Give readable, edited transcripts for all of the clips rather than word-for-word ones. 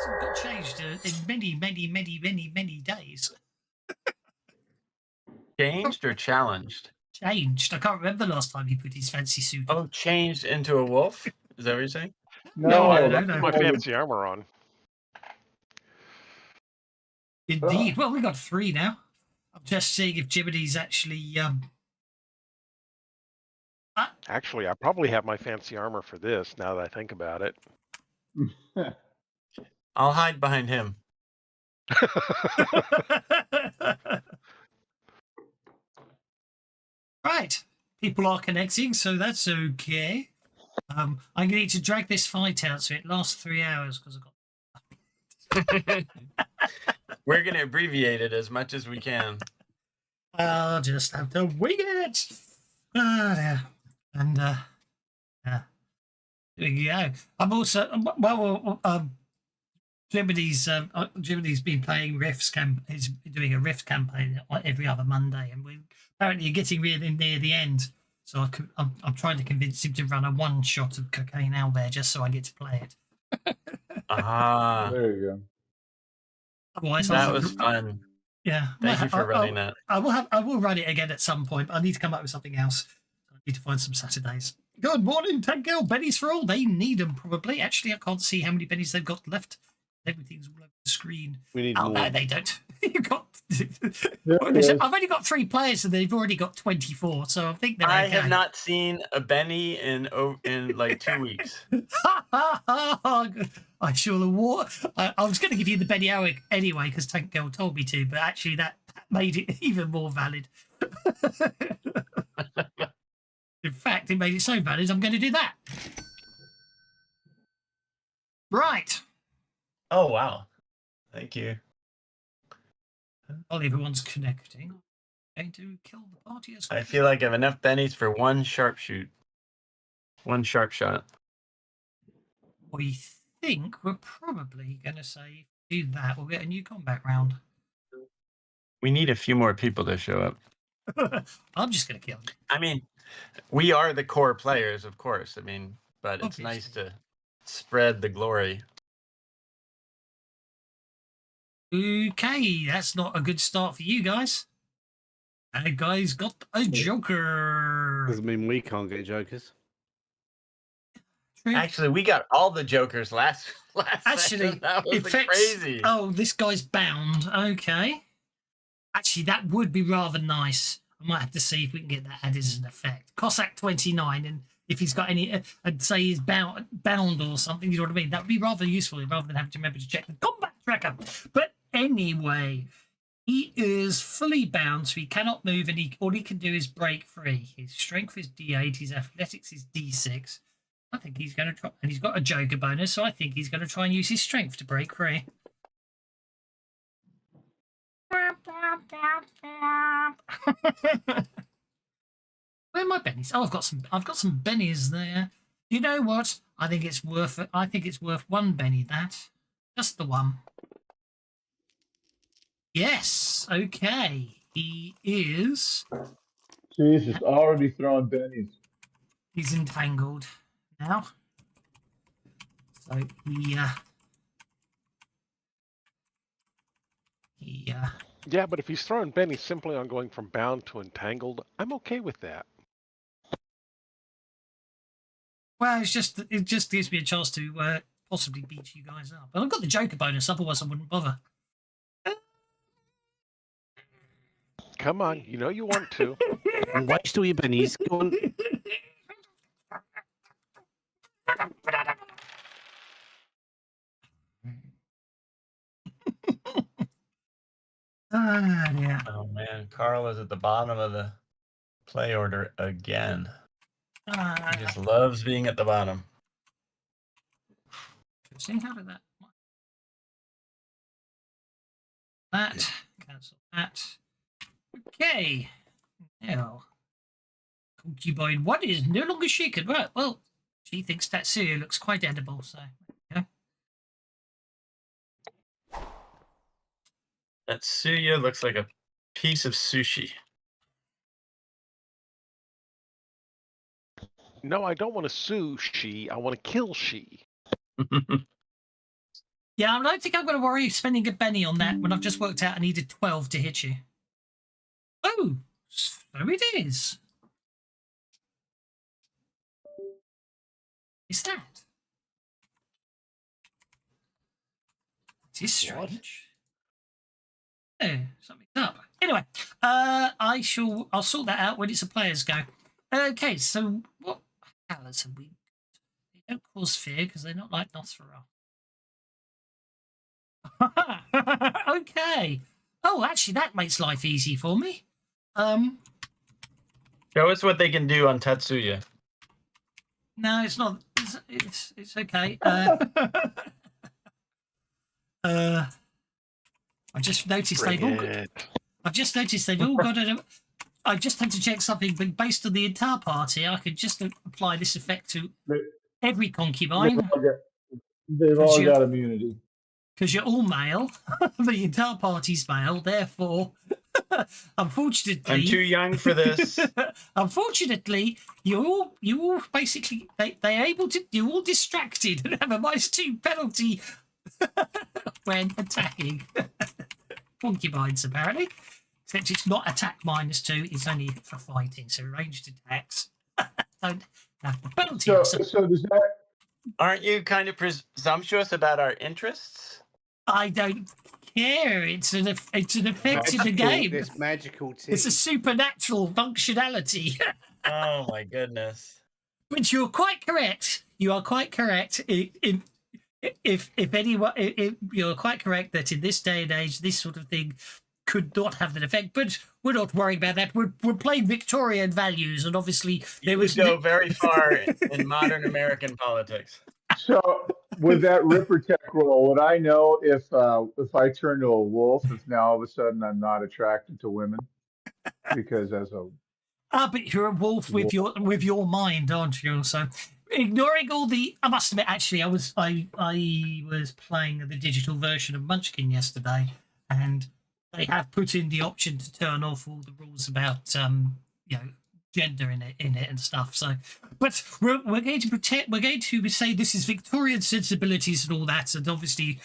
hasn't got changed in many days. Changed or challenged? Changed. I can't remember the last time he put his fancy suit on. Oh, changed into a wolf? Is that what you're saying? No. My fancy armor on. Indeed. Well, we got 3 now. I'm just seeing if Jiminy's actually. Actually, I probably have my fancy armor for this. Now that I think about it. I'll hide behind him. Right. People are connecting, so that's okay. I'm going to need to drag this fight out so it lasts 3 hours because I've got. We're going to abbreviate it as much as we can. I'll just have to wing it. Yeah. And yeah. There we go. I'm also Jiminy's been playing Rift's he's doing a Rift campaign every other Monday, and we're apparently getting really near the end. So I'm trying to convince him to run a one-shot of Cocaine Owlbear just so I get to play it. There you go. Otherwise, that was fun. Yeah. Thank you for running that. I will run it again at some point, but I need to come up with something else. I need to find some Saturdays. Good morning, Tank Girl. Bennies for all. They need them, probably. Actually, I can't see how many bennies they've got left. Everything's all over the screen. We need more. No, they don't. You've got. I've only got 3 players, and they've already got 24. So I think they're I okay. have not seen a Benny in like 2 weeks. I sure the war. I was going to give you the Benny Howick anyway because Tank Girl told me to, but actually that made it even more valid. In fact, it made it so valid, I'm going to do that. Right. Oh, wow. Thank you. While everyone's connecting, I'm going to kill the party as well. I feel like I have enough bennies for one sharp shot. We think we're probably going to say, do that. We'll get a new combat round. We need a few more people to show up. I'm just going to kill you. I mean, we are the core players, of course. I mean, but it's Obviously. nice to spread the glory. Okay, that's not a good start for you guys. That guy's got a joker. Doesn't mean we can't get jokers. True. Actually, we got all the jokers last Actually, session. That was crazy. Oh, this guy's bound. Okay. Actually, that would be rather nice. I might have to see if we can get that added as an effect. Cossack 29, and if he's got any, I'd say he's bound or something, you know what I mean? That would be rather useful rather than having to remember to check the combat tracker. But anyway, he is fully bound, so he cannot move, and all he can do is break free. His strength is D8, his athletics is D6. I think he's going to try, and he's got a joker bonus, so I think he's going to try and use his strength to break free. Where are my bennies? Oh, I've got some bennies there. You know what? I think it's worth it. I think it's worth 1 benny. That just the one. Yes. Okay. He is. Jesus, already throwing bennies. He's entangled now. So Yeah, but if he's throwing Benny simply on going from bound to entangled, I'm okay with that. well, it just gives me a chance to possibly beat you guys up. But I've got the joker bonus, otherwise I wouldn't bother. Come on, you know you want to. Waste all your bennies. Go on. Yeah. Oh man, Carl is at the bottom of the play order again. He just loves being at the bottom. See how did that cancel that. Okay. Now, concubine 1 is no longer shaken. Right. Well, she thinks that cereal looks quite edible. So, yeah. That Suya looks like a piece of sushi. No, I don't want to sue she. I want to kill she. Yeah, I don't think I'm going to worry spending a penny on that when I've just worked out I needed 12 to hit you. Oh, so it is. Is that? It is strange. Oh, something's up. Anyway, I'll sort that out when it's a player's go. Okay, so what colours have we? They don't cause fear because they're not like Nosferatu. Okay. Oh, actually, that makes life easy for me. Show us what they can do on Tatsuya. No, it's not. It's okay. I just noticed they've all. I've just noticed they've all got a. I just had to check something, but based on the entire party, I could just apply this effect to every concubine. They've all got immunity. Because you're all male. The entire party's male. Therefore, unfortunately, I'm too young for this. Unfortunately, you all basically they're able to. You're all distracted and have a -2 penalty when attacking concubines. Apparently, except it's not attack -2. It's only for fighting. So ranged attacks don't have the penalty. So does that? Aren't you kind of presumptuous about our interests? I don't care. It's an effect in the game. It's magical. It's a supernatural functionality. Oh my goodness! But you're quite correct. You are quite correct. If anyone, you're quite correct that in this day and age, this sort of thing could not have that effect. But we're not worrying about that. We're playing Victorian values, and obviously there was go very far in modern American politics. So with that Ripper Tech roll, would I know if I turn to a wolf, if now all of a sudden I'm not attracted to women? Because as a but you're a wolf with your mind, aren't you? So ignoring all the, I must admit, actually, I was playing the digital version of Munchkin yesterday, and they have put in the option to turn off all the rules about gender in it and stuff. So, but we're going to pretend, we're going to say this is Victorian sensibilities and all that, and obviously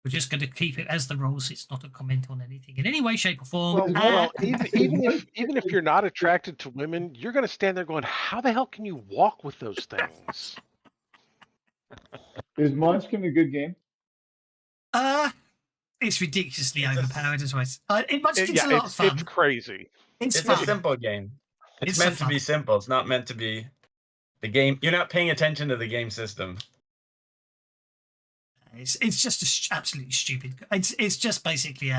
we're just going to keep it as the rules. It's not a comment on anything in any way, shape, or form. Well, even if you're not attracted to women, you're going to stand there going, "How the hell can you walk with those things?" Is Munchkin a good game? It's ridiculously overpowered as well. Munchkin's a lot of fun. It's crazy. It's a simple game. It's meant to be simple. It's not meant to be the game. You're not paying attention to the game system. It's just absolutely stupid. It's just basically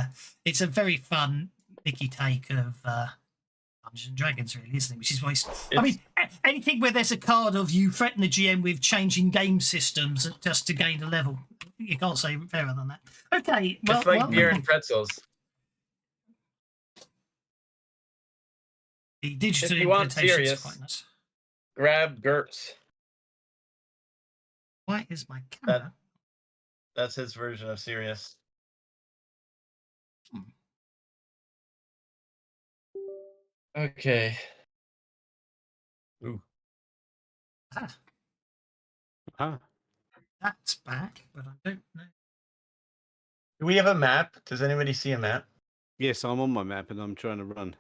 it's a very fun Mickey take of Dungeons and Dragons, really, isn't it? Which is why I mean, anything where there's a card of you threaten the GM with changing game systems just to gain a level. You can't say fairer than that. Okay, well, it's like beer and pretzels. The digital if you want implementation is serious, quite nice. Grab GURPS. Why is my camera? That's his version of serious. Okay. Ooh. That's back, but I don't know. Do we have a map? Does anybody see a map? Yes, I'm on my map and I'm trying to run.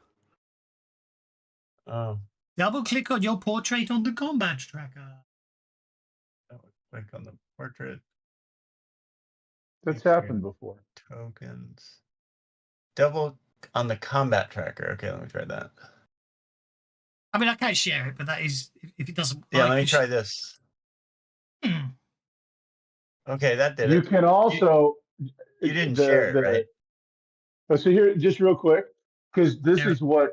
Oh. Double click on your portrait on the combat tracker. Click on the portrait. That's happened before. Tokens. Double on the combat tracker. Okay, let me try that. I mean, I can't share it, but that is if it doesn't. Yeah, let me try this. Okay, that did it. You can also. You didn't share it, right? So here, just real quick, because this is what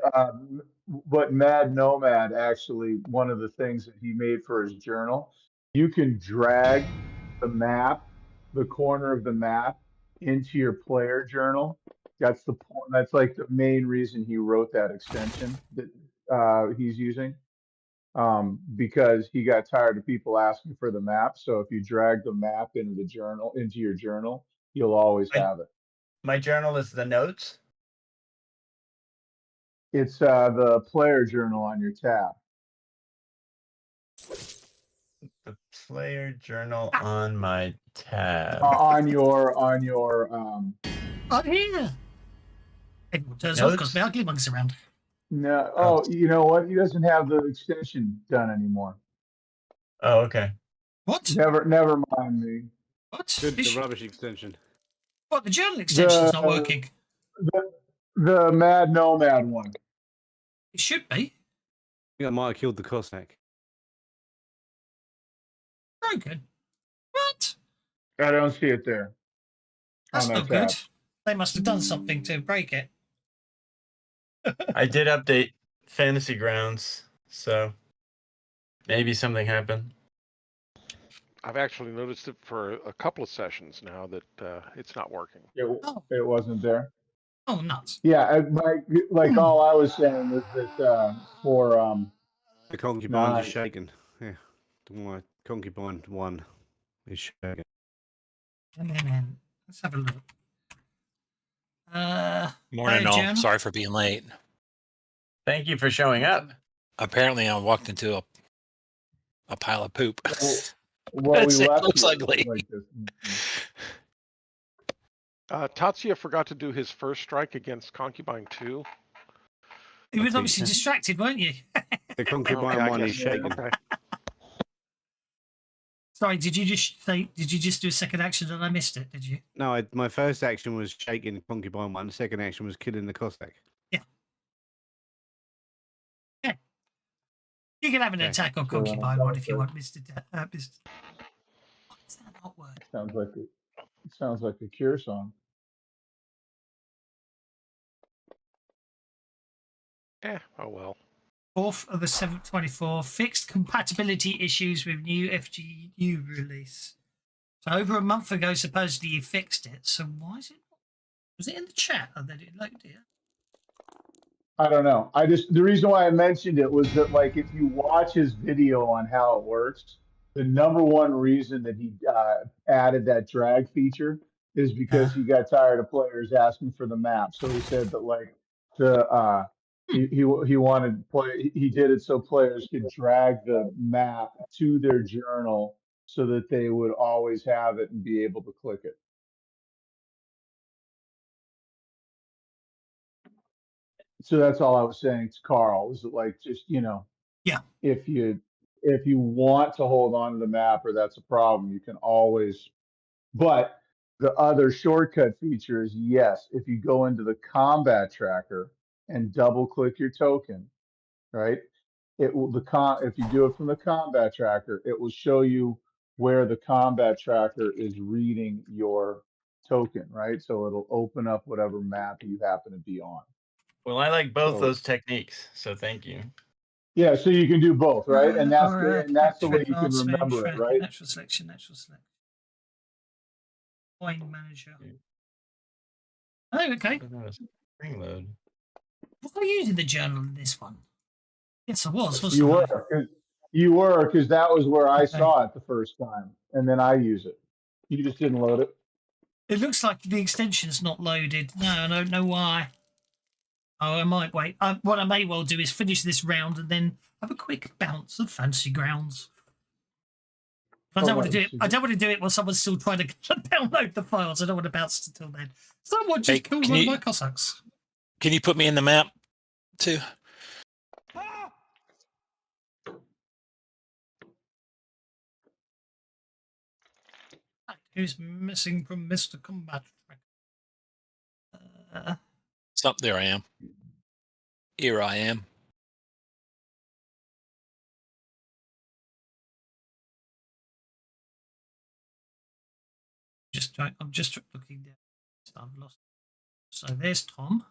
Mad Nomad actually, one of the things that he made for his journal. You can drag the map, the corner of the map, into your player journal. That's the point. That's like the main reason he wrote that extension that he's using, because he got tired of people asking for the map. So if you drag the map into your journal, you'll always have it. My journal is the notes. It's the player journal on your tab. The Player journal on my tab. on your Oh, here. Everyone turns off because Notes? my ugly mug's around. no. Oh, you know what? He doesn't have the extension done anymore. Oh, okay. What? Never mind me. What? Good, the rubbish extension. What? The journal extension's The not working. the Mad Nomad one. It should be. I think I might have killed the Cossack. Broken. What? I don't see it there That's on not that good. tab. They must have done something to break it. I did update Fantasy Grounds, so maybe something happened. I've actually noticed it for a couple of sessions now that it's not working. Oh. It wasn't there. Oh, nuts. Yeah, like all I was saying was that for The concubines are shaken. Yeah, my concubine one is shaken. Man. Let's have a look. Morning, all. journal? Sorry for being late. Thank you for showing up. Apparently, I walked into a pile of poop. Well, we It left looks you ugly. like this. Tatsuya forgot to do his first strike against Concubine 2. You was obviously distracted, weren't you? The concubine I one is guess. shaken. Okay. Sorry, did you just do a second action and I missed it, did you? No, my first action was shaking concubine one. The second action was killing the Cossack. Yeah. You can have an attack on concubine one if you want, Mr. Why does that not work? Sounds like a Cure song. Oh well. 4th of the 7th, 24. Fixed compatibility issues with new FGU release. So over a month ago, supposedly you fixed it. So why is it? Was it in the chat? Or they didn't like it? I don't know. The reason why I mentioned it was that like if you watch his video on how it works, the number one reason that he added that drag feature is because he got tired of players asking for the map. So he said that like the he wanted play he did it so players could drag the map to their journal so that they would always have it and be able to click it. So that's all I was saying to Carl. Was it like just Yeah. if you want to hold on to the map or that's a problem, you can always. But the other shortcut feature is yes, if you go into the combat tracker and double click your token, right? It will if you do it from the combat tracker, it will show you where the combat tracker is reading your token, right? So it'll open up whatever map you happen to be on. Well, I like both those techniques, so thank you. Yeah, so you can do both, right? And that's the way you can advancement, remember it, track, right? Natural selection. Point manager. Oh, okay. Spring load. Was I using the journal in this one? Yes, I was. Wasn't You I? were, because that was where I saw it the first time, and then I use it. You just didn't load it. It looks like the extension's not loaded. No, I don't know why. Oh, I might wait. What I may well do is finish this round and then have a quick bounce of Fantasy Grounds. But I don't want to do it. I don't want to do it while someone's still trying to download the files. I don't want to bounce until then. Someone just killed one of my Cossacks. Can you put me in the map too? Who's missing from Mr. Combat Track? Stop. There I am. Here I am. I'm just looking there. I've lost. So there's Tom.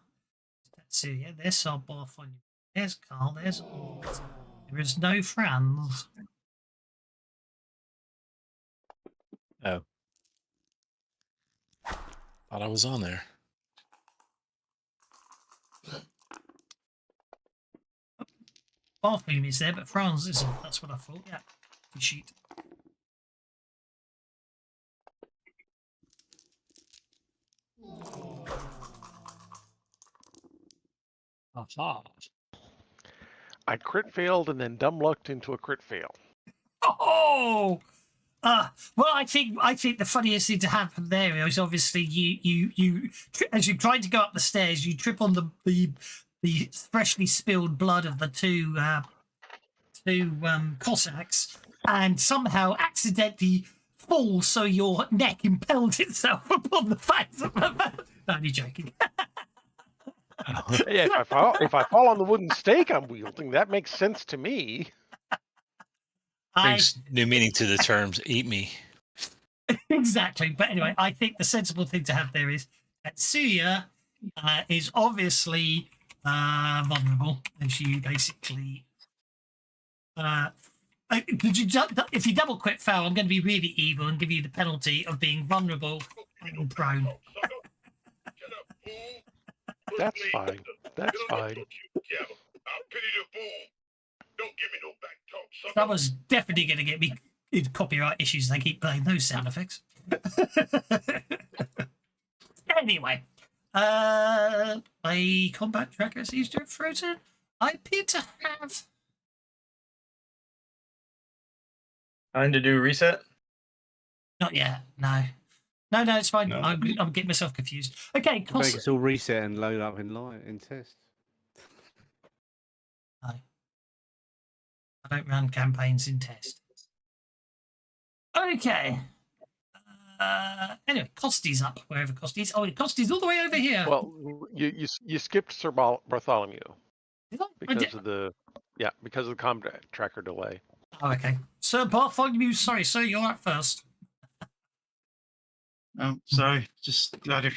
That's it. Yeah, there's Sarbarthon. There's Carl. There's Alt. There is no Franz. Oh. Thought I was on there. Bartholomew is there, but Franz isn't. That's what I thought. Yeah. Sheet. Aha. I crit failed and then dumb lucked into a crit fail. Oh, well, I think the funniest thing to happen there is obviously you as you're trying to go up the stairs, you trip on the freshly spilled blood of the two Cossacks, and somehow accidentally fall, so your neck impels itself upon the face of the. No, only joking. Yeah, if I fall on the wooden stake I'm wielding, that makes sense to me. Brings new meaning to the terms "eat me." Exactly, but anyway, I think the sensible thing to have there is that Suya is obviously vulnerable, and she basically. If you double quit foul, I'm going to be really evil and give you the penalty of being vulnerable and prone. That's fine. That's fine. That was definitely going to get me in copyright issues. They keep playing those sound effects. Anyway, a combat tracker seems to have frozen. I appear to have. Time to do reset? Not yet. No, it's fine. No. I'm getting myself confused. Okay, Make us all reset and load up in test. No. I don't run campaigns in test. Okay. Anyway, Costy's up wherever Costy's. Oh, Costy's all the way over here. Well, you skipped Sir Bartholomew because of the combat tracker delay. Oh, okay. Sir Bartholomew, sorry, sir, you're up first. Oh, sorry. Just got it.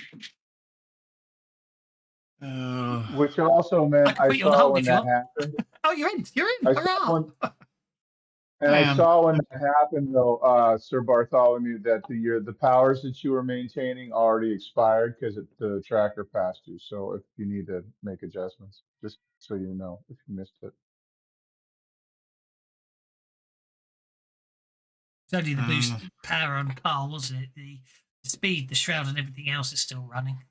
Which also meant I saw when that happened. Oh, you're in. I saw when that happened, though, Sir Bartholomew, that the powers that you were maintaining already expired because the tracker passed you. So if you need to make adjustments, just so you know, if you missed it. It's only the boost power on Carl, wasn't it? The speed, the shroud, and everything else is still running.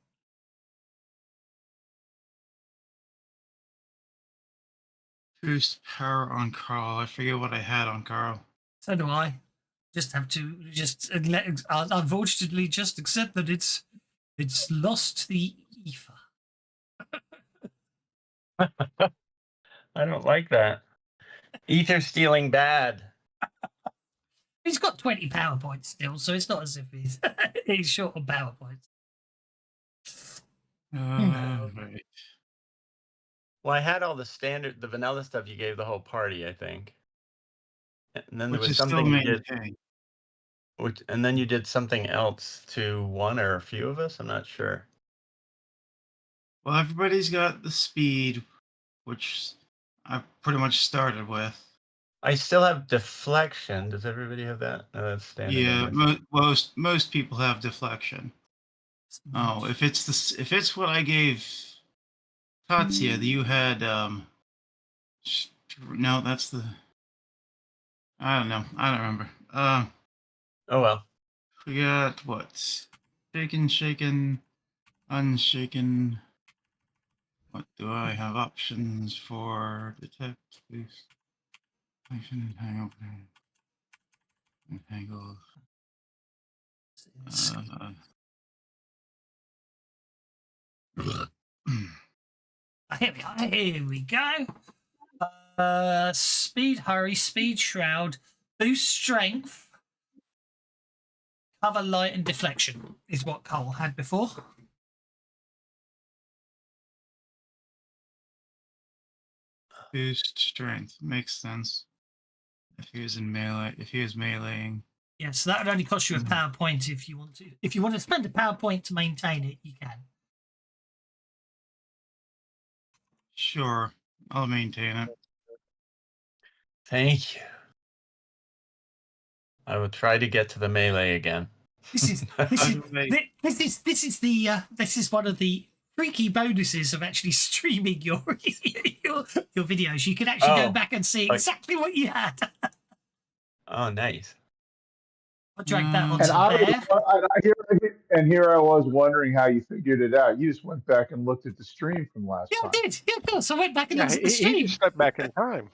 Boost power on Carl. I forget what I had on Carl. So do I. Just have to unfortunately just accept that it's lost the ether. I don't like that. Ether stealing bad. He's got 20 power points still, so it's not as if he's short on power points. Right. Well, I had all the vanilla stuff you gave the whole party, I think. And then there Which was is something still you did. maintained. And then you did something else to one or a few of us? I'm not sure. Well, everybody's got the speed, which I pretty much started with. I still have deflection. Does everybody have that? No, that's standard. Yeah, most people have deflection. Oh, if it's what I gave Tatsia, you had no, that's the. I don't know. I don't remember. Oh well. We got what? Shaken, unshaken. What do I have options for? Detect, boost, function, entangle, entangle. Here we go. Speed, hurry, speed, shroud, boost strength, cover, light, and deflection is what Cole had before. Boost strength makes sense. If he was meleeing. Yeah, so that would only cost you a power point if you want to. If you want to spend a power point to maintain it, you can. Sure, I'll maintain it. Thank you. I will try to get to the melee again. This is one of the freaky bonuses of actually streaming your videos. You can actually go back and see exactly what you had. Oh, nice. I dragged that onto there. And here I was wondering how you figured it out. You just went back and looked at the stream from last time. Yeah, I did. Yeah, of course. I went back and looked at the stream. He stepped back in time.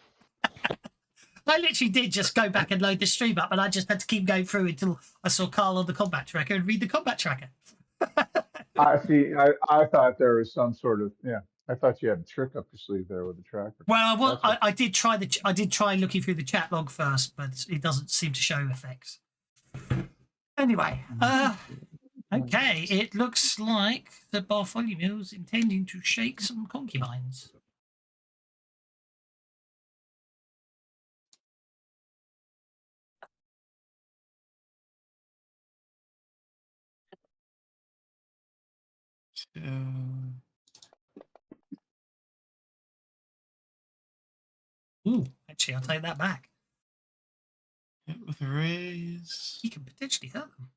I literally did just go back and load the stream up, and I just had to keep going through until I saw Carl on the combat tracker and read the combat tracker. I see. I thought there was some sort of I thought you had a trick up your sleeve there with the tracker. Well, I did try I did try looking through the chat log first, but it doesn't seem to show effects. Anyway, okay, it looks like the Bartholomew is intending to shake some concubines. So, Ooh, actually, I'll take that back. hit with a raise. He can potentially hurt them.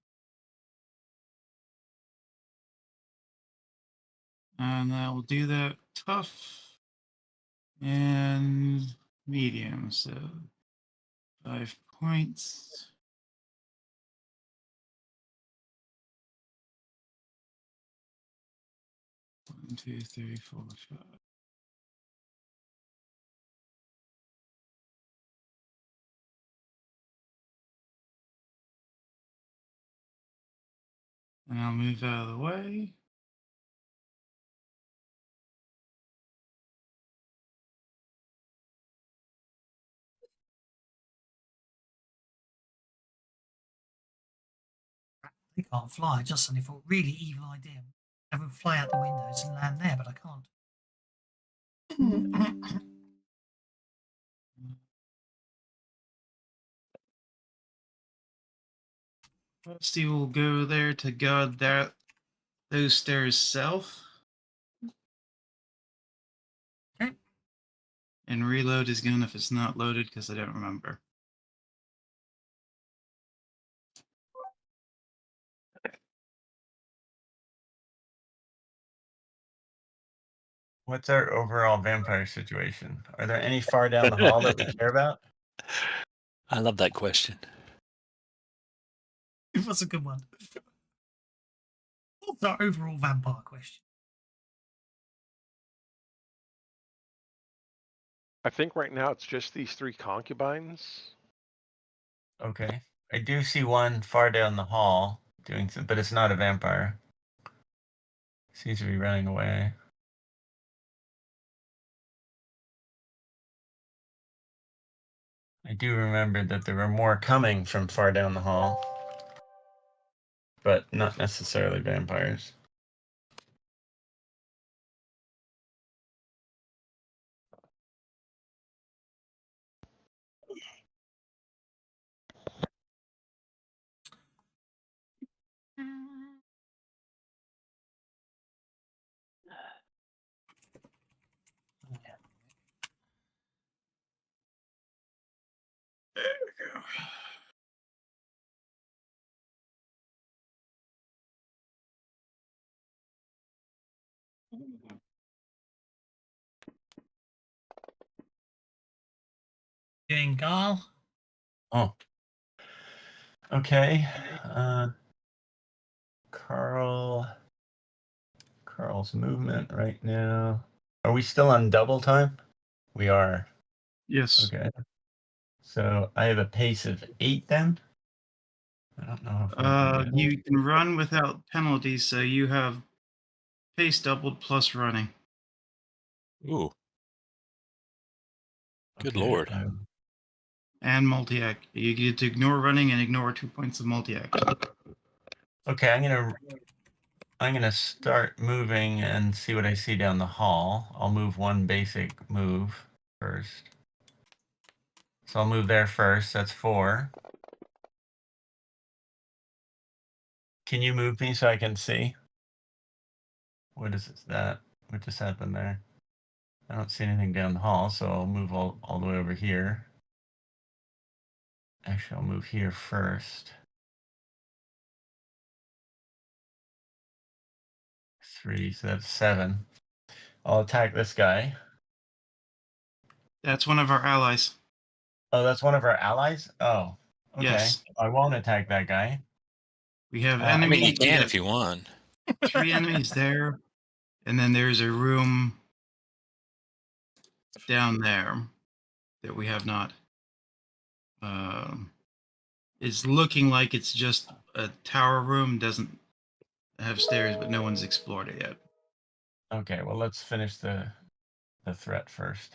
And I will do that tough and medium. So 5 points. One, two, three, four, five. And I'll move out of the way. They can't fly. I just suddenly thought, really evil idea. Have them fly out the windows and land there, but I can't. Rusty will go there to guard those stairs south. Okay. And reload his gun if it's not loaded, because I don't remember. What's our overall vampire situation? Are there any far down the hall that we care about? I love that question. It was a good one. What's our overall vampire question? I think right now it's just these 3 concubines. Okay. I do see one far down the hall doing some, but it's not a vampire. Seems to be running away. I do remember that there were more coming from far down the hall, but not necessarily vampires. There we go. Doing Garl. Oh. Okay. Carl's movement right now. Are we still on double time? We are. Yes. Okay. So I have a pace of 8 then. I don't know if I can do You can run without penalties, so you have pace doubled plus running. Ooh. Good Okay, lord. And multi-act. You get to ignore running and ignore 2 points of multi-action. Okay, I'm gonna start moving and see what I see down the hall. I'll move one basic move first. So I'll move there first. That's 4. Can you move me so I can see? What is that? What just happened there? I don't see anything down the hall, so I'll move all the way over here. Actually, I'll move here first. 3, so that's 7. I'll attack this guy. That's one of our allies. Oh, that's one of our allies? Oh, okay. Yes. I won't attack that guy. We have I mean, I mean, enemies. you can if you want. 3 enemies there, and then there's a room down there that we have not. is looking like it's just a tower room, doesn't have stairs, but no one's explored it yet. Okay, well, let's finish the threat first.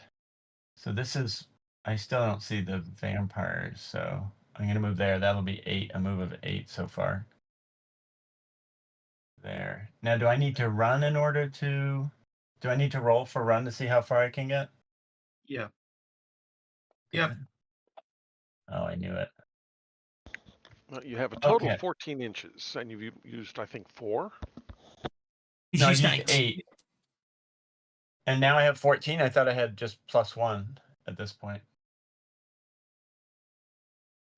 So this is, I still don't see the vampires, so I'm going to move there. That'll be 8, a move of 8 so far. There. Now, do I need to run in order to, do I need to roll for run to see how far I can get? Yeah. Yep. Oh, I knew it. You have a total Okay. of 14 inches, and you've used, I think, 4. He's No, I used used 8. 8. And now I have 14. I thought I had just +1 at this point.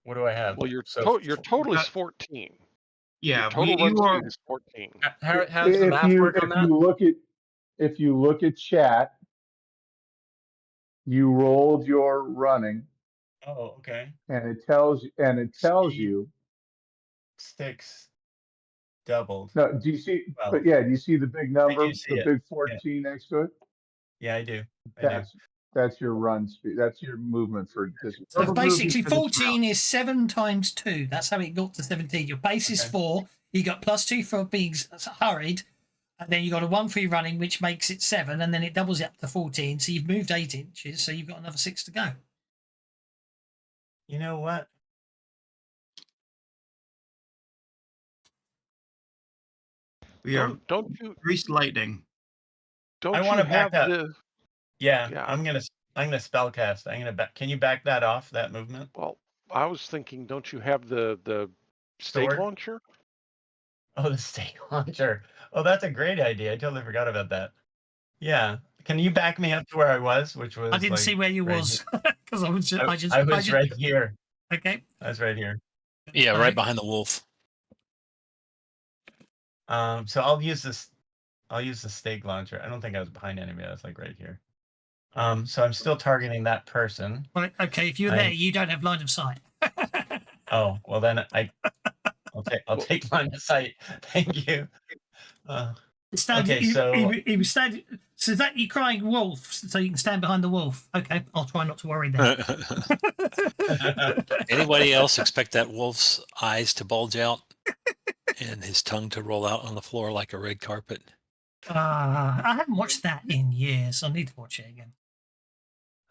What do I have? Well, your So your total is 14. Yeah, Your total you run are. speed is 14. how's the math work on that? If you look at chat, you rolled your running, Oh, okay. and it tells Speed. you. Sticks doubled. No, do you see? Well, But yeah, do you see the big number, do see the it. big 14 next to it? Yeah, I do. I do. That's your run speed. That's your movement for distance. So Total basically, movement for this 14 is 7 times 2. That's how it got to 17. Your base is Okay. 4. You got +2 for being hurried. And then you got a 1 for your running, which makes it 7. And then it doubles it up to 14. So you've moved 8 inches. So you've got another 6 to go. You know what? We are Don't you greased lightning. don't I you wanna have back up. the? Yeah, Yeah. I'm gonna spellcast. I'm gonna back. Can you back that off? That movement? Well, I was thinking, don't you have the stake Sword? launcher? Oh, the stake launcher. Oh, that's a great idea. I totally forgot about that. Yeah. Can you back me up to where I was, which was I didn't see where you right was because I was just, I was right here. Okay. I was right here. Yeah, All right behind the wolf. So I'll use this. I'll use the stake launcher. I don't think I was behind anybody. I was like right here. So I'm still targeting that person. Right. Okay. If you're there, you don't have line of sight. Oh, well then I'll take line of sight. Thank you. Okay, so he was standing. So that you're crying wolf, so you can stand behind the wolf. Okay, I'll try not to worry then. Anybody else expect that wolf's eyes to bulge out and his tongue to roll out on the floor like a red carpet? I haven't watched that in years. I need to watch it again.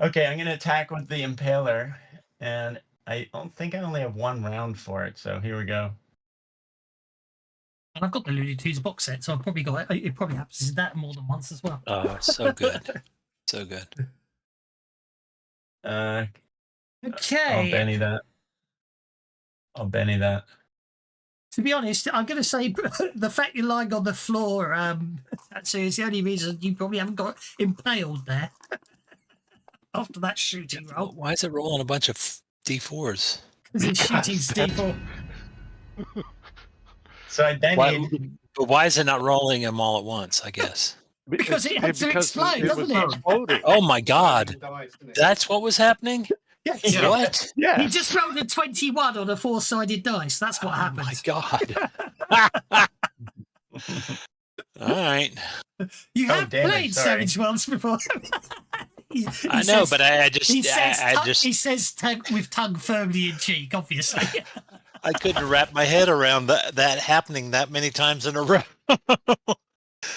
okay, I'm gonna attack with the impaler, and I don't think I only have 1 round for it. So here we go. And I've got the Looney Tunes box set, so I've probably got it. It probably happens in that more than once as well. Oh, so good. So good. I'll Okay. Benny that. I'll Benny that. To be honest, I'm going to say the fact you're lying on the floor, that's the only reason you probably haven't got impaled there after that shooting roll. Why is it rolling a bunch of D4s? Because it's shooting D4. So I Benny. But why is it not rolling them all at once, I guess? Because it had to explode, doesn't it? Exploded. Oh my God. That's what was happening? Yes. Yeah. What? Yeah. He just rolled a 21 on a 4-sided dice. That's what happened. Oh my God. All right. You have damn it, played sorry. Savage Worlds before. He I know, says- but I just, he says, I just, he says with tongue firmly in cheek, obviously. I couldn't wrap my head around that happening that many times in a row.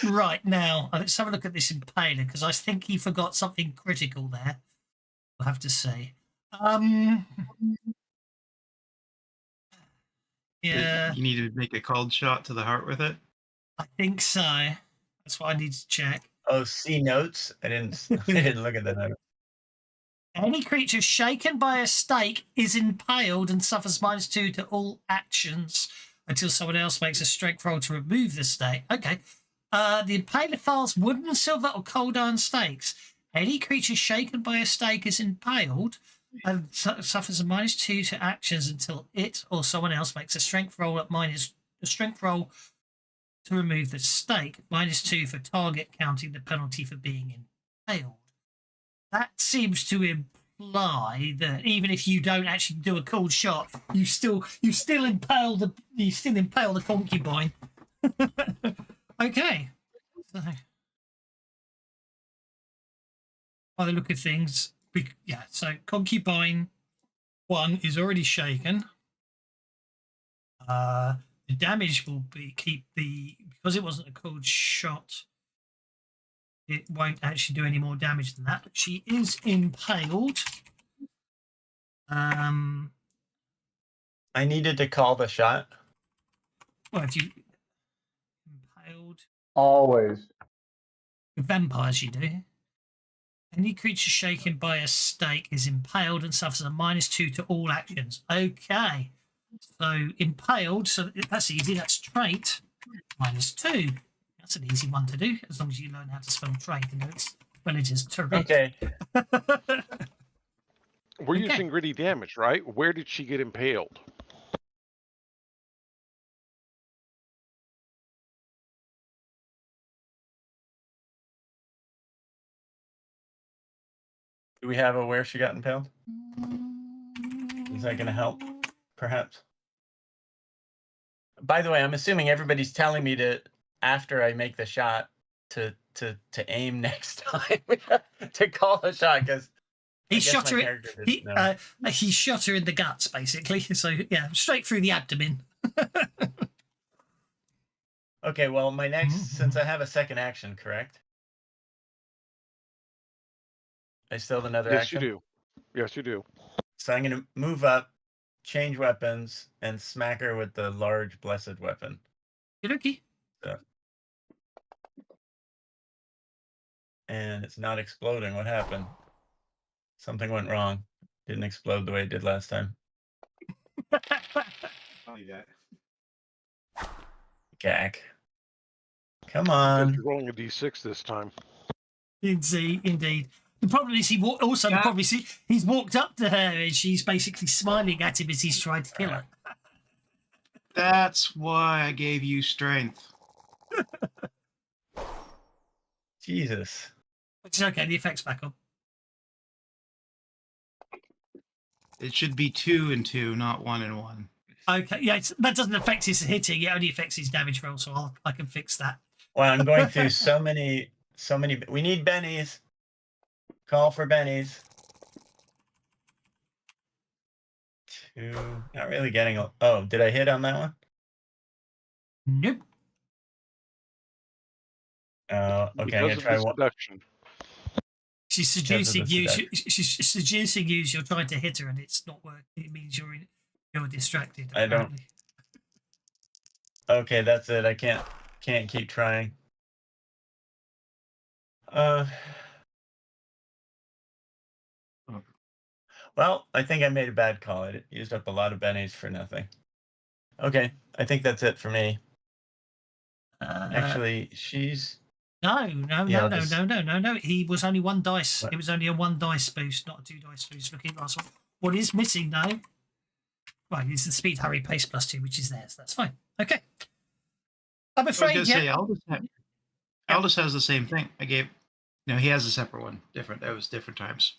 Right, now, let's have a look at this impaler, because I think he forgot something critical there, I'll have to say. Yeah, You need to make a cold shot to the heart with it. I think so. That's what I need to check. Oh, see notes. I didn't look at the note. Any creature shaken by a stake is impaled and suffers -2 to all actions until someone else makes a strength roll to remove the stake. Okay. The impaler files wooden, silver, or cold iron stakes. Any creature shaken by a stake is impaled and suffers a -2 to actions until it or someone else makes a strength roll at a strength roll to remove the stake. -2 for target, counting the penalty for being impaled. That seems to imply that even if you don't actually do a cold shot, you still impale the concubine. Okay. So, by the look of things, yeah. So concubine one is already shaken. The damage will be because it wasn't a cold shot. It won't actually do any more damage than that. But she is impaled. I needed to call the shot. Well, if you impaled Always. vampires, you do. Any creature shaken by a stake is impaled and suffers a -2 to all actions. Okay. So impaled, so that's easy. That's trait -2. That's an easy one to do, as long as you learn how to spell trait. And it's it is terrific. Okay. We're Okay. using gritty damage, right? Where did she get impaled? Do we have a where she got impaled? Is that going to help? Perhaps. By the way, I'm assuming everybody's telling me to, after I make the shot, to aim next time to call the shot, because He shot her. He shot her in the guts, basically. So yeah, straight through the abdomen. Okay, well, my next, since I have a second action, correct? I still have another Yes, action? you do. Yes, you do. So I'm going to move up, change weapons, and smack her with the large blessed weapon. Okay. So. And it's not exploding. What happened? Something went wrong. Didn't explode the way it did last time. Funny that. Gack. Come Because on. you're rolling a d6 this time. Indeed. The problem is he's walked up to her and she's basically smiling at him as he's trying to kill her. That's why I gave you strength. Jesus. Which is okay, the effect's back on. It should be 2 and 2, not 1 and 1. Okay, yeah, that doesn't affect his hitting, it only affects his damage roll, so I can fix that. Well, I'm going through so many. We need bennies. Call for bennies. 2. Not really getting. Oh, did I hit on that one? Nope. Okay, I'm Because gonna of try the one. seduction. She's seducing you. She's seducing you. You're trying to hit her, and it's not working. It means you're distracted. I don't- apparently. Okay, that's it. I can't keep trying. Well, I think I made a bad call. I used up a lot of bennies for nothing. Okay, I think that's it for me. Actually, she's. No. Yeah, I'll just- No. He was only 1 dice. What? It was only a 1 dice boost, not a 2 dice boost. Looking at last one. What is missing though? Right, it's the speed, hurry, pace +2, which is theirs. That's fine. Okay. I'm I was afraid. going to say, Aldous has the same thing. No, he has a separate one. Different. That was different times.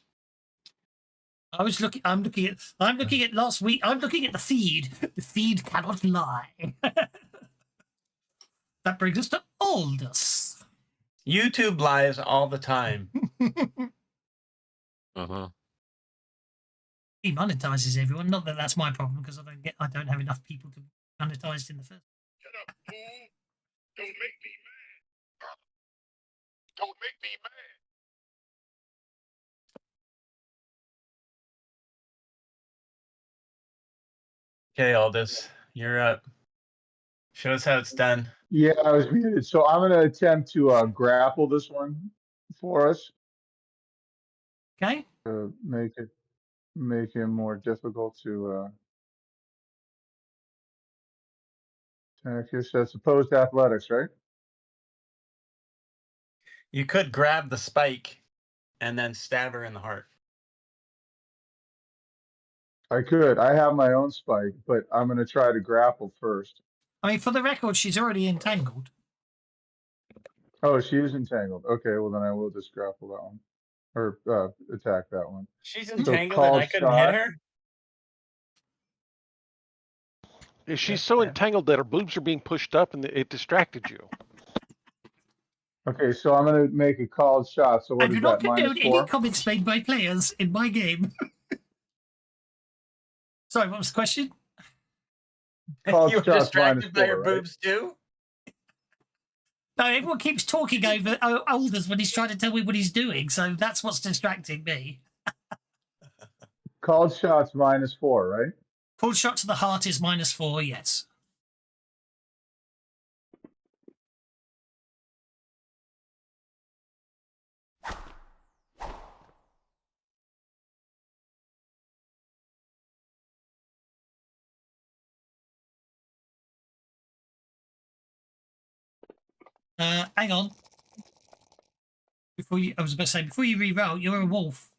I'm looking at last week. I'm looking at the feed. The feed cannot lie. That brings us to Aldous. YouTube lies all the time. Uh-huh. He monetizes everyone. Not that that's my problem, because I don't have enough people to be monetized in the first. Shut up, fool! Don't make me mad. Don't make me mad. Okay, Aldous, you're up. Show us how it's done. Yeah, I was muted. So I'm going to attempt to grapple this one for us Okay. to make it more difficult to attack here. So it's opposed to athletics, right? You could grab the spike and then stab her in the heart. I could. I have my own spike, but I'm going to try to grapple first. I mean, for the record, she's already entangled. Oh, she is entangled. Okay, well then I will just grapple that one, or attack that one. She's So entangled and I couldn't shot. hit her? She's so entangled that her boobs are being pushed up and it distracted you. Okay, so I'm going to make a called shot. So I what do is not that, condone any -4? comments made by players in my game. Sorry, what was the question? Called You were shots distracted by -4, your right? boobs too? No, everyone keeps talking over Aldous when he's trying to tell me what he's doing, so that's what's distracting me. Called shots -4, right? Called shot to the heart is -4, yes. Hang on. I was about to say, before you re-roll, you're a wolf.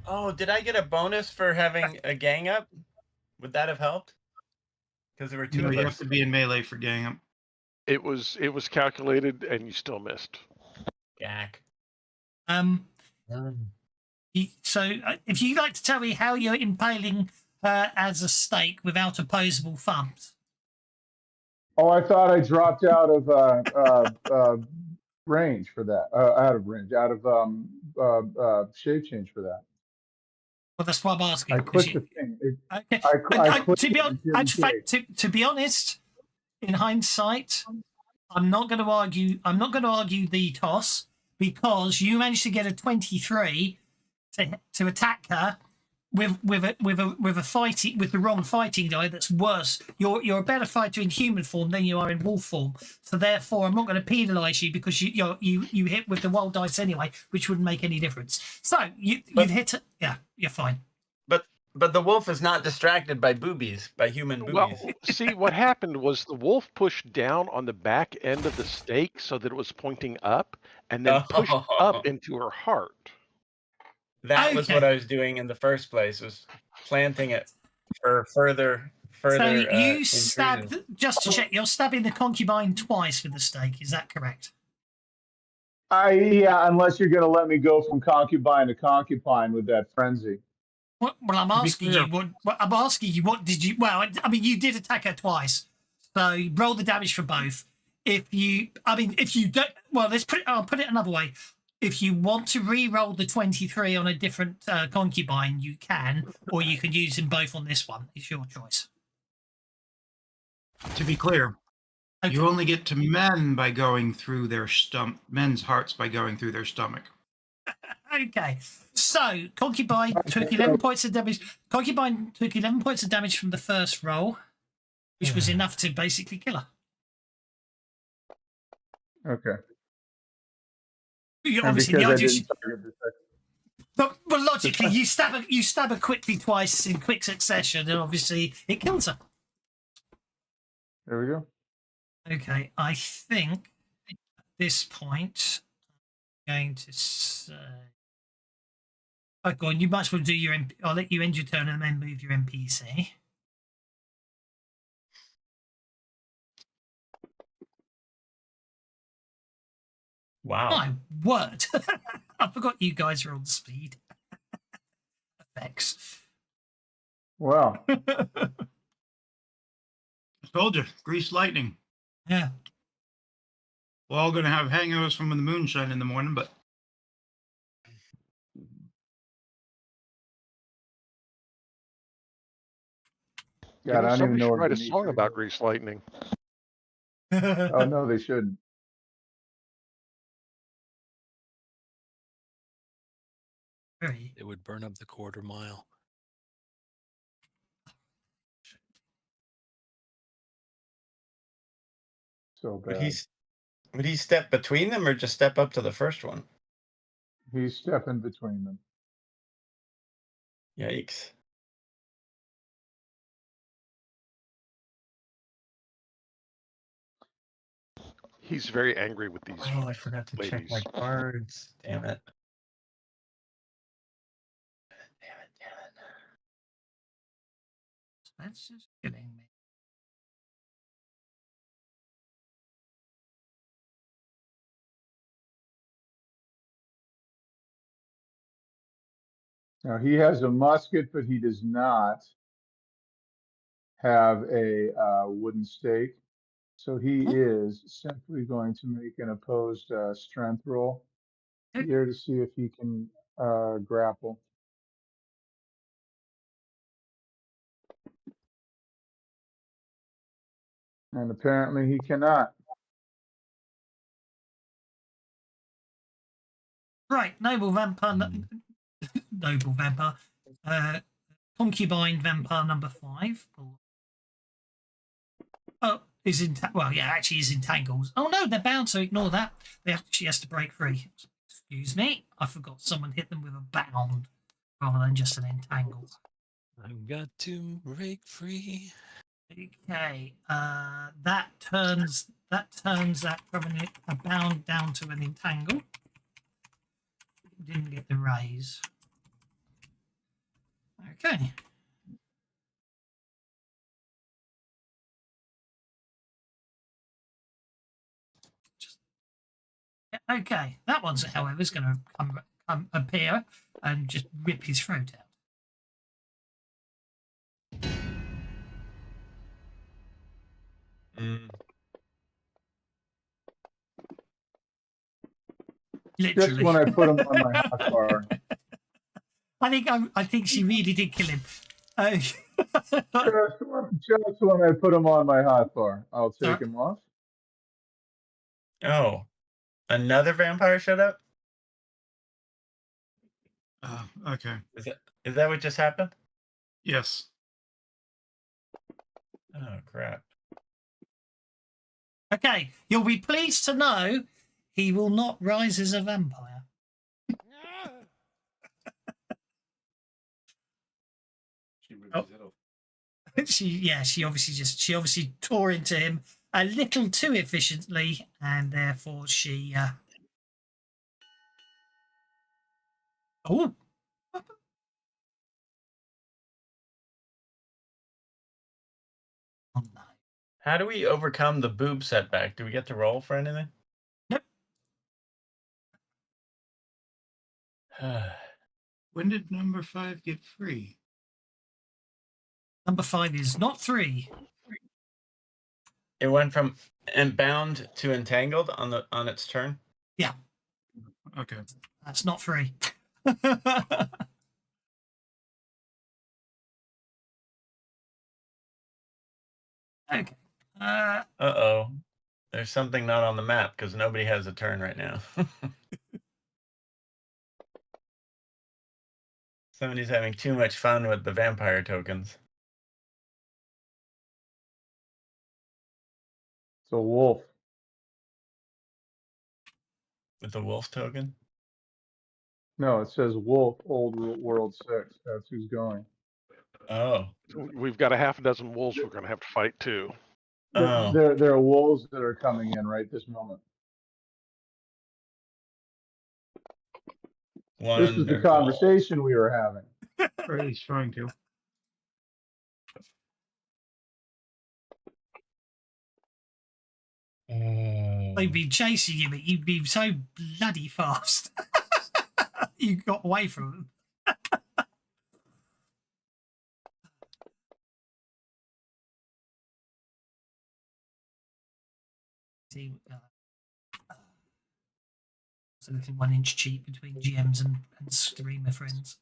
Oh, did I get a bonus for having a gang up? Would that have helped? Because there were two No, of you have us. to be in melee for gang up. It was calculated, and you still missed. Gack. So, if you'd like to tell me how you're impaling her as a stake without opposable thumbs. Oh, I thought I dropped out of range for that. Out of range, out of shape change for that. Well, that's what I'm asking. I clicked the thing. Okay. I clicked To be it, honest, it didn't take. to be honest, in hindsight, I'm not going to argue. I'm not going to argue the toss because you managed to get a 23 to attack her with a fighting with the wrong fighting die. That's worse. You're a better fighter in human form than you are in wolf form. So therefore, I'm not going to penalise you because you hit with the wild dice anyway, which wouldn't make any difference. So you've hit it. Yeah, you're fine. But the wolf is not distracted by boobies, by human boobies. Well, see, what happened was the wolf pushed down on the back end of the stake so that it was pointing up, and then pushed up into her heart. That was what Okay. I was doing in the first place, was planting it for further. So you intrusion. stabbed, just to check, you're stabbing the concubine twice with the stake. Is that correct? Yeah, unless you're going to let me go from concubine to concubine with that frenzy. Well, I'm asking you what did you? Well, I mean, you did attack her twice, so roll the damage for both. If you don't, well, I'll put it another way. If you want to re-roll the 23 on a different concubine, you can, or you can use them both on this one. It's your choice. To be clear, Okay. you only get to men by going through their men's hearts by going through their stomach. Okay, so concubine took 11 points of damage. Concubine took 11 points of damage from the first roll, which was enough to basically kill her. Okay. You And obviously, because the I idea, didn't target the second. but logically, you stab her quickly twice in quick succession, and obviously it kills her. There we go. Okay, I think at this point, I'm going to say, oh, go on. You might as well do your. I'll let you end your turn and then move your NPC. Wow. My word! I forgot you guys are on speed effects. Wow. I told you, grease lightning. Yeah. We're all going to have hangovers from the moonshine in the morning, but God, I don't even Somebody know should what write a Dimitri song about is. grease lightning. Oh no, they shouldn't. Very. It would burn up the quarter mile. So Would bad. he step between them or just step up to the first one? He's stepping between them. Yikes. He's very angry with these. Oh, I forgot to check my ladies. cards. Damn it. That's just killing me. Now he has a musket, but he does not have a wooden stake. So he is simply going to make an opposed strength roll. here to see if he can grapple. And apparently he cannot. Right, noble vampire, noble vampire, concubine vampire number 5. Oh, is in well, yeah, actually, he's entangled. Oh no, they're bound, so ignore that. She has to break free. Excuse me, I forgot someone hit them with a bound rather than just an entangle. I've got to break free. Okay, that turns that from a bound down to an entangle. Didn't get the raise. Okay. Okay, that one's, however, is going to appear and just rip his throat out. Literally. Just when I put him on my hotbar. I think she really did kill him. Just when I put him on my hotbar, I'll take him off. Oh, another vampire showed up? Okay. Is that what just happened? Yes. Oh, crap. Okay, you'll be pleased to know he will not rise as a vampire. She obviously tore into him a little too efficiently, and therefore she oh no. How do we overcome the boob setback? Do we get to roll for anything? Nope. When did number 5 get free? Number 5 is not 3. It went from bound to entangled on its turn. Yeah. Okay. That's not 3. Okay. Uh-oh. There's something not on the map because nobody has a turn right now. Somebody's having too much fun with the vampire tokens. It's a wolf. With the wolf token? No, it says wolf, old world 6. That's who's going. Oh. We've got a half a dozen wolves we're going to have to fight too. Oh. There are wolves that are coming in right this moment. This is the conversation we were having. Or he's trying to. They'd be chasing you, but you'd be so bloody fast. You got away from them. See, it's a little 1-inch cheat between GMs and streamer friends.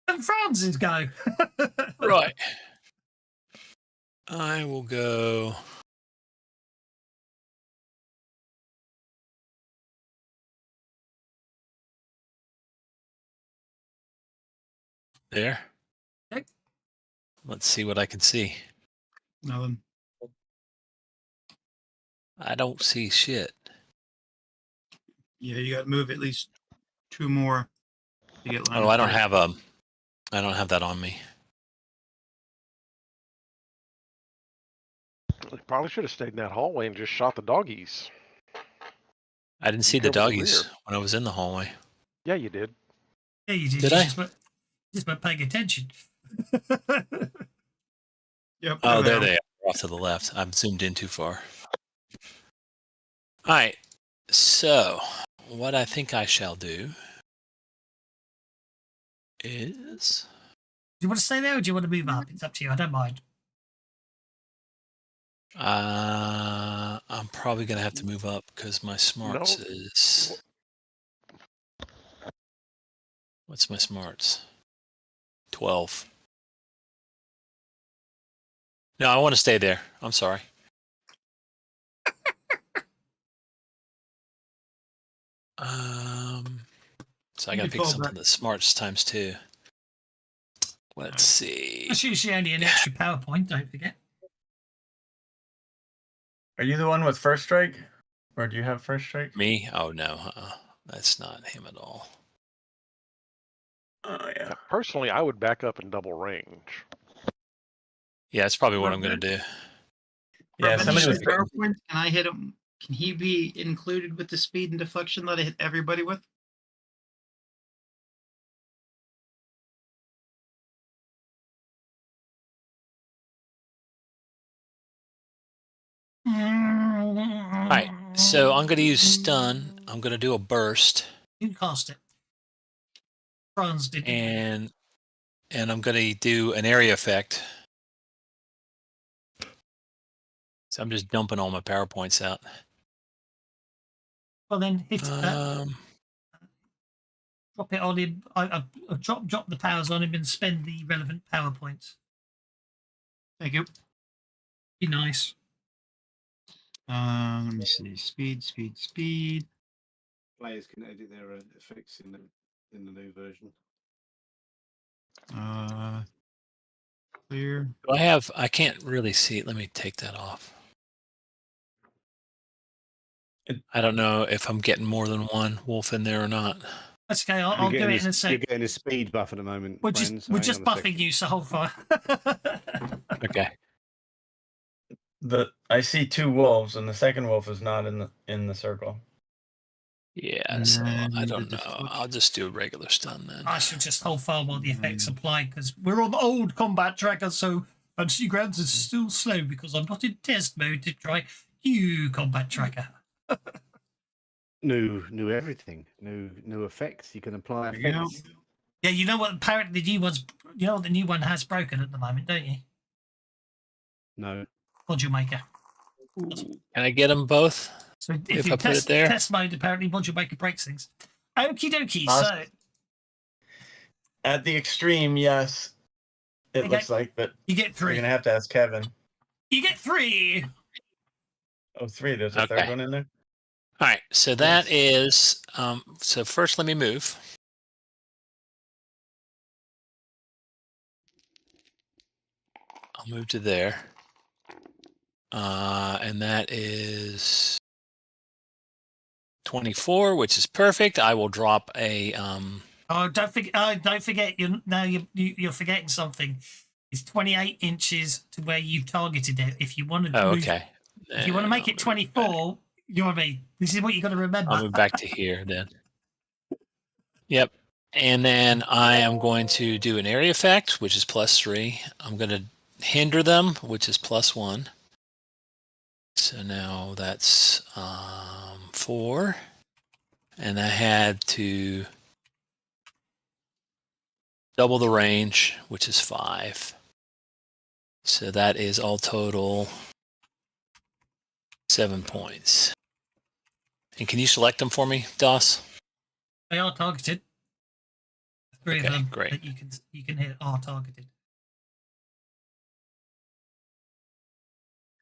And Francis go. Right. I will go. There. Okay. Let's see what I can see. Nothing. I don't see shit. Yeah, you got to move at least 2 more to get line. Oh, I don't have that on me. You probably should have stayed in that hallway and just shot the doggies. I didn't see the doggies when I was in the hallway. Yeah, you did. Yeah, you did. Did you I? Just weren't paying attention. Yep. Oh, there they are, off to the left. I'm zoomed in too far. All right. So, what I think I shall do is... Do you want to stay there or do you want to move up? It's up to you. I don't mind. I'm probably gonna have to move up because my smarts No. is. What's my smarts? 12. No, I want to stay there. I'm sorry. So I You gotta could pick fall something back. that's smarts times 2. Let's see. That's usually only an extra PowerPoint, don't forget. Are you the one with first strike? Or do you have first strike? Me? Oh no, that's not him at all. Oh, yeah. Now, personally, I would back up in double range. Yeah, that's probably what I'm gonna do. Yeah, From somebody was. PowerPoint, can I hit him? Can he be included with the speed and deflection that I hit everybody with? All right, so I'm gonna use stun. I'm gonna do a burst, You can cast it. Franz did. and I'm gonna do an area effect. So I'm just dumping all my PowerPoints out. Well, then hit Um, drop it on him. I drop the powers on him and spend the relevant power points. Thank you. Be nice. Let me see. Speed. Players can edit their effects in the new version. Clear. do I have? I can't really see it. Let me take that off. I don't know if I'm getting more than one wolf in there or not. That's okay. I'll do it in a You're sec. getting a speed buff at the moment. We're friends, just so we're hang just on a buffing sec. you, so hold fire. Okay. I see 2 wolves, and the second wolf is not in the circle. Yeah. And So then I the don't know. deflection. I'll just do a regular stun then. I should just hold fire while the effects apply because we're on the old combat tracker, so fantasy grounds is still slow because I'm not in test mode to try new combat tracker. New everything. New effects. You can apply There you go. effects. Yeah, you know what? Apparently, the new one's. You know what the new one has broken at the moment, don't you? No. Module Maker. Can I get them both? So If you I put it there? test mode, apparently Module Maker breaks things. Okie dokie. Awesome. So At the extreme, yes, it Okay. looks like, but you get we're 3. going to have to ask Kevin. You get 3. Oh, 3. There's a Okay. third one in there? All right. So that is. So first, let me move. I'll move to there. And that is 24, which is perfect. I will drop a. Oh, don't forget. You're forgetting something. It's 28 inches to where you've targeted it. If you want to, Oh, okay. If you want to make I'll it move back. 24, you know what I mean. This is what you got to remember. I'll move back to here then. Yep. And then I am going to do an area effect, which is +3. I'm going to hinder them, which is +1. So now that's 4. And I had to double the range, which is 5. So that is all total 7 points. And can you select them for me, DOS? They are targeted. 3 Okay, of them great. that you can hit are targeted.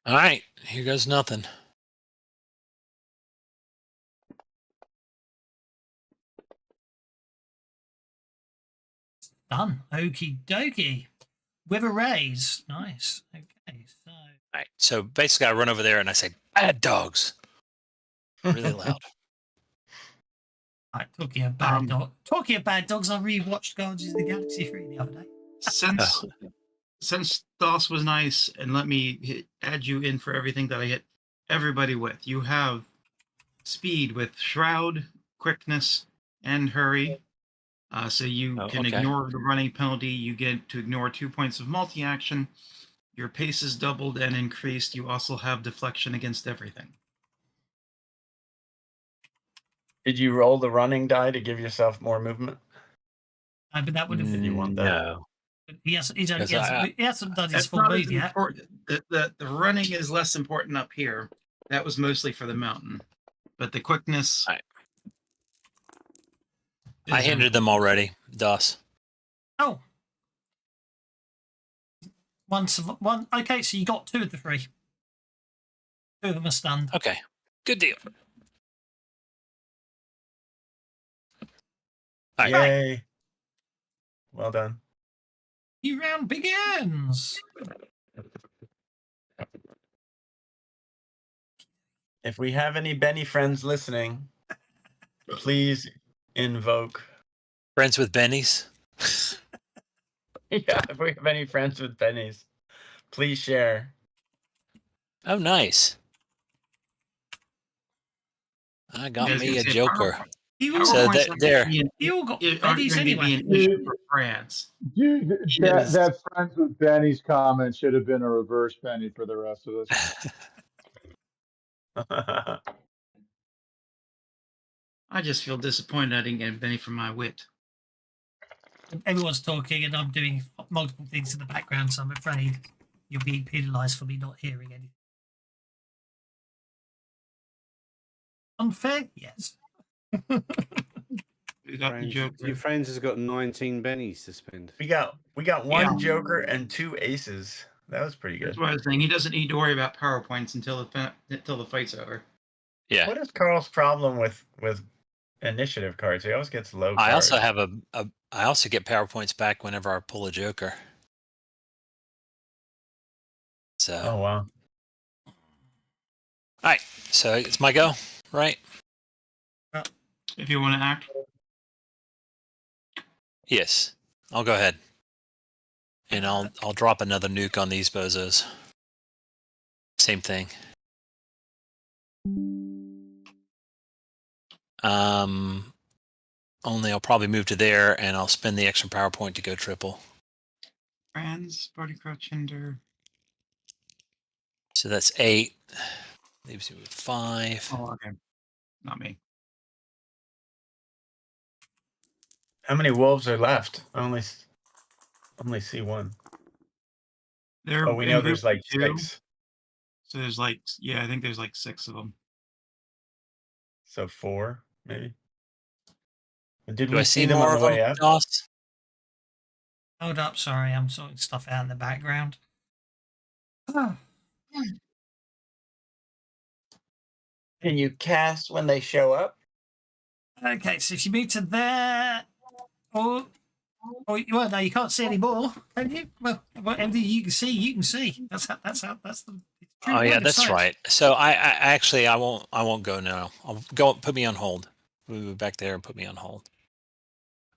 All right, here goes nothing. Done. Okie dokie. With a raise. Nice. Okay, so. All right, so basically I run over there and I say, bad dogs. Really loud. Right, talking of bad dogs, I rewatched Guardians of the Galaxy 3 the other day. Since DOS was nice and let me add you in for everything that I hit everybody with, you have speed with Shroud, Quickness, and Hurry. So you can okay. ignore the running penalty. You get to ignore 2 points of multi-action. Your pace is doubled and increased. You also have deflection against everything. Did you roll the running die to give yourself more movement? But that would have. Did you want that? No. He hasn't done his That's full not move as yet. important. The running is less important up here. That was mostly for the mountain, but the quickness. I hindered them already, Doss. Oh. One. Okay, so you got 2 of the 3. 2 of them are stunned. Okay, good deal. All right. Yay! Well done. New round begins. If we have any Benny friends listening, please invoke. Friends with Bennies. Yeah, if we have any friends with Bennies, please share. Oh, nice. I got Yeah, I was me gonna a say, Joker. You So all, there. you all got aren't Bennies going to anyway. be an issue for France. Dude, Yes. that friends with Benny's comment should have been a reverse Benny for the rest of us. I just feel disappointed I didn't get a Benny for my wit. Everyone's talking and I'm doing multiple things in the background, so I'm afraid you're being penalised for me not hearing anything. Unfair? Yes. We got the Joker. Your friends has got 19 bennies to spend. we got one Joker and 2 aces. That was pretty good. That's what I was saying. He doesn't need to worry about PowerPoints until the fight's over. Yeah. What is Carl's problem with initiative cards? He always gets low I cards. also have I also get PowerPoints back whenever I pull a Joker. So. Oh wow. All right. So it's my go, right? If you want to act. Yes. I'll go ahead. And I'll drop another nuke on these bozos. Same thing. Only I'll probably move to there and I'll spend the extra power point to go triple. Friends, Barty Crouch Hinder. So that's 8. Leaves you with 5. Oh, okay. Not me. How many wolves are left? I only see one. They're Oh, we in know group there's like 2. 6. So there's like, I think there's like 6 of them. So 4, maybe. Did Do we I see see them more on of the way them, up? Doss? Hold up, sorry, I'm sorting stuff out in the background. Oh. Can you cast when they show up? Okay, so if you move to there, well, no, you can't see any more, can you? Well, whatever you can see. That's the. It's true Oh yeah, word of that's sight. right. So I actually I won't go now. I'll go put me on hold. Move back there and put me on hold.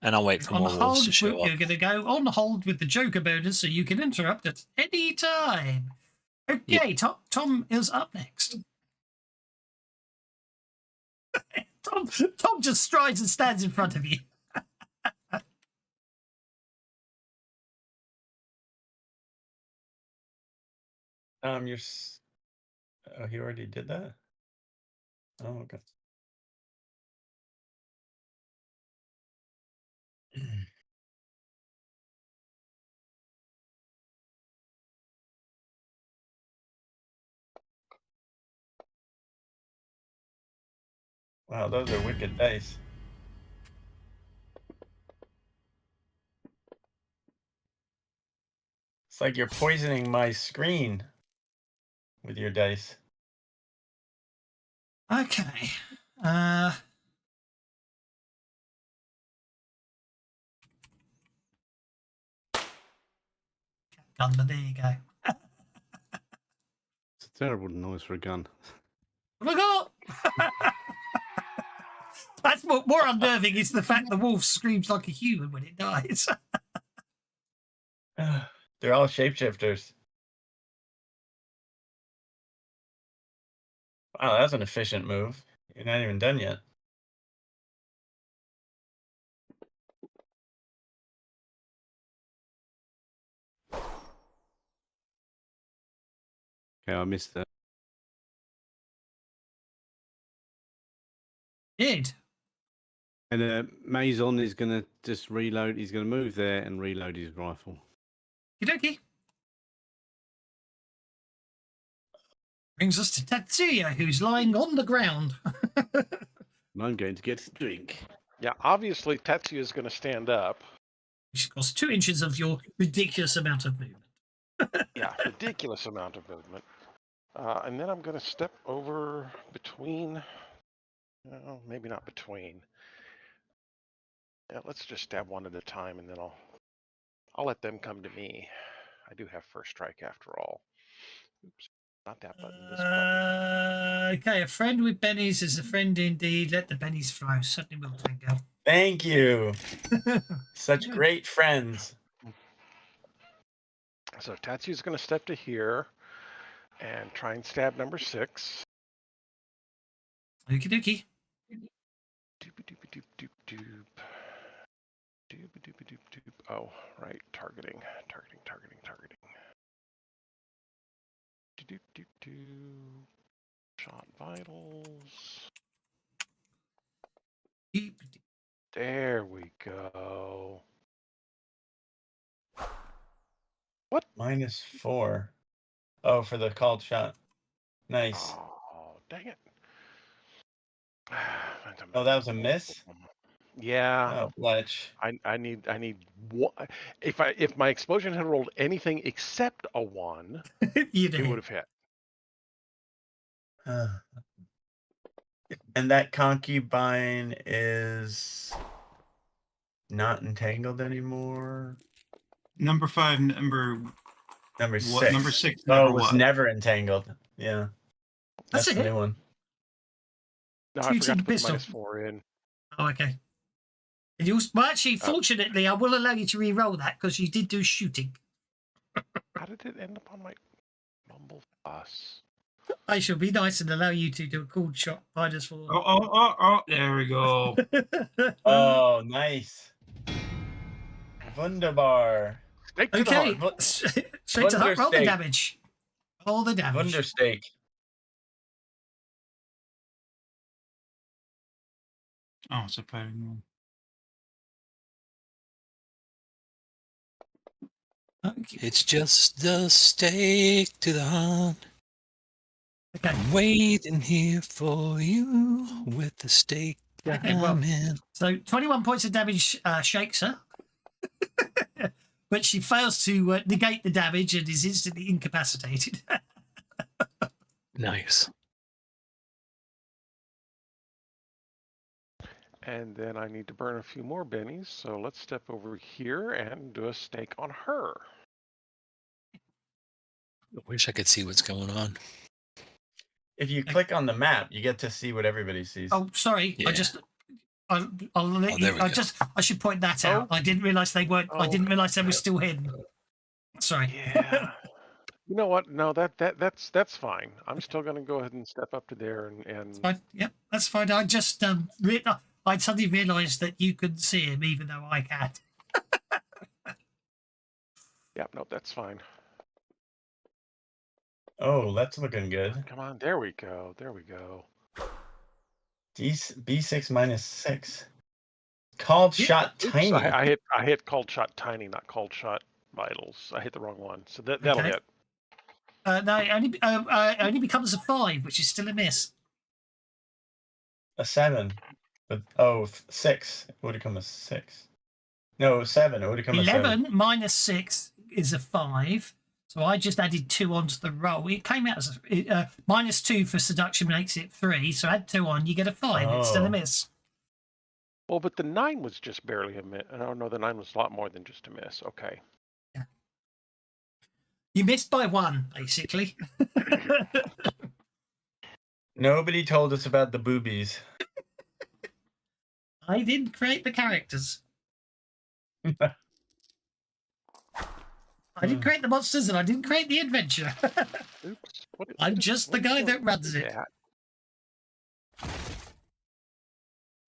And I'll wait for On more wolves hold, to show up. you're going to go on hold with the Joker bonus, so you can interrupt at any time. Okay, Tom is up next. Tom just strides and stands in front of you. Oh, he already did that? Oh, okay. Wow, those are wicked dice. It's like you're poisoning my screen with your dice. Okay. Gun, but there you go. It's a terrible noise for a gun. Look up! That's what more unnerving is the fact the wolf screams like a human when it dies. They're all shapeshifters. Wow, that's an efficient move. You're not even done yet. Okay, I missed that. Did. And Maison is going to just reload. He's going to move there and reload his rifle. Okie brings us to Tatsuya, who's lying on the ground. And I'm going to get a drink. Yeah, obviously Tetsuya is going to stand up. Which costs 2 inches of your ridiculous amount of movement. Yeah, ridiculous amount of movement. And then I'm going to step over between. No, maybe not between. Yeah, let's just stab one at a time, and then I'll let them come to me. I do have first strike after all. Oops, not that button. This button. Okay, a friend with bennies is a friend indeed. Let the bennies flow. Certainly will, Tango. Thank you. Such great friends. So Tatsuya's going to step to here and try and stab number 6. Okie dokie. Doop-a-doop-a-doop-doop-doop. Doop-a-doop-a-doop-doop. Oh, right. Targeting. Doop-doop-doop. Shot vitals. There we go. What? -4. Oh, for the called shot. Nice. Oh, dang it. Oh, that was a miss? Yeah. Oh, Fletch. I need one. If my explosion had rolled anything except a 1, You'd it hit. would have hit. And that concubine is not entangled anymore. Number 5, number Number what? 6. Number 6. Oh, Number it was what? never entangled. Yeah. That's That's a the new one. No, I Shooting forgot to put the pistol. -4 in. Oh, okay. And well, actually, fortunately, I will allow you to re-roll that because you did do shooting. How did it end up on my Bumble Bus? I shall be nice and allow you to do a cool shot -4. Oh, there we go. Oh, nice. Wunderbar. Snake to the Okay, heart. straight to the heart. Roll the Wundersteak. damage. Roll the damage. Wundersteak. Oh, it's a fighting one. Okay. It's just a steak to the heart. Okay. I'm waiting here for you with the steak. Okay, well, I'm in. so 21 points of damage shakes her. But she fails to negate the damage and is instantly incapacitated. Nice. And then I need to burn a few more bennies, so let's step over here and do a stake on her. I wish I could see what's going on. If you click on the map, you get to see what everybody sees. Oh, sorry. Yeah. I'll let you. there we go. I should point that out. I didn't realize they weren't. I didn't realize they were still hidden. Sorry. Yeah. You know what? No, that's fine. I'm still going to go ahead and step up to there and Fine. Yep, that's fine. I just I suddenly realised that you couldn't see him, even though I can. Yep, no, that's fine. Oh, that's looking good. Come on, there we go. There we go. B6 -6. Called shot Oops, tiny. I hit called shot tiny, not called shot vitals. I hit the wrong one, so that'll Okay. hit. No, it only becomes a 5, which is still a miss. A 7. But 6. It would have come a 6. No, 7. It would have come a 7. 11 minus 6 is a 5. So I just added 2 onto the roll. It came out as -2 for seduction makes it 3. So add 2 on, you get a 5. It's still a Oh. miss. Well, but the 9 was just barely a miss. Oh no, the 9 was a lot more than just a miss. Okay. Yeah. You missed by 1, basically. Nobody told us about the boobies. I didn't create the characters. I didn't create the monsters and I didn't create the adventure. Oops. I'm just the guy that runs it.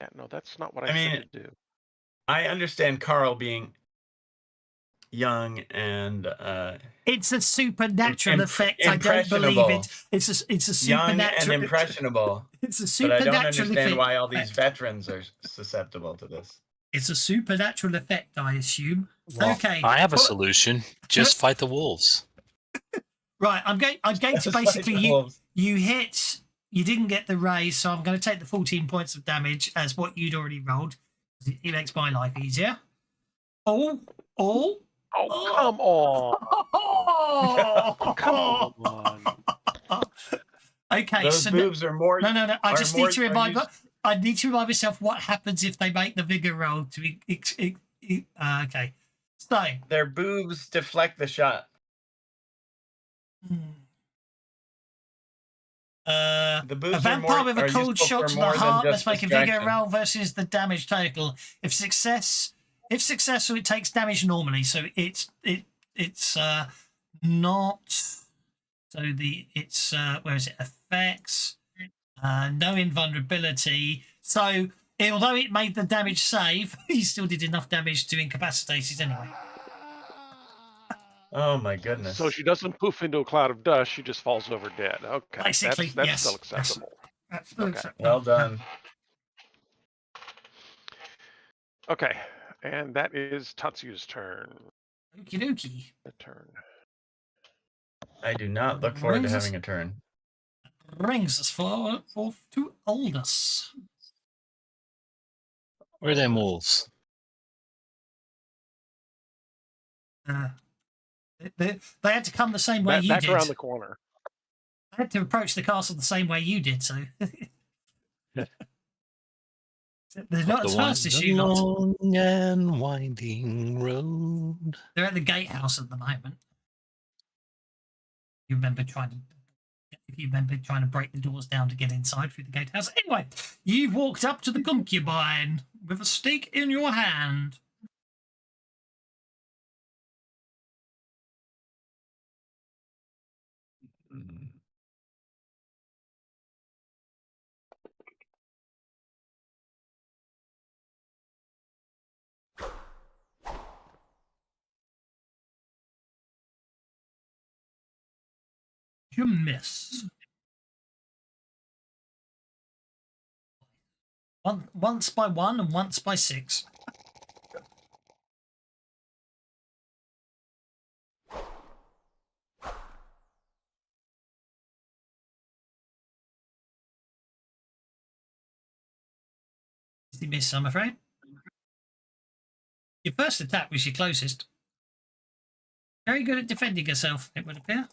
Yeah, no, that's not what I I mean, said to do. I understand Carl being young and It's a supernatural Im- effect. I don't believe impressionable. it. It's a young supernatural. and impressionable. It's a But I don't supernatural understand effect. why all these veterans are susceptible to this. It's a supernatural effect, I assume. Well, Okay. I have a Well, solution. Just fight the wolves. Right, I'm going to Just like basically the wolves. you hit, you didn't get the raise, so I'm going to take the 14 points of damage as what you'd already rolled. It makes my life easier. Oh, Oh, come on. Come on. Okay, Those so boobs are more. no. I are just more- need to are remind. used- I need to remind myself what happens if they make the vigor roll. Okay, so Their boobs deflect the shot. The a boobs are vampire more. with a are cold useful shot for to the more than heart just must make a vigor distraction. roll versus the damage total. If successful, it takes damage normally. So it's not. So it's where is it? Effects. No invulnerability. So although it made the damage save, he still did enough damage to incapacitate it anyway. Oh my goodness. So she doesn't poof into a cloud of dust. She just falls over dead. Okay, Basically, that's yes. still acceptable. That's still Okay. acceptable. Well done. Okay, and that is Tatsu's turn. Okie dokie. The turn. I do not look forward to Brings us- having a turn. Brings us forward to Aldous. Where are them wolves? They had to come the same way you Back did. around the corner. I had to approach the castle the same way you did, so. They're not as fast as you lot. long and winding road. They're at the gatehouse at the moment. You remember trying to break the doors down to get inside through the gatehouse. Anyway, you've walked up to the concubine with a stake in your hand. You miss. Once by 1 and once by 6. You miss, I'm afraid. Your first attack was your closest. Very good at defending yourself, it would appear.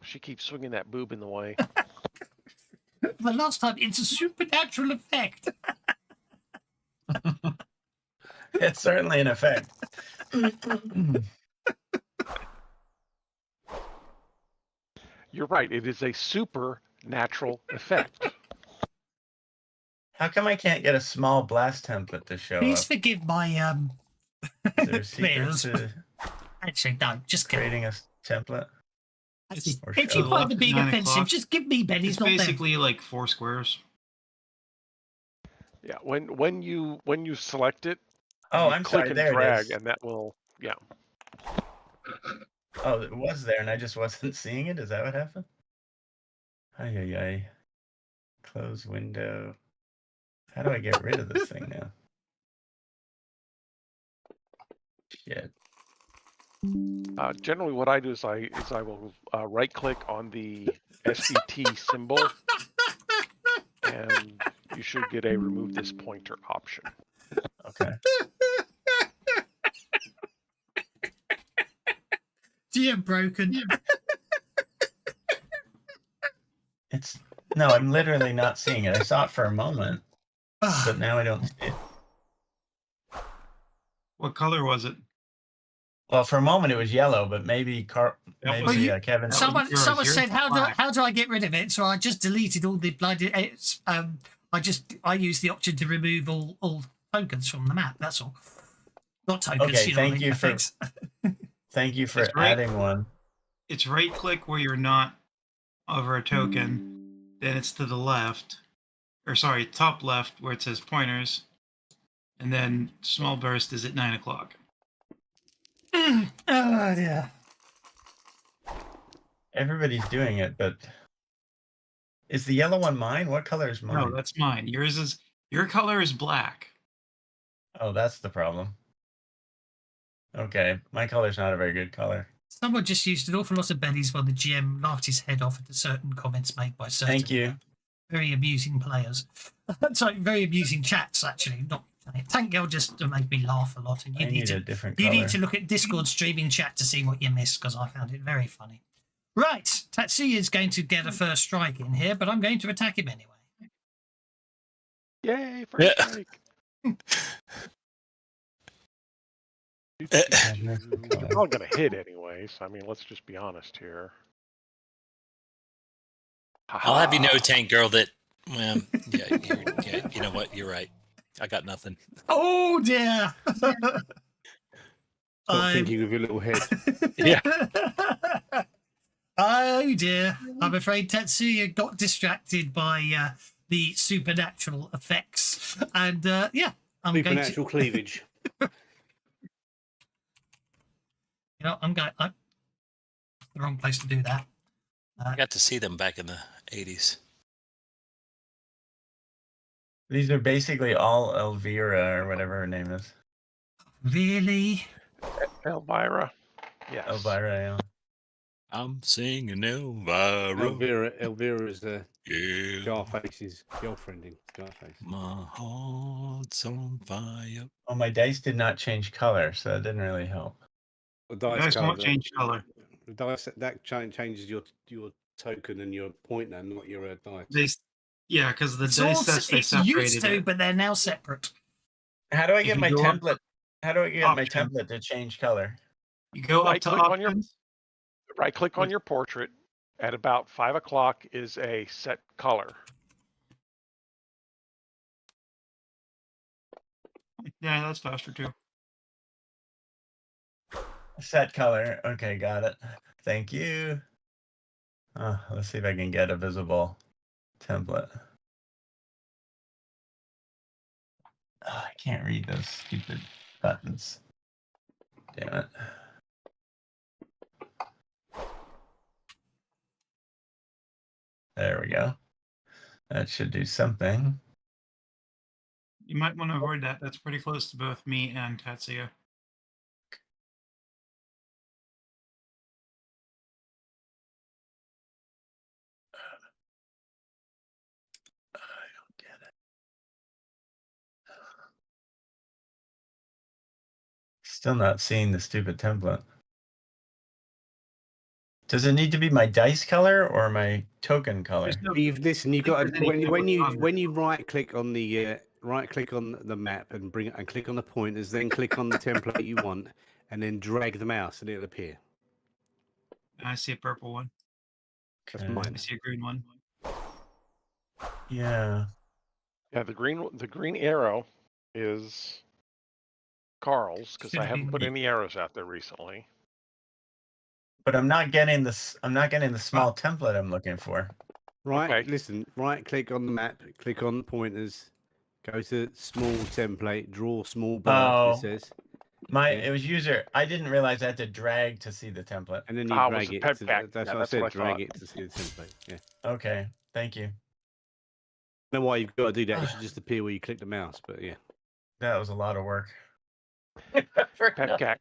She keeps swinging that boob in the way. The last time, it's a supernatural effect. It's certainly an effect. You're right. It is a supernatural effect. How come I can't get a small blast template to show Please up? forgive my Is there a secret Clears. to Actually, no, just kidding. creating a template? Actually, Or if show you up. find the being 9 offensive, o'clock. just give me Benny's It's not there. basically like 4 squares. Yeah. When you select it, Oh, you I'm click sorry. and There drag, it is. and that will Oh, it was there, and I just wasn't seeing it. Is that what happened? Ay, ay, ay. Close window. How do I get rid of this thing now? Shit. Generally, what I do is I will right click on the SVT symbol, and you should get a remove this pointer option. Okay. Dear broken. It's no, I'm literally not seeing it. I saw it for a moment, but now I don't see it. What color was it? Well, for a moment it was yellow, but maybe That was- Kevin. Someone yours. someone Yours said, is how black. do I get rid of it? So I just deleted all the bloody. I used the option to remove all tokens from the map. That's all. Not tokens. Okay, You know, thank what I you mean, for- effects. Thank you for That's right. adding one. It's right click where you're not over a token. Then it's to the left. Or sorry, top left where it says pointers. And then small burst is at 9 o'clock. Oh yeah. Everybody's doing it, but Is the yellow one mine? What color is mine? No, that's mine. Your color is black. Oh, that's the problem. Okay, my color's not a very good color. Someone just used an awful lot of bellies while the GM laughed his head off at certain comments made by certain Thank you. very amusing players. Sorry, very amusing chats, actually. Not Tank Girl just made me laugh a lot. And I need a different you color. need to look at Discord streaming chat to see what you missed, because I found it very funny. Right, Tatsuya's going to get a first strike in here, but I'm going to attack him anyway. Yay, first Yeah. strike. That's the You're color. all gonna hit anyways. I mean, let's just be honest here. I'll have you know, Ha-ha. Tank Girl, that well, yeah, you know what? You're right. I got nothing. Oh dear! Stop thinking with your little head. Yeah. Oh dear! I'm afraid Tetsuya got distracted by the supernatural effects, and yeah, I'm going to. Supernatural cleavage. You know, I'm going. I'm the wrong place to do that. I got to see them back in the 80s. These are basically all Elvira or whatever her name is. Really? Elvira. Yes. Elvira, yeah. I'm singing Elvira. Elvira is Yeah. Scarface's girlfriend in Scarface. My heart's on fire. Oh, my dice did not change color, so that didn't really help. The You dice guys colour, won't change color. The dice that changes your token and your pointer, not your dice. Yeah, because the It's, dice sets they it's used separated to, it. but they're now separate. How do I If get you my go up- template? How do I get my Options. template to change color? You go up Right to click on your- options. Right click on your portrait. At about 5 o'clock is a set color. Yeah, that's faster too. Set color. Okay, got it. Thank you. Let's see if I can get a visible template. I can't read those stupid buttons. Damn it. There we go. That should do something. You might want to avoid that. That's pretty close to both me and Tatsuya. I don't get it. Still not seeing the stupid template. Does it need to be my dice color or my token color? Listen, you've got If there's any when you color. right click on the map and click on the pointers, then click on the template you want, and then drag the mouse and it'll appear. I see a purple one. That's Okay. I mine. see a green one. Yeah. Yeah, the green arrow is Carl's because I Should haven't be- put any arrows out there recently. But I'm not getting this. I'm not getting the small template I'm looking for. Right, Okay. listen. Right click on the map, click on the pointers, go to small template, draw small bar. Oh. It says, It Yeah. was user. I didn't realize I had to drag to see the template. and then you Ah, it was drag the it. pep To, pack. that's Yeah, what I that's said. what I Drag thought. it to see the template. Yeah. Okay. Thank you. I don't know why you've got to do that. It should just appear where you click the mouse. But yeah. That was a lot of work. Pepcac.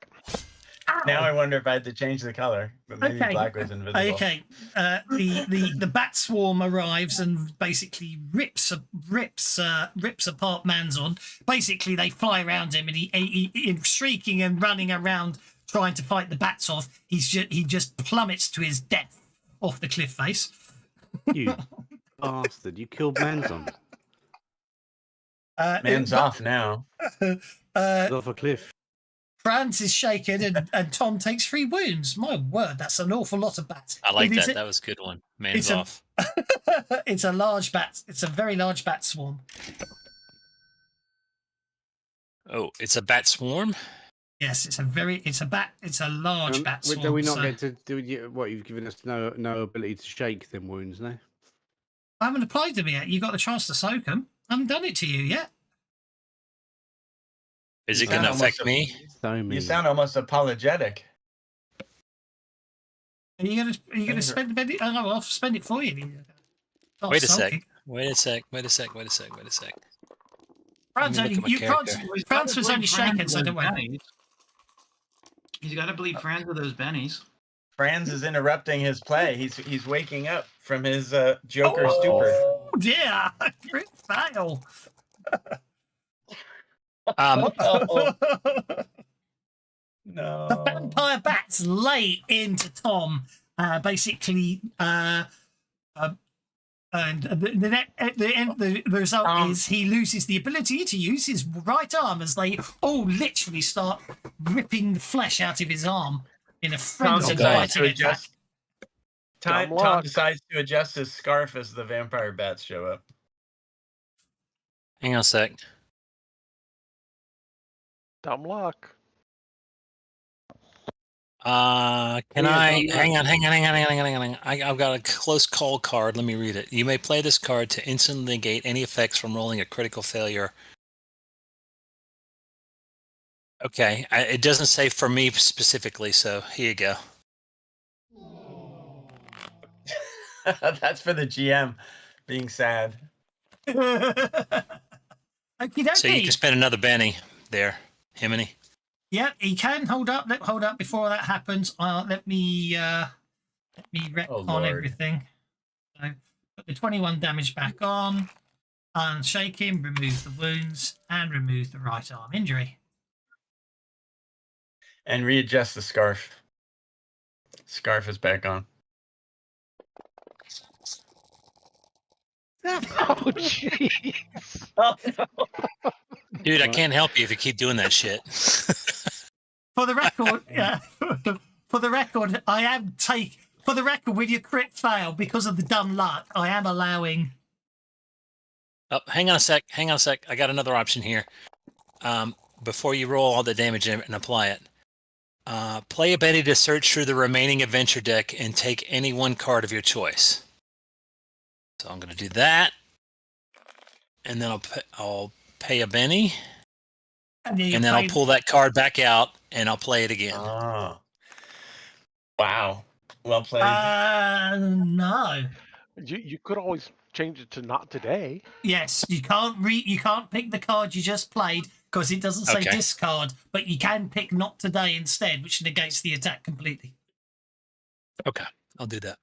Now I wonder if I had to change the color, but maybe Okay. black was invisible. Okay, the bat swarm arrives and basically rips apart Manzon. Basically, they fly around him, and he shrieking and running around trying to fight the bats off. He just plummets to his death off the cliff face. You bastard! You killed Manzon. Man's off now. Off a cliff. Franz is shaken, and Tom takes 3 wounds. My word, that's an awful lot of bats. I like It is that. That was a good one. Man's it's a- off. It's a large bat. It's a very large bat swarm. Oh, it's a bat swarm? Yes, it's a large bat swarm. Do we not so- get to do what you've given us no ability to shake them wounds, no? I haven't applied them yet. You got the chance to soak them. I haven't done it to you yet. Is it Sound going to affect almost me? So many. You sound almost apologetic. Are you gonna spend a bit? Oh no, I'll spend it for you. Oh, Wait a sulky. sec. Wait a sec. Wait a sec. Wait a sec. Wait a sec. France, Let me look only, at my France, character. He's France gotta was bleed only Franz shaken, with so those don't worry. bennies. He's got to bleed Franz with those bennies. Franz is interrupting his play. He's waking up from his Joker stupor. Oh dear, crit fail. Oh, The no. vampire bats lay into Tom, basically, and the result is he loses the ability to use his right arm as they all literally start ripping the flesh out of his arm in a Tom frenzied decides to fighting attack. adjust. Tom luck. decides to adjust his scarf as the vampire bats show up. Hang on a sec. Dumb luck. Can Yeah, I don't hang on? I've got a close call card. Let me read it. You may play this card to instantly negate any effects from rolling a critical failure. Okay, it doesn't say for me specifically, so here you go. That's for the GM being sad. Okie So you can dokie. spend another Benny there, Himiny. Yeah, he can hold up. Hold up before that happens. Let me retcon Lord. everything. So put the 21 damage back on, unshake him, remove the wounds, and remove the right arm injury. And readjust the scarf. Scarf is back on. Oh, jeez. Dude, I can't help you if you keep doing that shit. For the record, for the record, I am for the record with your crit fail because of the dumb luck. I am allowing. Oh, hang on a sec. Hang on a sec. I got another option here. Before you roll all the damage and apply it, play a Benny to search through the remaining adventure deck and take any one card of your choice. So I'm going to do that, and then I'll pay a Benny, And and then I'll pull that card back out and I'll play it again. Oh. Wow. Well played. No. You could always change it to not today. Yes, you can't pick the card you just played because it doesn't say Okay. discard, but you can pick not today instead, which negates the attack completely. Okay, I'll do that.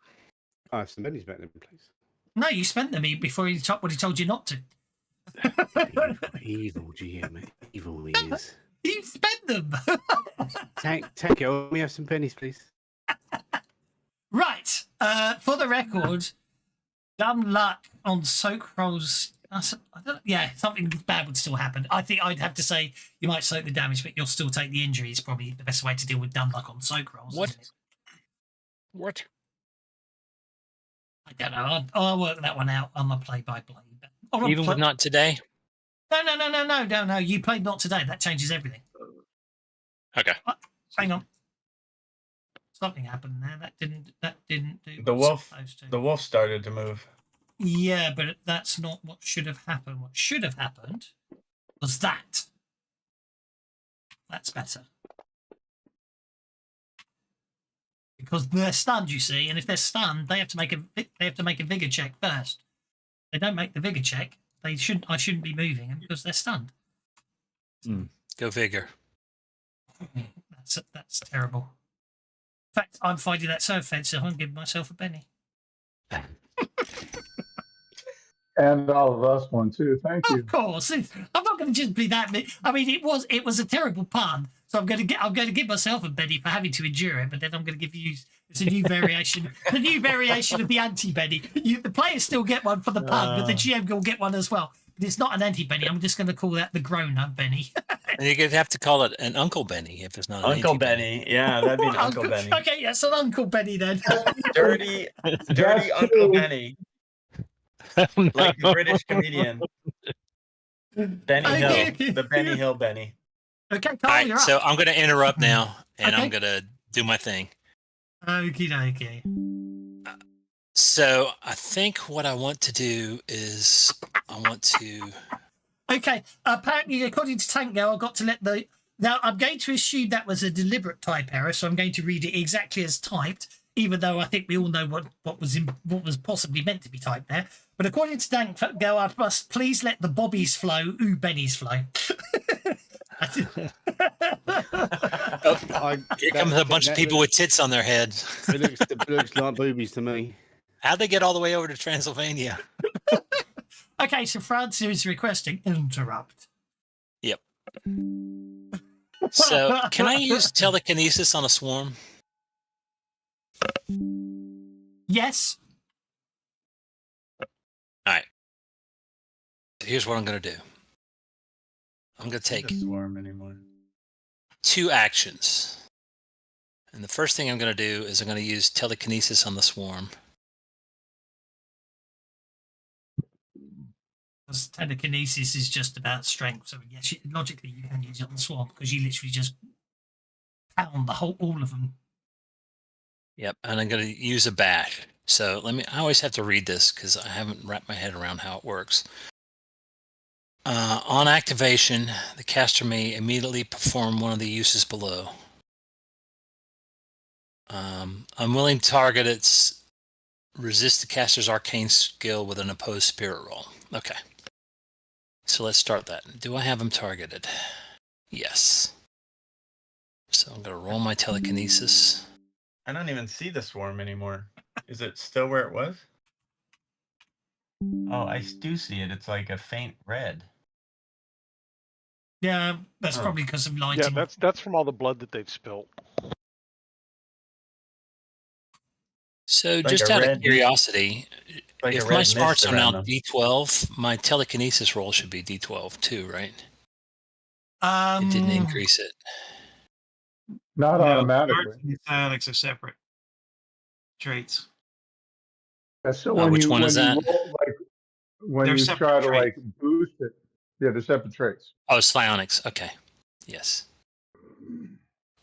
I have some bennies back then, please. No, you spent them before he told you not to. Evil GM, evil he is. You spent them. Take it. Let me have some pennies, please. Right. For the record, dumb luck on soak rolls. Yeah, something bad would still happen. I think I'd have to say you might soak the damage, but you'll still take the injury. It's probably the best way to deal with dumb luck on soak rolls. What? Isn't it? What? I don't know. I'll work that one out on the play-by-play. Even with not today? No. You played not today. That changes everything. Okay. Hang on. Something happened there. That didn't do The what wolf. it's supposed to. The wolf started to move. Yeah, but that's not what should have happened. What should have happened was that. That's better. Because they're stunned, you see, and if they're stunned, they have to make a vigor check first. They don't make the vigor check. I shouldn't be moving them because they're stunned. Go figure. That's terrible. In fact, I'm finding that so offensive. I'm giving myself a Benny. And all of us one too. Thank you. Of course, I'm not going to just be that. I mean, it was a terrible pun, so I'm going to give myself a Benny for having to endure it. But then I'm going to give you it's a new variation, the new variation of the anti-Benny. The players still get one for the pun, but the GM will get one as well. But it's not an anti-Benny. I'm just going to call that the grown-up Benny. And you're going to have to call it an Uncle Benny if there's not an Uncle anti-Benny. Benny. Yeah, that'd be an Uncle Benny. Okay, yes, an Uncle Benny then. Dirty Uncle Benny. Like the British comedian. Benny Okay. Hill. The Benny Hill Benny. Okay, All Carl, right, you're so up. I'm going to interrupt now, and Okay. I'm going to do my thing. Okie dokie. So I think what I want to do is Okay, apparently, according to Tank Girl, I got to let the... Now, I'm going to assume that was a deliberate type error, so I'm going to read it exactly as typed. even though I think we all know what was possibly meant to be typed there. But according to Dank Go, I must please let the bobbies flow. Ooh, Benny's flow. Here comes a bunch of people with tits on their head. It looks like boobies to me. How'd they get all the way over to Transylvania? Okay, so Francis is requesting interrupt. Yep. So, can I use telekinesis on a swarm? Yes. All right. Here's what I'm going to do. I'm going to take swarm anymore. 2 actions. And the first thing I'm going to do is I'm going to use telekinesis on the swarm. Because telekinesis is just about strength. So yes, logically you can use it on the swarm because you literally just pound all of them. Yep, and I'm going to use a bash. So I always have to read this because I haven't wrapped my head around how it works. On activation, the caster may immediately perform one of the uses below. Unwilling target, it's resist the caster's arcane skill with an opposed spirit roll. Okay. So let's start that. Do I have him targeted? Yes. So I'm going to roll my telekinesis. I don't even see the swarm anymore. Is it still where it was? Oh, I do see it. It's like a faint red. Yeah, that's probably because of lighting. Yeah, that's from all the blood that they've spilled. So Like just a out of red- curiosity, Like a if red my mist smarts are now around them. D12, my telekinesis roll should be D12 too, right? It didn't increase it. Not No, automatically. arts and psionics are separate traits. So Which when one you is that? roll, like when They're you separate try to traits. like boost it, yeah, they're separate traits. Oh, psionics. Okay. Yes.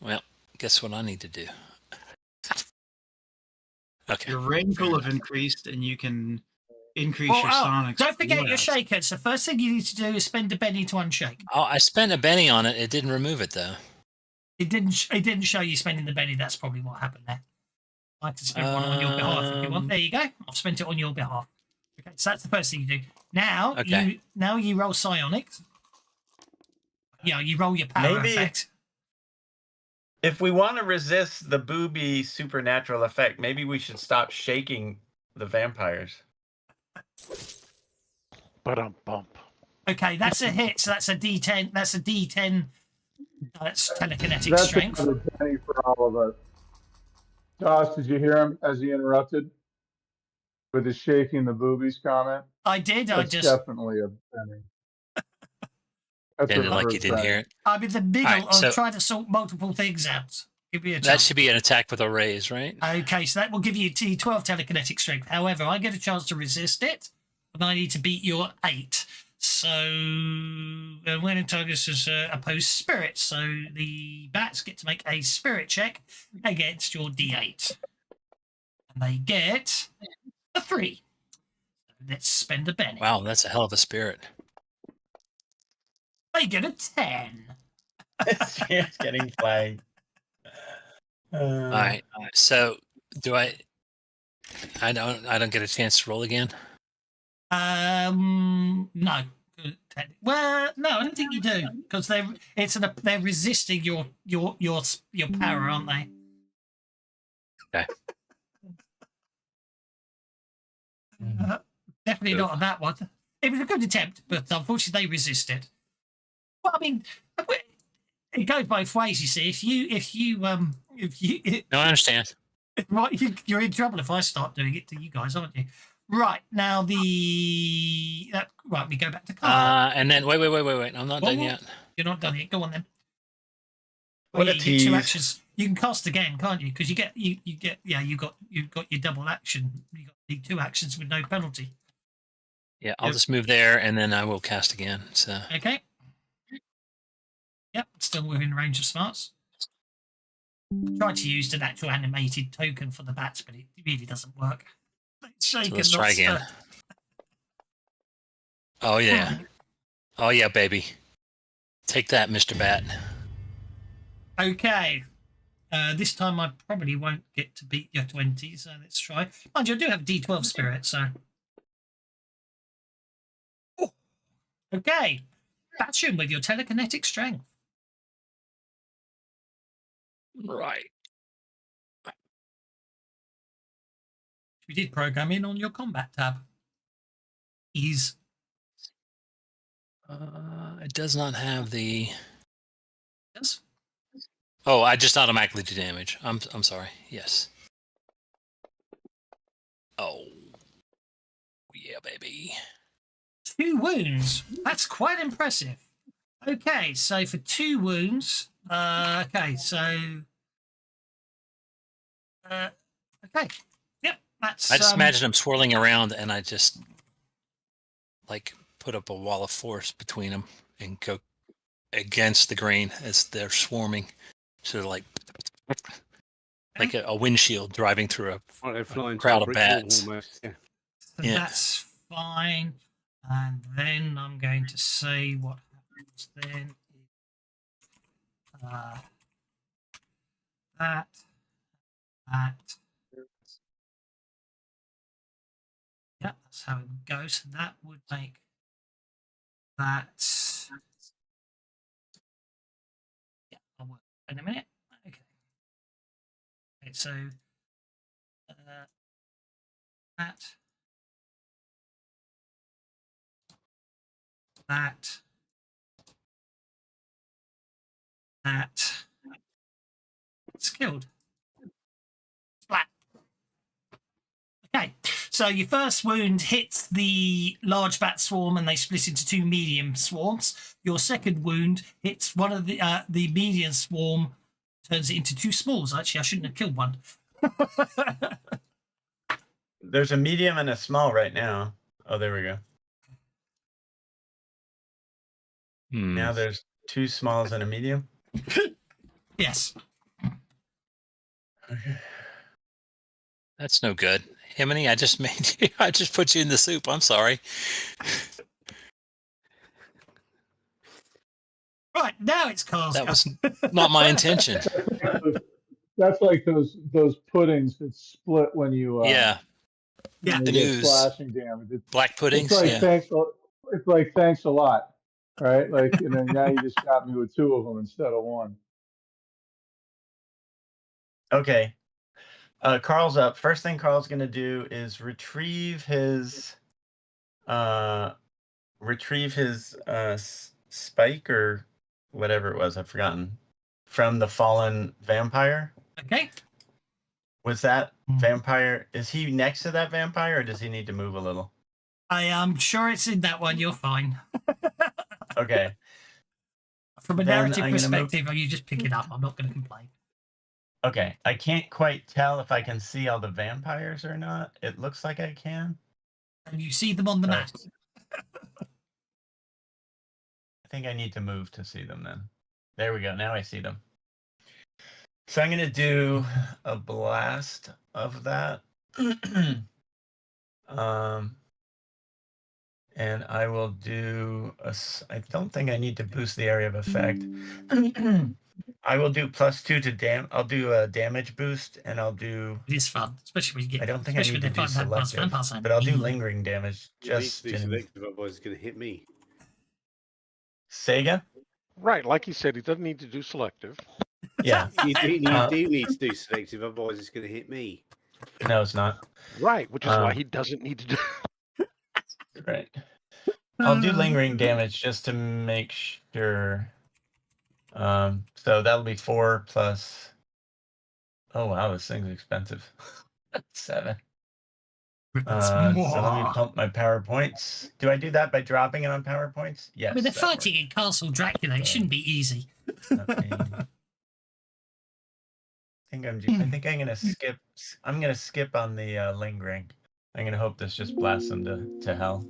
Well, guess what I need to do? Okay. Your range will have increased, and you can increase your sonics. Don't forget your yes. shakers. The first thing you need to do is spend a penny to unshake. Oh, I spent a penny on it. It didn't remove it though. It didn't show you spending the penny. That's probably what happened there. I can spend one on your behalf if you want. There you go. I've spent it on your behalf. Okay, so that's the first thing you do. Now you roll psionics. Yeah, you roll your power Maybe- effect. If we want to resist the booby supernatural effect, maybe we should stop shaking the vampires. Bump. Okay, that's a hit. So that's a D10. That's a D10. That's telekinetic That's strength. another penny for all of us. Josh, did you hear him as he interrupted with his shaking the boobies comment? I did. That's definitely a penny. That's Did it like first you didn't penny. hear it? I'm in the middle Alright, of so- trying to sort multiple things out. Give me a That chance. should be an attack with a raise, right? Okay, so that will give you D12 telekinetic strength. However, I get a chance to resist it, and I need to beat your 8. So, when it targets is opposed spirit, so the bats get to make a spirit check against your D8. And they get a 3. Let's spend a penny. Wow, that's a hell of a spirit. They get a 10. It's getting flagged. All right. So do I don't get a chance to roll again? No. Well, no, I don't think you do because they're resisting your power, aren't they? Okay. Definitely not on that one. It was a good attempt, but unfortunately they resisted. Well, I mean, it goes both ways. You see, if you No, I understand. right, you're in trouble if I start doing it to you guys, aren't you? Right now, right, we go back to Carl. And then wait. I'm not done yet. You're not done yet. Go on then. What a you get 2 tease. actions. You can cast again, can't you? Because you get you got your double action. You got the 2 actions with no penalty. Yeah, I'll just move there and then I will cast again. So Okay. Yep, still within range of smarts. I tried to use an actual animated token for the bats, but it really doesn't work. so let's try again. Oh yeah. Oh yeah, baby. Take that, Mr. Bat. Okay. This time I probably won't get to beat your 20, so let's try. Mind you, I do have a D12 spirit, so. Oh, okay. Bash him with your telekinetic strength. Right. We did program in on your combat tab. Ease. It does not have the. Yes. Oh, I just automatically do damage. I'm sorry. Yes. Oh. Yeah, baby. 2 wounds. That's quite impressive. Okay, so for 2 wounds, okay, so okay, yep, that's. I just imagine them swirling around, and I just like put up a wall of force between them and go against the grain as they're swarming, so they're like a windshield driving through Right, they're flying crowd to of a brick wall bats. almost. Yeah. So Yeah. that's fine. And then I'm going to say what happens then. That. Yeah, that's how it goes. So that would make that. Yeah, I'll work in a minute. Okay. Okay, so that. It's killed. Splat. Okay, so your first wound hits the large bat swarm and they split into 2 medium swarms. Your second wound hits one of the medium swarm, turns it into 2 smalls. Actually, I shouldn't have killed one. There's a medium and a small right now. Oh, there we go. Now there's 2 smalls and a medium. Yes. Okay. That's no good. Himini, I just made you. I just put you in the soup. I'm sorry. Right, now it's Carl's That go. was not my intention. That's like those puddings that split when you Yeah, Yeah. when the you get news. slashing damage. Black puddings. It's like Yeah. it's like thanks a lot, right? Like, you know, now you just got me with 2 of them instead of 1. Okay. Carl's up. First thing Carl's gonna do is retrieve his spike or whatever it was, I've forgotten, from the fallen vampire. Okay. Was that vampire, is he next to that vampire or does he need to move a little? I am sure it's in that one. You're fine. Okay. From a Then narrative I'm gonna move- perspective, you just pick it up. I'm not going to complain. Okay. I can't quite tell if I can see all the vampires or not. It looks like I can. And you see them on the map. I think I need to move to see them then. There we go. Now I see them. So I'm going to do a blast of that. And I will do I don't think I need to boost the area of effect. I will do +2 to I'll do a damage boost and I'll do. It is fun, especially when you get. I don't think I especially need to when do they're vampires. selective, Vampires but I'll do mean. lingering damage. You need Just to do selective, otherwise it's going to hit me. Say again? Right, like he said, he doesn't need to do selective. Yeah. You do need to do selective, otherwise it's going to hit me. No, it's not. Right, which is why he doesn't need to do. Right. I'll do lingering damage just to make sure. So that'll be 4 plus. Oh wow, this thing's expensive. 7. So let me pump my power points. Do I do that by dropping it on power points? Yes. I mean, they're that fighting in Castle Dracula. It shouldn't be easy. I think I'm gonna skip. I'm gonna skip on the lingering. I'm gonna hope this just blasts them to hell.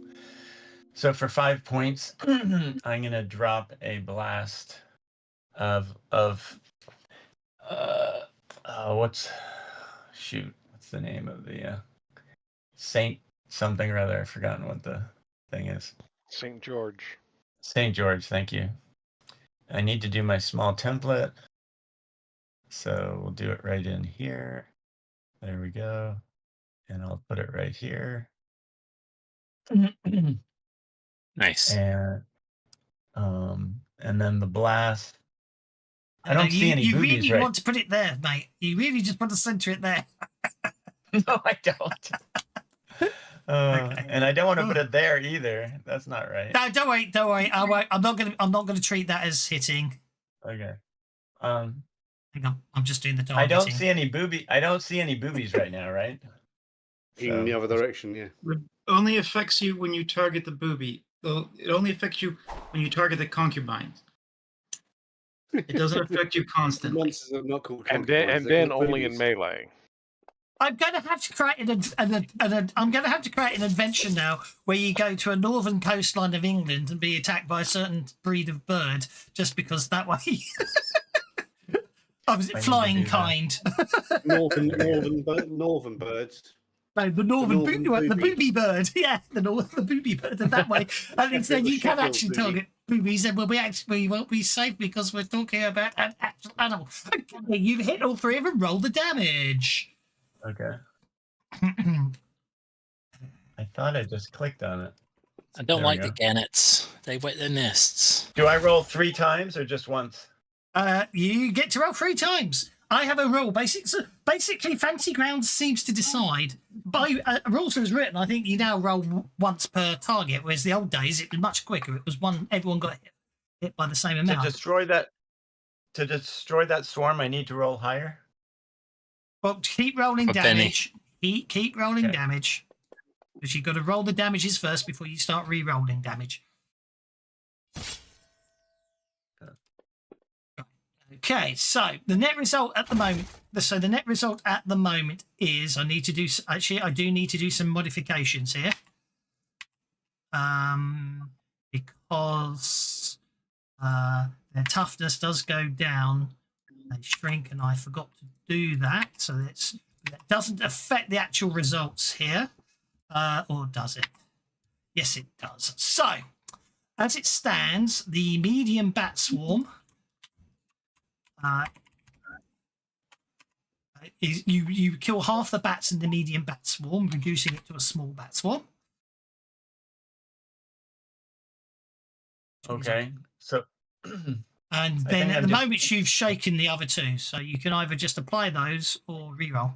So for 5 points, I'm gonna drop a blast of what's the name of the Saint something or other. I've forgotten what the thing is. St. George. St. George, thank you. I need to do my small template. So we'll do it right in here. There we go. And I'll put it right here. Nice. And then the blast. I don't see any You boobies, really right? want to put it there, mate. You really just want to center it there. No, I don't. Okay. And I don't want to put it there either. That's not right. No, don't worry, don't worry. I won't, I'm not gonna treat that as hitting. Okay. Hang on, I'm just doing the I targeting. don't see any boobies right now, right? In the other direction, yeah. It only affects you when you target the booby. Though it only affects you when you target the concubines. It doesn't affect you constantly. Monsters are not called And concubines, then they're called only in boobies. melee. I'm going to have to create I'm going to have to create an adventure now where you go to a northern coastline of England and be attacked by a certain breed of bird, just because that way. I was I need to flying do that. kind. Northern birds. No, the northern northern the booby. booby bird. Yeah, the booby bird. And that way, at least then you can Sheffield actually booby. target boobies, and we won't be safe because we're talking about an actual animal. Okay, you've hit all three of them. Roll the damage. Okay. I thought I just clicked on it. I don't There we like the go. gannets. They wet their nests. Do I roll 3 times or just once? You get to roll 3 times. I have a rule. Basically, Fantasy Grounds seems to decide by rules as written. I think you now roll once per target, whereas the old days it was much quicker. It was one. Everyone got hit by the same To amount. destroy that swarm, I need to roll higher. Well, keep rolling A penny. damage. Keep rolling Okay. damage. Because you've got to roll the damages first before you start re-rolling damage. Okay, so the net result at the moment. So the net result at the moment is I need to do. Actually, I do need to do some modifications here. Because their toughness does go down. They shrink, and I forgot to do that. So that doesn't affect the actual results here. Or does it? Yes, it does. So, as it stands, the medium bat swarm is you kill half the bats in the medium bat swarm, reducing it to a small bat swarm. Okay. So And I then think at I'm the just- moment you've shaken the other two, so you can either just apply those or re-roll.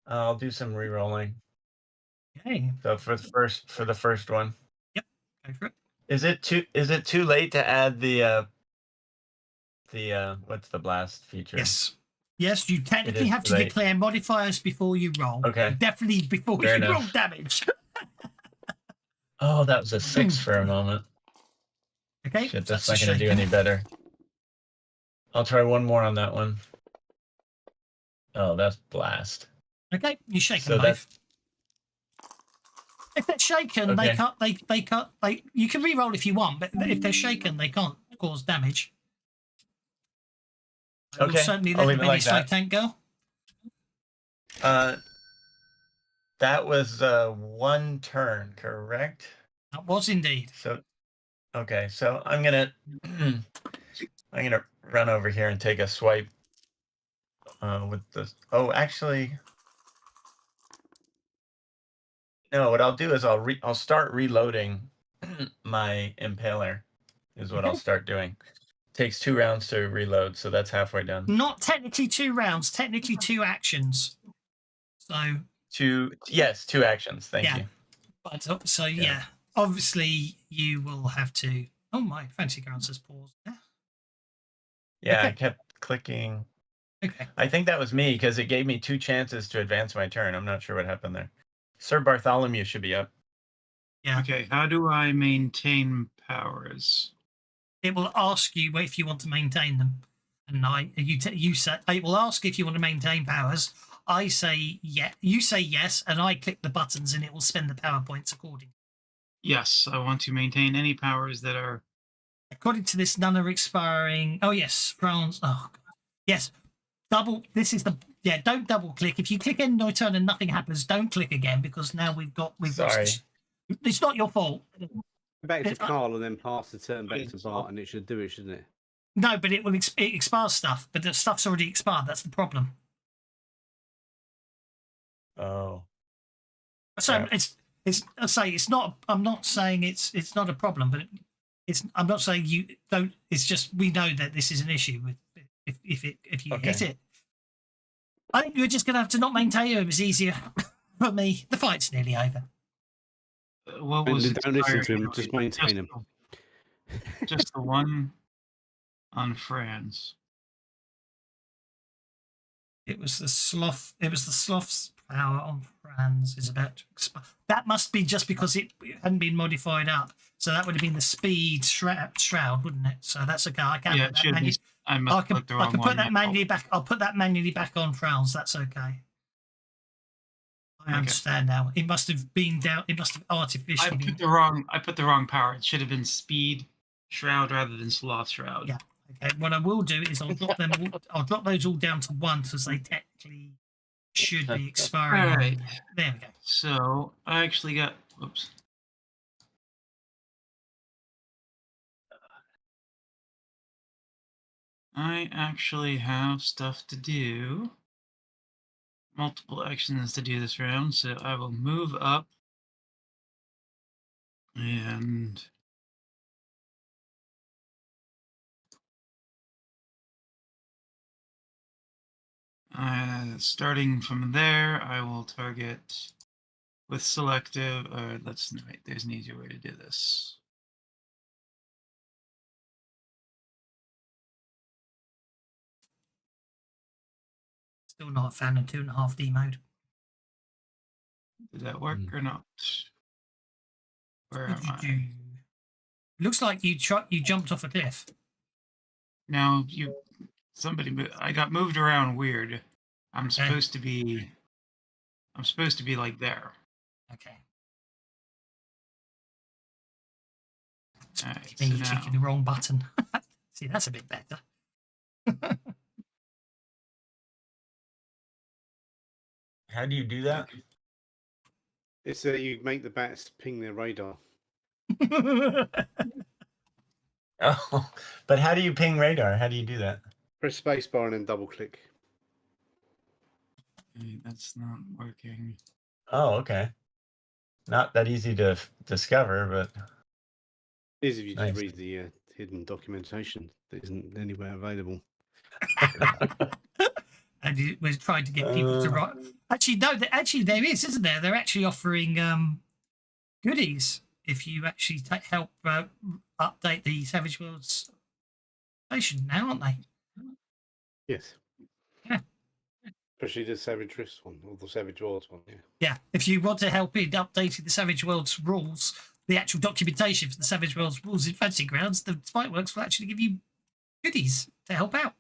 I'll do some re-rolling. Okay, So for the first one, go for it. is it too late to add the what's the blast feature? Yes, you technically is have to late. declare modifiers before you roll. Okay. Definitely before Fair you roll enough. damage. Oh, that was a 6 for a moment. Okay, Shit, so that's that's not a going to do shaken. any better. I'll try one more on that one. Oh, that's blast. Okay, you shake So them that's both. If they're shaken, Okay. they can't. You can re-roll if you want, but if they're shaken, they can't cause damage. I will Okay, certainly I'll let leave the it mini like slug that. tank go. That was 1 turn, correct? That was indeed. So, okay, so I'm gonna run over here and take a swipe with the. Oh, actually, no. What I'll do is I'll start reloading my impaler. Is what I'll Okay. start doing. Takes 2 rounds to reload, so that's halfway done. Not technically 2 rounds, technically 2 actions. So, 2 actions. Thank Yeah. you. but yeah, obviously you will have to. Oh my, Fancy Grounds has paused there. Yeah, I Okay. kept clicking. Okay. I think that was me because it gave me 2 chances to advance my turn. I'm not sure what happened there. Sir Bartholomew should be up. Yeah. Okay, how do I maintain powers? It will ask you if you want to maintain them, and you say it will ask if you want to maintain powers. I say yeah, you say yes, and I click the buttons, and it will spend the power points accordingly. Yes, I want to maintain any powers that are. According to this, none are expiring. Oh yes, rounds. Oh God. Yes, double. This is the Don't double click. If you click end no turn and nothing happens, don't click again because now we've got. Sorry. It's not your fault. Back to Carl and then pass the turn back to Bart, and it should do it, shouldn't it? No, but it will it expires stuff, but the stuff's already expired. That's the problem. Oh. So Yeah. it's I say it's not. I'm not saying it's not a problem, but it's. I'm not saying you don't. It's just we know that this is an issue with if you hit Okay. it. I think you're just going to have to not maintain it. It was easier for me. The fight's nearly over. What was Don't listen to him. expiring? Just maintain him. Just the one on France. It was the sloth. It was the sloth's power on Franz is about to expire. That must be just because it hadn't been modified up. So that would have been the speed shroud, wouldn't it? So that's okay. I can Yeah, put it that should manually. be. I must have put the wrong I can one. put that Yeah. manually back. I'll put that manually back on Franz. That's okay. I Okay. understand now. It must have been down. It must have artificially been. I put the wrong power. It should have been speed shroud rather than sloth shroud. Yeah. Okay. What I will do is I'll drop them. I'll drop those all down to 1 because they technically should be expiring. All right. There we go. So I actually got. Oops. I actually have stuff to do. Multiple actions to do this round, so I will move up and starting from there, I will target with selective. Let's wait. There's an easier way to do this. Still not found a 2.5D mode. Did that work or not? Where am I? Looks like you jumped off a cliff. Now I got moved around weird. I'm Okay. supposed to be like there. Okay. All right, Me so clicking now the wrong button. See, that's a bit better. How do you do that? It's you make the bats ping their radar. Oh, but how do you ping radar? How do you do that? Press spacebar and then double click. that's not working. Oh, okay. Not that easy to discover, but It is if you just Nice. read the hidden documentation that isn't anywhere available. And we're trying to get people to write. Actually, no. Actually, there is, isn't there? They're actually offering goodies if you actually help update the Savage Worlds station now, aren't they? Yes. Yeah. Especially the Savage Rifts one, or the Savage Worlds one, yeah. Yeah. If you want to help in updating the Savage Worlds rules, the actual documentation for the Savage Worlds rules in Fantasy Grounds, the Spikeworks will actually give you goodies to help out.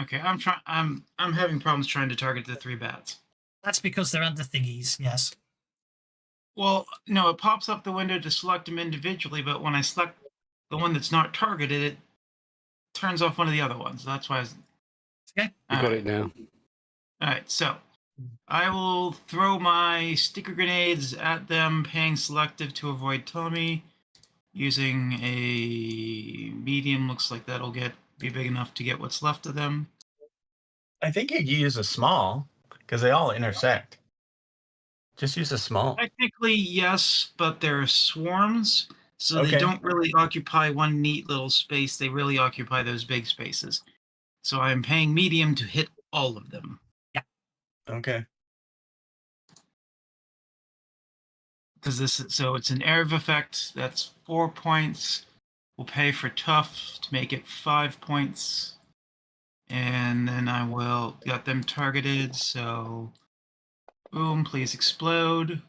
Okay, I'm having problems trying to target the 3 bats. That's because they're under thingies, yes. Well, no, it pops up the window to select them individually, but when I select the one that's not targeted, it turns off one of the other ones. That's why. Okay. You got it now. All right, so I will throw my sticker grenades at them, paying selective to avoid Tommy. Using a medium, looks like that'll be big enough to get what's left of them. I think you use a small because they all intersect. Just use a small. Technically, yes, but they're swarms, so Okay. they don't really occupy one neat little space. They really occupy those big spaces. So I'm paying medium to hit all of them. Okay. Because it's an area of effect. That's 4 points. We'll pay for tough to make it 5 points, and then I will got them targeted. So, boom! Please explode.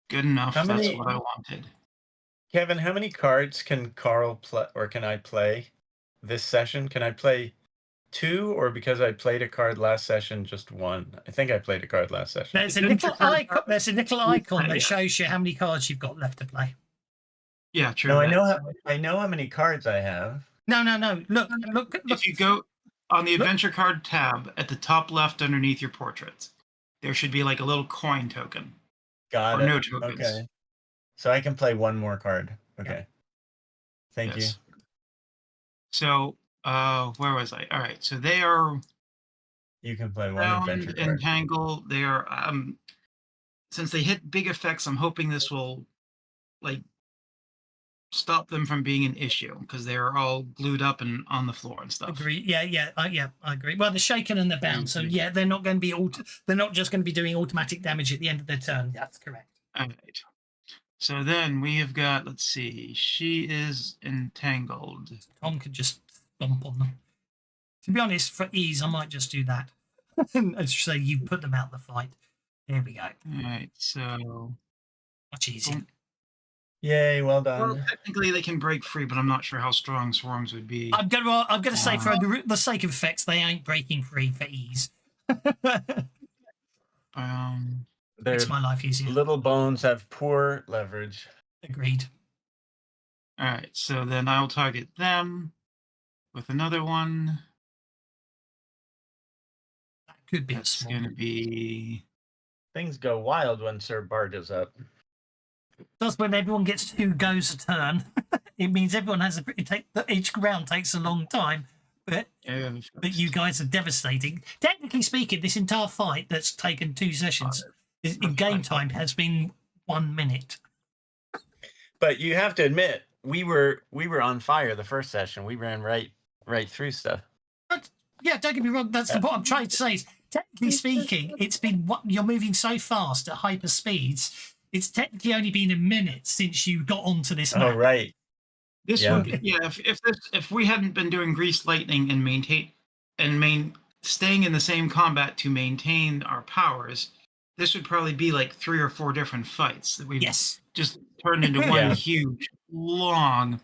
Good enough. How That's many- what I wanted. Kevin, how many cards can Carl play, or can I play this session? Can I play 2, or because I played a card last session, just 1? I think I played a card last session. There's a little icon. There's a little icon that shows you how many cards you've got left to play. Yeah, true. No, I that. know how many cards I have. No. Look. If you go on the adventure card tab at the top left underneath your portrait, there should be like a little coin token. Got Or it. no tokens. Okay. So I can play 1 more card. Okay. Thank Yes. So, where was I? All right. So they are you. You can play one bound, adventure card. entangled. They are since they hit big effects, I'm hoping this will like stop them from being an issue because they're all glued up and on the floor and stuff. Agree. Yeah, I agree. Well, they're shaken and they're bound, so yeah, they're not going to be they're not just going to be doing automatic damage at the end of their turn. That's correct. All right. So then we have got, let's see, she is entangled. Tom could just stomp on them. To be honest, for ease, I might just do that. And say you put them out of the fight. There we go. All right, so Much easier. Yay, well done. well, technically they can break free, but I'm not sure how strong swarms would be. I'm gonna say for the sake of effects, they ain't breaking free for ease. Their Makes my life easier. little bones have poor leverage. Agreed. All right, so then I'll target them with another one. That could be a That's small. going to be Things go wild when Sir barges up. That's when everyone gets 2 goes a turn. It means everyone has each round takes a long time, but you guys are devastating. Technically speaking, this entire fight that's taken 2 sessions in game time has been 1 minute. But you have to admit, we were on fire the first session. We ran right through stuff. But, yeah, don't get me wrong. That's what I'm trying to say. Is, technically speaking, it's been you're moving so fast at hyper speeds. It's technically only been a minute since you got onto this map. Oh, right. this Yeah. would if we hadn't been doing greased lightning and staying in the same combat to maintain our powers, this would probably be like 3 or 4 different fights that we've Yes. just turned into one Yeah. huge long.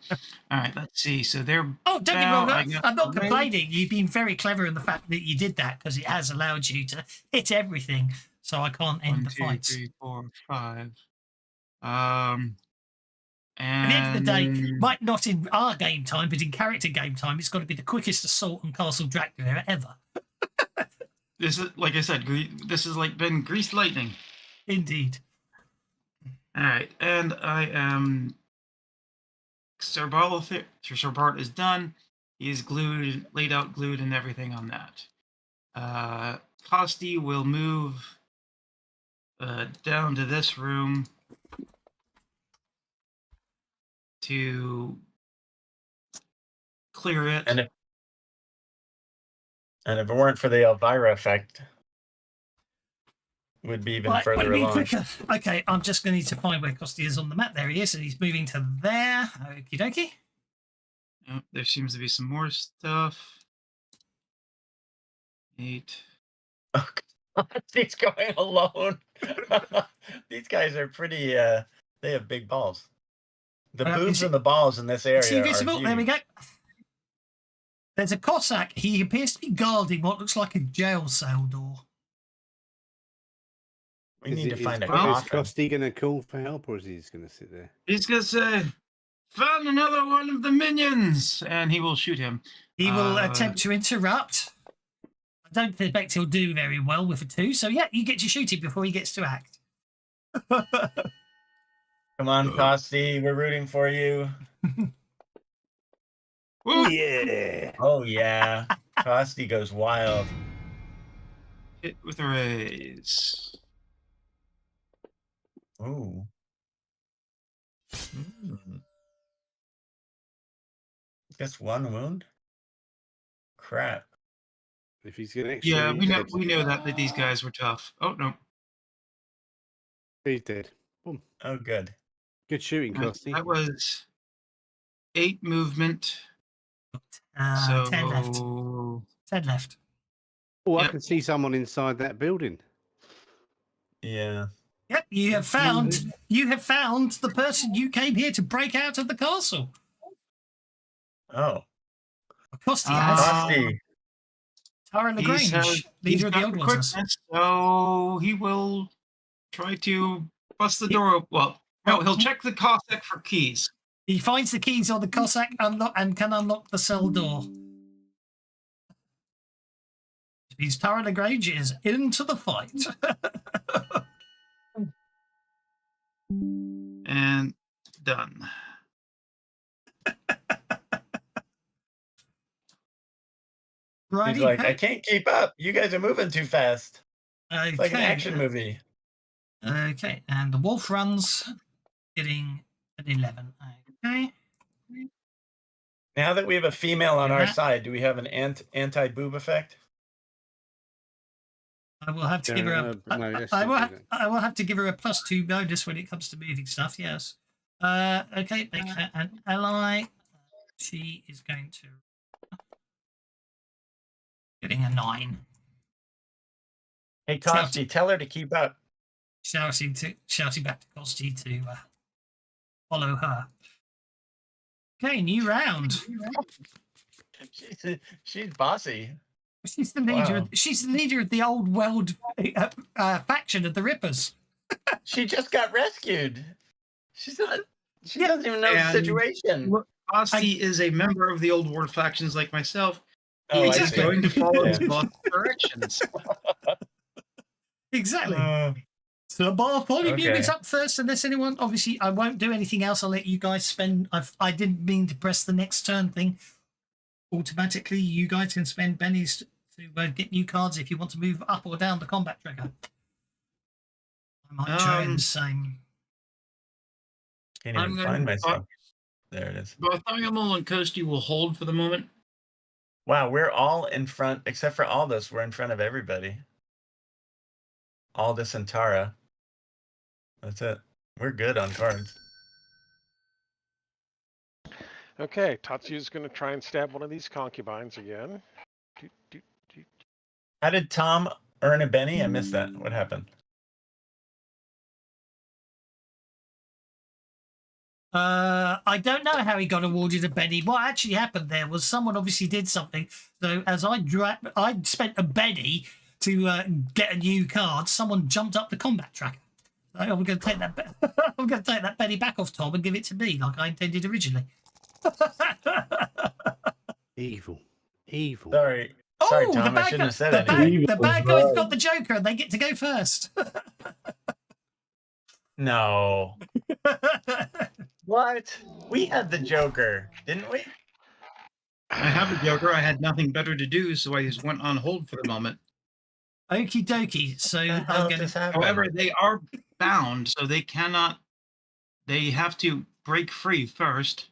All right, let's see. So they're Oh, don't get me wrong. bound. I'm not complaining. You've been very clever in the fact that you did that because it has allowed you to hit everything. So I can't end 1, the 2, fights. 3, 4, 5. At the end of the day, And might not in our game time, but in character game time, it's got to be the quickest assault on Castle Dracula ever. this is, like I said, this has like been greased lightning. Indeed. All right, and I am. Sir Bart is done. He's glued, laid out, glued, and everything on that. Costi will move down to this room to clear it. And if it weren't for the Elvira effect, would be even Right, further would it be along. quicker? Okay, I'm just going to need to find where Costi is on the map. There he is, and he's moving to there. Okie dokie. Oh, there seems to be some more stuff. 8. Oh, God, he's going alone. These guys are pretty. They have big balls. The boobs and the balls in this area Is he are visible? There we huge. go. There's a Cossack. He appears to be guarding what looks like a jail cell door. We need to find a Is coffin. Costi going to call for help, or is he just going to sit there? He's gonna say, "Found another one of the minions," and he will shoot him. He will attempt to interrupt. I don't expect he'll do very well with a 2. So yeah, you get to shoot him before he gets to act. Come on, Costi, we're rooting for you. Woo! Yeah. Oh yeah, Costi goes wild. Hit with a raise. Ooh. Just 1 wound. Crap. If he's going to actually. Yeah, we know that these guys were tough. Oh no, He's dead. Boom. Oh, good. Good shooting, Costi. that was 8 movement. 10 left. 10 left. Oh, I Yep. can see someone inside that building. Yeah. Yep, you have found the person you came here to break out of the castle. Oh, Costi has. Costi. Tara Lagrange, leader of the old ones. So he will try to bust the door open. Well, no, he'll check the Cossack for keys. He finds the keys on the Cossack and can unlock the cell door. Which means Tara Lagrange is into the fight. And done. He's like, I can't keep up. You guys are moving too fast. Okay. It's like an action movie. Okay, and the wolf runs, getting an 11. Okay. Now that we have a female on our that. side, do we have an anti-boob effect? I will have to give her a. no, I will have to give her a +2 bonus when it comes to moving stuff. Yes. Okay, make her an ally. She is going to getting a 9. Hey, Costy, tell her to keep up. Shouting back to Costy to follow her. Okay, new round. She's bossy. She's the leader. Wow. She's the leader of the old world faction of the Rippers. She just got rescued. She's not. She doesn't even know the situation. Asti is a member of the old world factions like myself. Oh, He's I just see. going to follow Yeah. his boss directions. Exactly. So Bartholomew Okay. is up first, unless anyone. Obviously, I won't do anything else. I'll let you guys spend. I didn't mean to press the next turn thing. Automatically, you guys can spend bennies to get new cards if you want to move up or down the combat trigger. I might try the same. Can't I'm even gonna- find myself. There it is. Bartholomew and Coasty will hold for the moment. Wow, we're all in front, except for Aldous. We're in front of everybody. Aldous and Tara. That's it. We're good on cards. Okay, Tatsu's going to try and stab one of these concubines again. Doot, doot, doot. How did Tom earn a Benny? I missed that. What happened? I don't know how he got awarded a Benny. What actually happened there was someone obviously did something. So as I spent a Benny to get a new card, someone jumped up the combat tracker. So I'm going to take that. I'm going to take that Benny back off Tom and give it to me, like I intended originally. Evil. Sorry, Oh, Tom. I shouldn't have said the anything. bad guy's got the Joker, and they get to go first. No. What? We had the Joker, didn't we? I have a Joker. I had nothing better to do, so I just went on hold for the moment. Okie dokie. So What the hell I'm going just to. happened? However, they are bound, so they cannot. They have to break free first.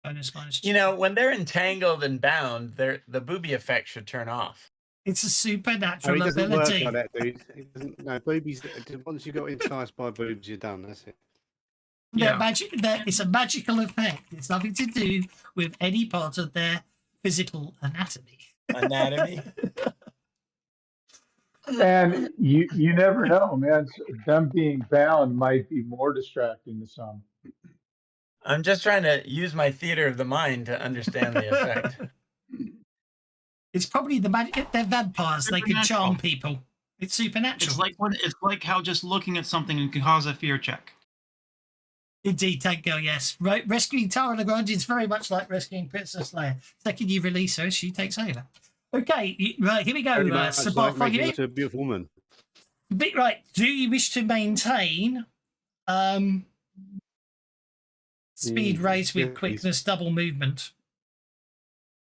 Bonus. You know, when they're entangled and bound, the booby effect should turn off. It's a No, supernatural it doesn't work ability. like that, dude. It doesn't, no, boobies. Once you got enticed by boobs, you're done. That's it. They're Yeah. magic. It's a magical effect. It's nothing to do with any part of their physical anatomy. Anatomy. And you never know, man. Them being bound might be more distracting to some. I'm just trying to use my theater of the mind to understand the effect. It's probably the magic. They're vampires. They can charm Supernatural. people. It's supernatural. It's like how just looking at something can cause a fear check. Indeed, Tango, yes. Right, rescuing Tara Lagrange is very much like rescuing Princess Leia. Second you release her, she takes over. Okay, right, here we go. Pretty much So like making Bartholomew. her to a beautiful woman. Right, do you wish to maintain speed race with yes, please. quickness double movement?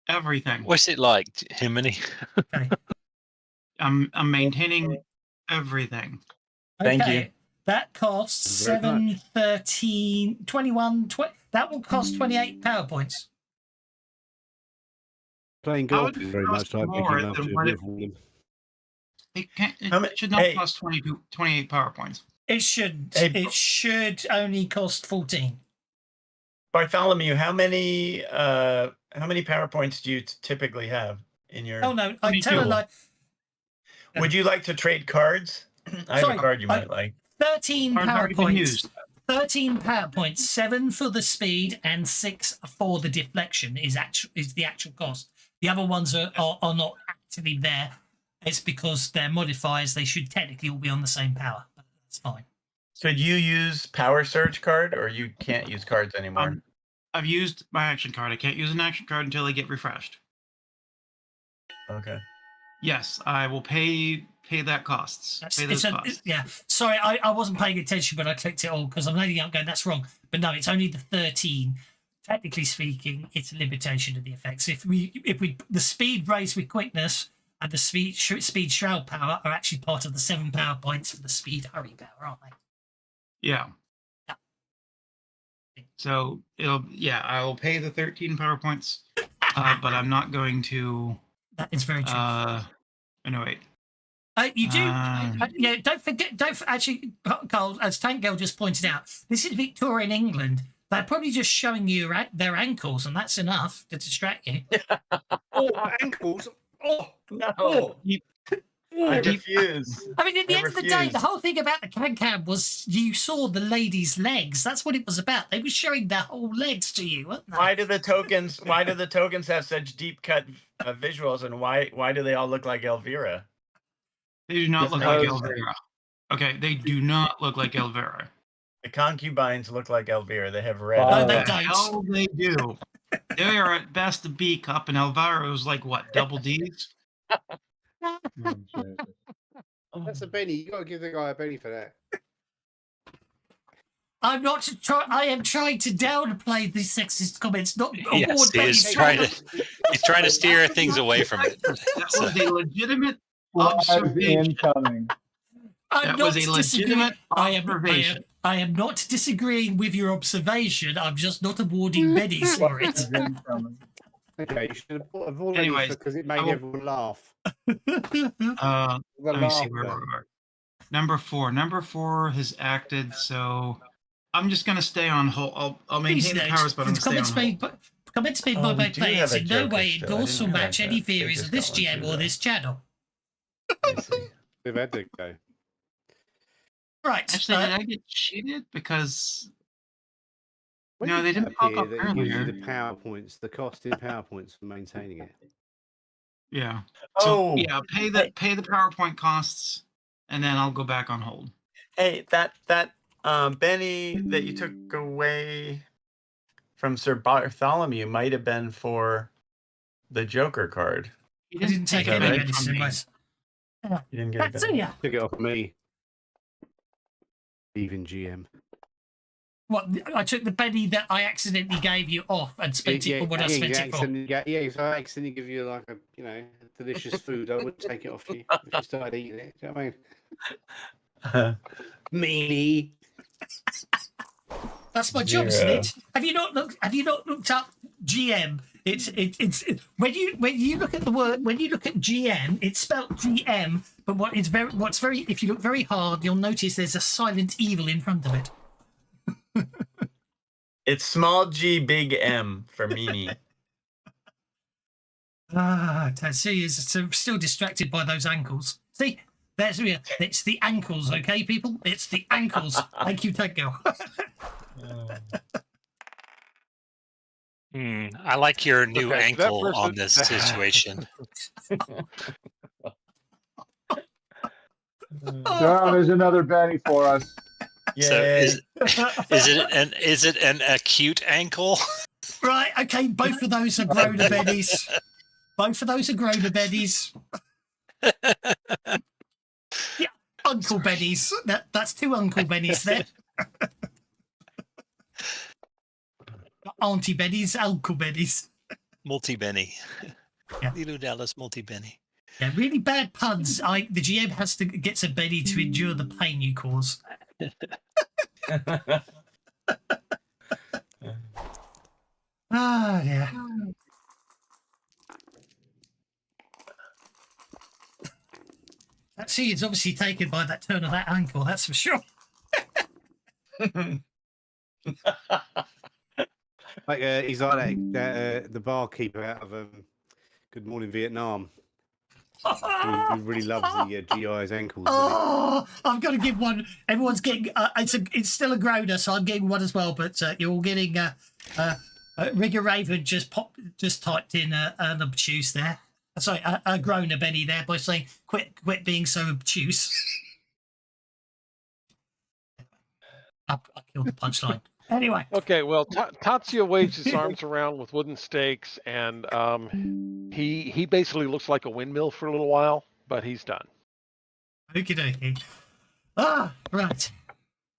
Everything. What's it like, Himini? Okay. I'm maintaining everything. Thank Okay. you. That costs Very 7, much. 13, 21, 20. That will cost 28 power points. Playing How golf would is it very cost much like more making love than to a what it- beautiful woman. It How many- should not hey. cost 28 power points. It should. Hey, It should only cost 14. Bartholomew, how many power points do you typically have in your? Oh no! I tell a 22. lie. Would you like to trade cards? I have Sorry, a card you might like. 13 Cards power already been points. used. 13 power points. 7 for the speed and 6 for the deflection is the actual cost. The other ones are not actually there. It's because they're modifiers. They should technically all be on the same power. But that's fine. Could you use Power Surge card, or you can't use cards anymore? I've used my action card. I can't use an action card until I get refreshed. Okay. Yes, I will pay that costs. Pay those costs. Yeah. Sorry, I wasn't paying attention, but I clicked it all because I'm loading up going, that's wrong. But no, it's only the 13. technically speaking, it's a limitation of the effects. If we the speed raised with quickness and the speed shroud power are actually part of the 7 power points for the speed hurry power, aren't they? Yeah. Yeah. So I'll pay the 13 power points, but I'm not going to. That is very true. No, wait. You do, yeah. Don't forget. Actually, Carl, as Tank Girl just pointed out, this is Victorian England. They're probably just showing you their ankles, and that's enough to distract you. Oh, ankles! Oh No, I refuse. I mean, at the I end of the day, refuse. the whole thing about the can was you saw the lady's legs. That's what it was about. They were showing their whole legs to you, weren't they? Why do the tokens? Why do the tokens have such deep cut visuals, and why do they all look like Elvira? They do not look like Because- Elvira. Okay, they do not look like Elvira. The concubines look like Elvira. They have red. Oh, No, eyes. they The don't. hell they do. They are at best a B cup, and Elvira's like what, double D's? That's a Benny. You got to give the guy a Benny for that. I'm not trying. I am trying to downplay these sexist comments, not Yes, award he is Benny's trying trouble. He's trying to steer things away from it. That was a legitimate Live observation. incoming. I'm That not was a disagreeing. legitimate observation. I am not disagreeing with your observation. I'm just not awarding Benny's for it. Live incoming. Okay, you should have already Anyways, because it made I will- everyone laugh. Uh, The let me see where laughter. we are. Number 4. Number 4 has acted, so I'm just going to stay on hold. I'll maintain the powers, but I'm going to stay on hold. Comments made Oh, by we both do have players a in no Joker way still. I endorse or didn't match realize any that. They theories just of this got one GM through or that. this channel. I see. They've had to go. Right. Actually, did I get cheated? Because When No, you they put didn't up pop here up that it gives you earlier. the PowerPoints, the cost in PowerPoints for maintaining it. yeah. So Oh, yeah, pay the PowerPoint costs, and then I'll go back on hold. hey, that Benny that you took away from Sir Bartholomew might have been for the Joker card. He I didn't take that any right? Benny's from me. advice. You didn't get it. That's Benny? ya. Took it off me. Even GM. What? I took the Benny that I accidentally gave you off and spent it for what I spent it for. If I accidentally give you like a delicious food, I would take it off you if you started eating it. Do you know what I mean? Meanie. That's my job, isn't Zero. it? Have you not looked up GM? It's when you look at the word, when you look at GM, it's spelled GM, but if you look very hard, you'll notice there's a silent evil in front of it. It's small G, big M for meanie. Tatsui is still distracted by those ankles. See, it's the ankles, okay, people? It's the ankles. Thank you, Tango. I like your new Okay, that ankle on person- this situation. John, there's another Benny for us. So Yay. is it an acute ankle? Right, okay, both of those are groaner bennies. Both of those are groaner bennies. Yeah, Uncle Bennies. That's 2 Uncle Bennies there. Not Auntie Bennies, Uncle Bennies. Multi Benny. Yeah. Lilo Dallas Multi Benny. Yeah, really bad puns. The GM has to get a Benny to endure the pain you cause. Ah, yeah. That is obviously taken by that turn of that ankle, that's for sure. Like he's like the barkeeper out of Good Morning Vietnam. Who really loves the GI's ankles. doesn't Oh, I've got to give one. Everyone's getting. It's still a groaner, so I'm getting one as well. But you're all getting. Rigger Raven just typed in an obtuse there. Sorry, a groaner Benny there by saying quit being so obtuse. I killed the punchline. Anyway. Okay, well, Tatsuya waves his arms around with wooden stakes, and he basically looks like a windmill for a little while, but he's done. Okie dokie. Right.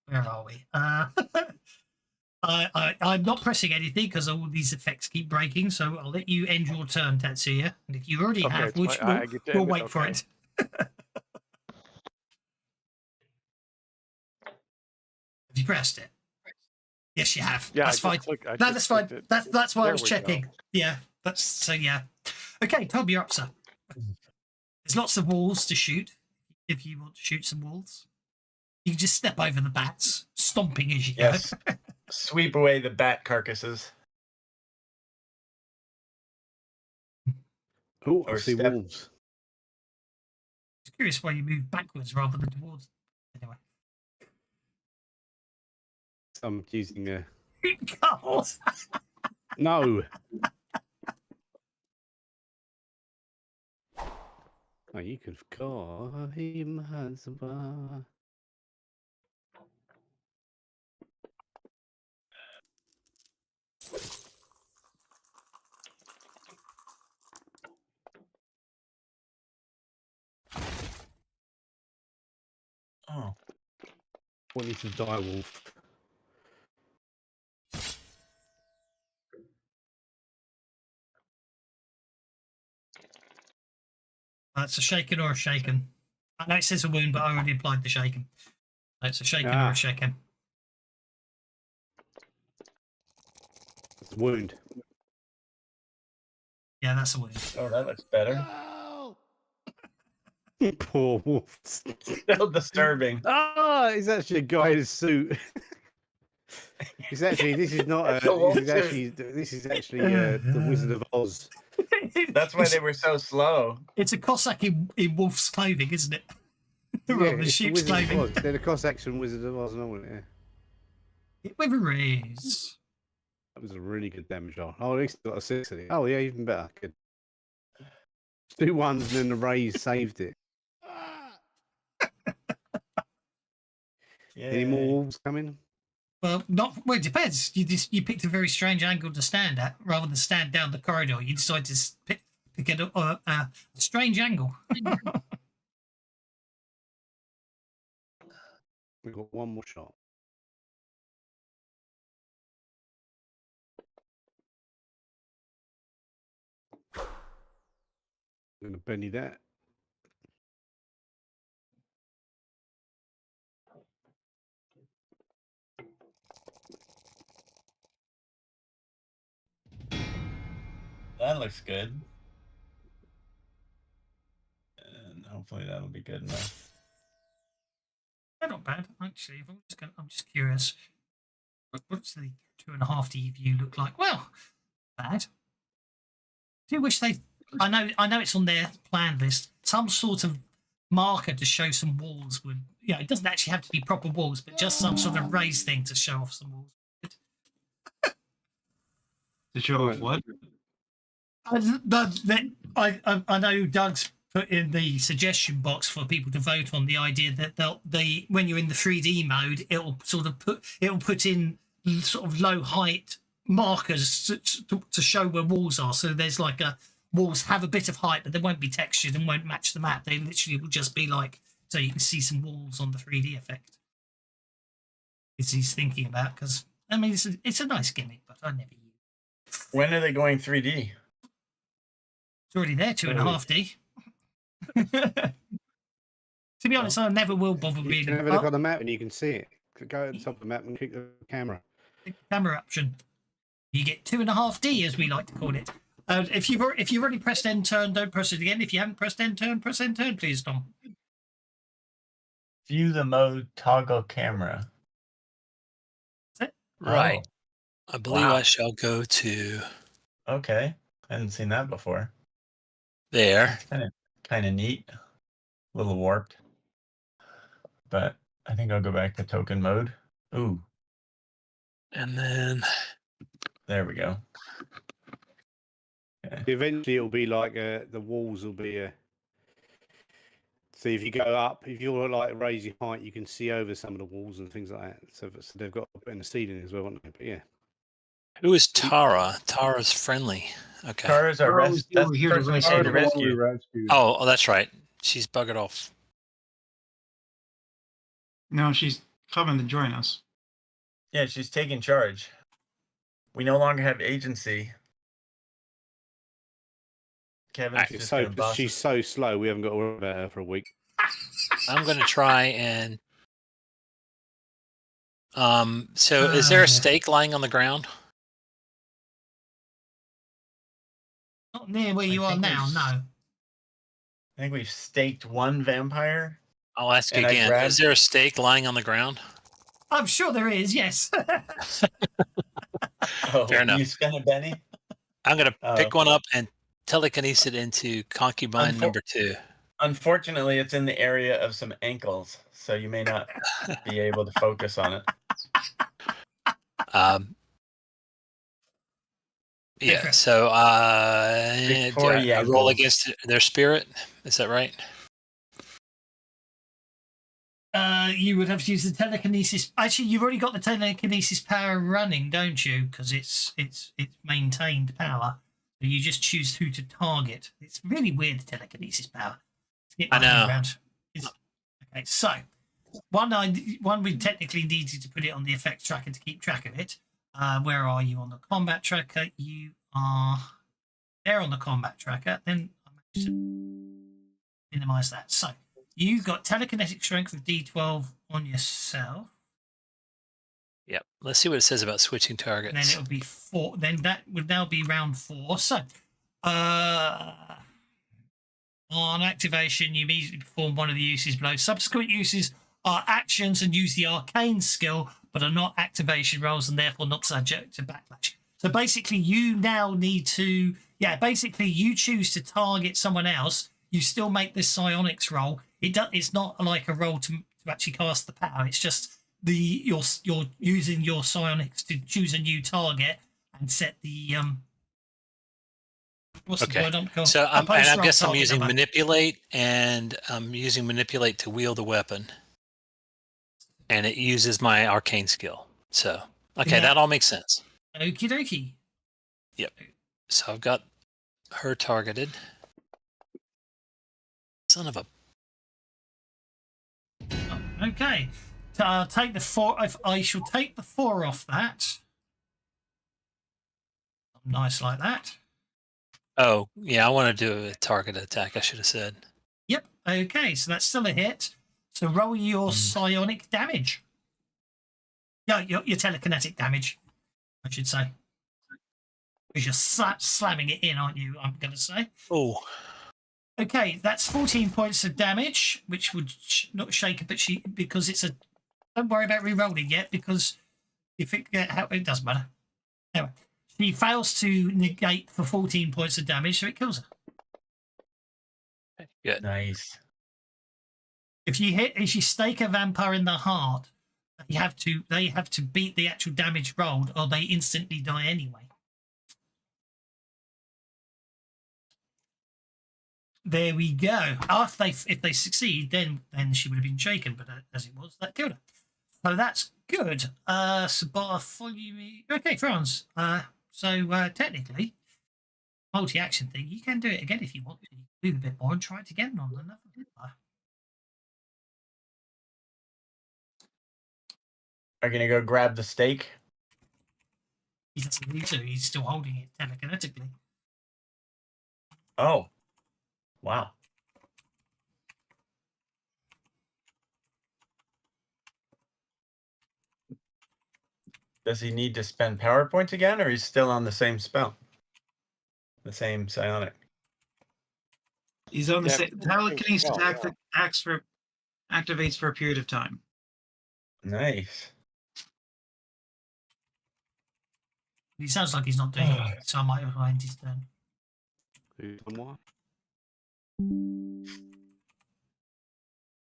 Where are we? I'm not pressing anything because all these effects keep breaking. So I'll let you end your turn, Tatsuya. And if you already Okay, have, it's which I get to we'll end it? wait for Okay. it. Have you pressed it? Yes, you have. Yeah, That's I fine. just clicked. I No, just that's fine. clicked it. That's why I There was we go. checking. Yeah, that's so. Yeah. Okay, Tom, you're up, sir. There's lots of walls to shoot. If you want to shoot some walls, you can just step over the bats, stomping as you Yes. go. Sweep away the bat carcasses. Oh, I Or see step. wolves. Just curious why you move backwards rather than towards. Anyway, I'm using a Carl. no. Oh, you could call him husband. Oh. What needs to die, wolf? That's a shaken or a shaken. I know it says a wound, but I already applied the shaken. It's a shaken or a shaken. It's a wound. Yeah, that's a wound. Oh, that looks better. Poor wolf. Still disturbing. Ah, he's actually a guy in a suit. It's actually this is not It's a wolf this is actually the Wizard of Oz. That's why they were so slow. It's a Cossack in wolf's clothing, isn't it? Rather than it's the sheep's Wizard of clothing. Oz. They're the Cossacks and Wizard of Oz, no, yeah. With a raise. That was a really good damage roll. Oh, at least got a 6 in it. Oh yeah, even better. Good. 2 1s and then the raise saved it. Any more Yay. wolves coming? Well, it depends. You picked a very strange angle to stand at rather than stand down the corridor. You decided to pick a strange angle. We've got one more shot. I'm gonna penny that. That looks good. And hopefully that'll be good enough. They're not bad, actually. I'm just curious. What's the 2.5D view look like? Well, bad. Do you wish they? I know it's on their plan list. Some sort of marker to show some walls would. Yeah, it doesn't actually have to be proper walls, but just some sort of raised thing to show off some walls. To show off what? I know Doug's put in the suggestion box for people to vote on the idea that when you're in the 3D mode, it'll put in sort of low height markers to show where walls are. So there's like walls have a bit of height, but they won't be textured and won't match the map. They literally will just be like, so you can see some walls on the 3D effect. Is he's thinking about, because I mean it's a nice gimmick, but I never use it. When are they going 3D? It's already there, 2.5D. To be honest, I never will bother You reading. can have a look on the map and you can see it. Go at the top of the map and click the camera. Camera option. You get 2.5D, as we like to call it. If you've already pressed end turn, don't press it again. If you haven't pressed end turn, press end turn, please, Tom. View the mode, toggle camera. Right. Oh, I believe wow. I shall go to Okay. I hadn't seen that before. there. Kind of neat. A little warped. But I think I'll go back to token mode. Ooh, And then there we go. Okay. Eventually, it'll be like the walls will be. See, if you go up, if you're like raise your height, you can see over some of the walls and things like that. So they've got a bit in the ceiling as well, haven't they? But yeah. who is Tara? Tara's friendly. Okay. Tara's our Tara was res- that's the here to person we rescue. came to That's the one we rescue. rescued. Oh, that's right. She's buggered off. No, she's coming to join us. Yeah, she's taking charge. We no longer have agency. Kevin's just So gonna boss she's us. so slow. We haven't got to worry about her for a week. I'm going to try and. So is there a stake lying on the ground? Not near where I you are think now, we've- no. I think we've staked one vampire. I'll ask you And I again. grabbed- Is there a stake lying on the ground? I'm sure there is, yes. Oh, Fair enough. you spent a Benny? I'm going to Oh. pick one up and telekinesis it into concubine number 2. Unfortunately, it's in the area of some ankles, so you may not be able to focus on it. Yeah, Okay. so Victoria I roll ankles. against their spirit. Is that right? You would have to use the telekinesis. Actually, you've already got the telekinesis power running, don't you? Because it's maintained power. So you just choose who to target. It's really weird, the telekinesis power. I know. Okay, so one we technically needed to put it on the effects tracker to keep track of it. Where are you on the combat tracker? You are there on the combat tracker. Then I managed to minimize that. So you've got telekinetic strength of D12 on yourself. Yep. Let's see what it says about switching targets. And then it would be 4. Then that would now be round 4. So on activation, you immediately perform one of the uses below. Subsequent uses are actions and use the arcane skill, but are not activation rolls and therefore not subject to backlash. So basically, you now need to, basically you choose to target someone else. You still make this psionics roll. It's not like a roll to actually cast the power. It's just you're using your psionics to choose a new target and set the what's the word I'm calling? So I guess I'm using number. manipulate, and I'm using manipulate to wield the weapon, and it uses my arcane skill. So okay, that all makes sense. Okie dokie. Yep. So I've got her targeted. Son of a. Okay. Take the 4. I shall take the 4 off that. Nice like that. Oh yeah, I want to do a target attack. I should have said. Yep. Okay, so that's still a hit. So roll your psionic damage. Yeah, your telekinetic damage, I should say. Because you're slamming it in, aren't you? I'm going to say. Oh. Okay, that's 14 points of damage, which would not shake it, but because it's a. Don't worry about re-rolling yet, because if it doesn't matter. Anyway, she fails to negate for 14 points of damage, so it kills her. Good. Nice. If you stake a vampire in the heart, they have to beat the actual damage rolled, or they instantly die anyway. There we go. If they succeed, then she would have been shaken, but as it was, that killed her. So that's good. So Bartholomew. Okay, Franz. So technically, multi-action thing. You can do it again if you want to. You can do a bit more and try it again on another vampire. Are you gonna go grab the steak? He doesn't need to. He's still holding it telekinetically. Oh, wow. Does he need to spend power points again, or he's still on the same spell? The same psionic. He's on the Yeah, same. Telekinesis oh, yeah. activates for a period of time. Nice. He sounds like he's not doing it, so I might have end his turn.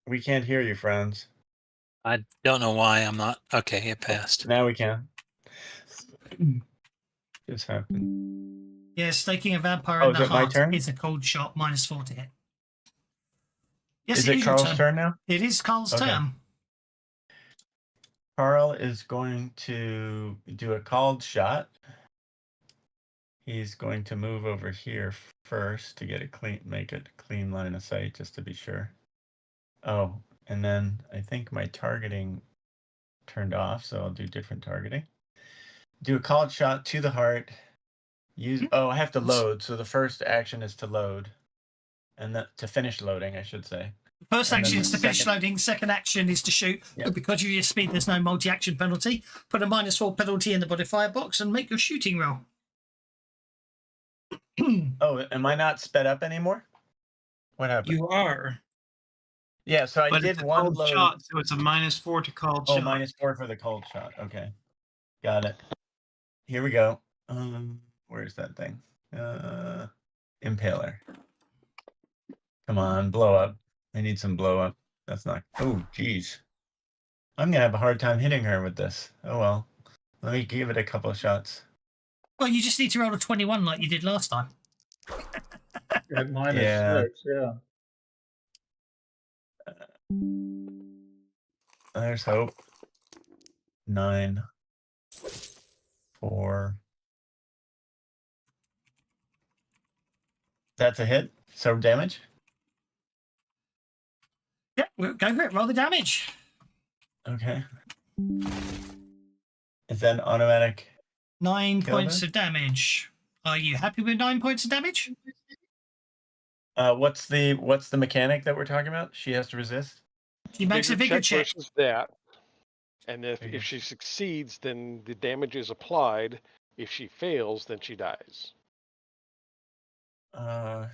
We can't hear you, friends. I don't know why I'm not. Okay, it passed. Now we can. This happened. Yeah, staking a vampire Oh, in is the it my heart turn? is a cold shot, -4 to hit. Yes, Is it it is your Carl's turn now? It is Carl's Okay. turn. Carl is going to do a called shot. He's going to move over here first to get make it clean line of sight, just to be sure. Oh, and then I think my targeting turned off, so I'll do different targeting. Do a called shot to the heart. Use. Oh, I have to load. So the first action is to load, and to finish loading, I should say. First And then action the is to finish second- loading. Second action is to shoot. Yeah. But because of your speed, there's no multi-action penalty. Put a -4 penalty in the modifier box and make your shooting roll. Oh, am I not sped up anymore? What happened? You are. Yeah, so I But did it's a one cold load. shot, so it's a -4 to called Oh, shot. -4 for the cold shot. Okay, got it. Here we go. Where's that thing? Impaler. Come on, blow up. I need some blow up. That's not. Oh, geez. I'm gonna have a hard time hitting her with this. Oh well. Let me give it a couple of shots. Well, you just need to roll a 21 like you did last time. At minus Yeah. 6, yeah. There's hope. 9, 4. That's a hit. So damage. Yeah, go for it. Roll the damage. Okay. Is that an automatic? 9 Kill points them? of damage. Are you happy with 9 points of damage? What's the mechanic that we're talking about? She has to resist. She makes a vigor check. versus that. And Vigor. if she succeeds, then the damage is applied. If she fails, then she dies. 9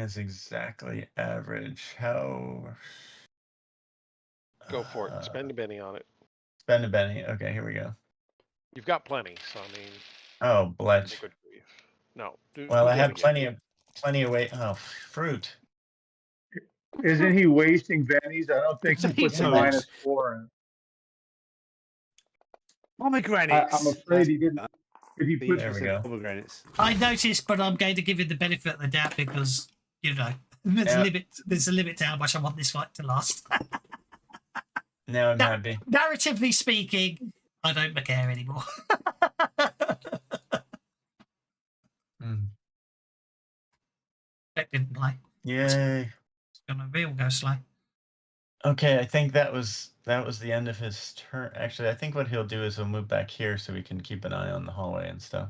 is exactly average. How? Go for it. Spend a penny on it. Spend a penny. Okay, here we go. You've got plenty, so I mean, Oh, bletch. good grief. No. Well, I have damage. plenty of weight. Oh, fruit. Isn't he wasting bennies? I don't think he puts a Potatoes. -4 in. Pomegranates. I'm afraid he didn't. Did he put? There we go. Pomegranates. I noticed, but I'm going to give you the benefit of the doubt because, you know, there's Yeah. a limit to how much I want this fight to last. Now I'm No. happy. Narratively speaking, I don't care anymore. Mm. That didn't play. Yay. It's gonna real go slow. Okay, I think that was the end of his turn. Actually, I think what he'll do is he'll move back here so we can keep an eye on the hallway and stuff.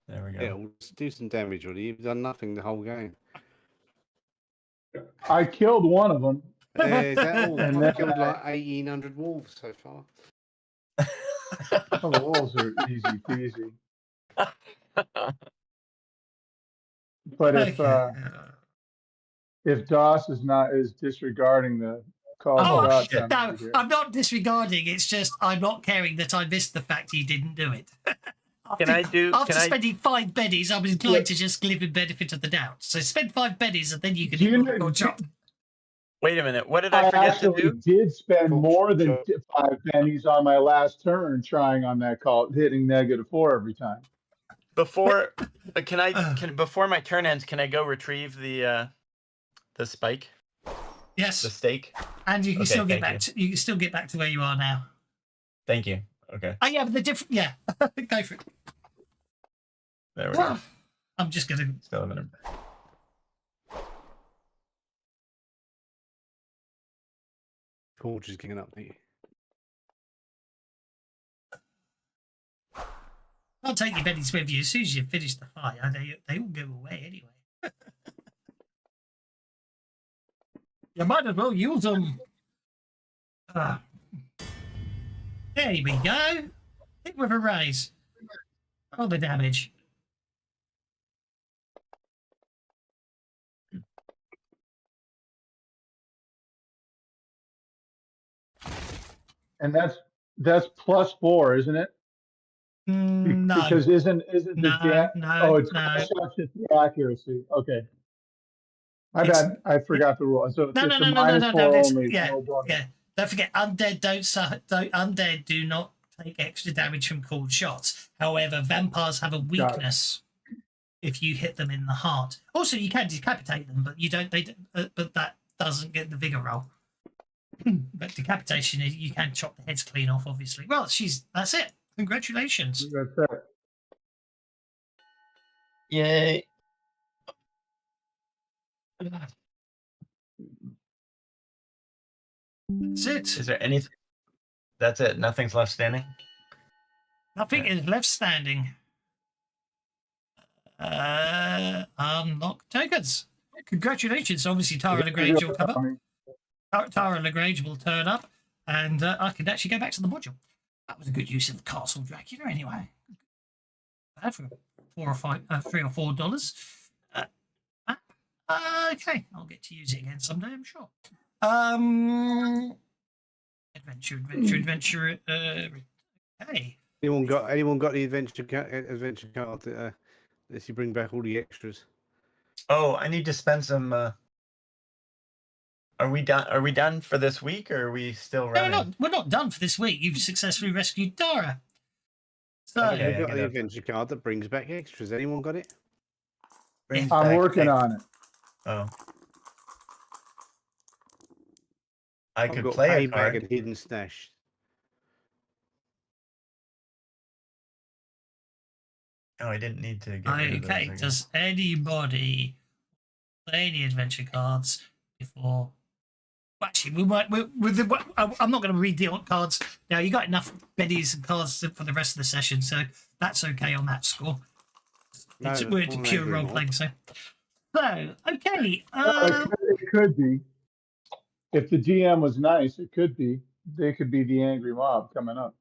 There we go. Yeah, we'll just do some damage, Roddy. You've done nothing the whole game. I killed one of them. Is that all? And I've then killed like 1,800 wolves so far. Oh, the wolves are easy peasy. But if Doss is disregarding the call Oh, shot shit. No, penalty here. I'm not disregarding. It's just I'm not caring that I missed the fact he didn't do it. After spending 5 bennies, I was inclined to just give him benefit of the doubt. So spend 5 bennies and then you can Do you hit know- your shot. Wait a minute. What did I I forget to actually do? did spend Cool. more than Sure. 5 pennies on my last turn trying on that call, hitting -4 every time. Before before my turn ends, can I go retrieve the spike, the Yes, stake? and you can Okay, still get thank back. You can still get back to where you are now. Thank you. Okay, Oh yeah, but the different. Yeah, go for it. there we go. I'm just gonna. Still having Torch is kicking up, don't you? I'll take your bennies with you as soon as you finish the fight. They all go away anyway. You might as well use them. There we go. Hit with a raise. All the damage. And that's +4, isn't it? No, Because isn't the no, oh, it's no. just the accuracy. Okay. My It's- bad. I forgot the rule. So it's No, just no, a no, no, no, no, no. -4 it's- only. Yeah, No bonus. yeah. Don't forget, undead do not take extra damage from cold shots. However, vampires have a Got it. weakness if you hit them in the heart. Also, you can decapitate them, but you don't. But that doesn't get the vigor roll. But decapitation, you can chop the heads clean off. Obviously. Well, that's it. Congratulations. That's it. Yay. That's it. Is there anything? That's it. Nothing's left standing. Nothing is left standing. Unlock tokens. Congratulations. Obviously, Tara Lagrange will come up. Tara Lagrange will turn up, and I can actually go back to the module. That was a good use of the Castle Dracula, anyway. Bad for $3 or $4. Okay, I'll get to use it again someday, I'm sure. Adventure. Okay. Anyone got the adventure card that lets you bring back all the extras? Oh, I need to spend some. Are we done? Are we done for this week, or are we still No, running? we're not done for this week. You've successfully rescued Tara. So, Okay. We've got I the gotta- adventure card that brings back extras. Anyone got it? Brings I'm back working on it. Oh. I I've could got play a payback card. and hidden stash. Oh, I didn't need to get rid of those, I okay, guess. does anybody play any adventure cards before? Well, actually, I'm not going to read the cards now. You got enough bennies and cards for the rest of the session, so that's okay on that score. We're into pure role playing, so okay. It could be. If the GM was nice, it could be. They could be the angry mob coming up.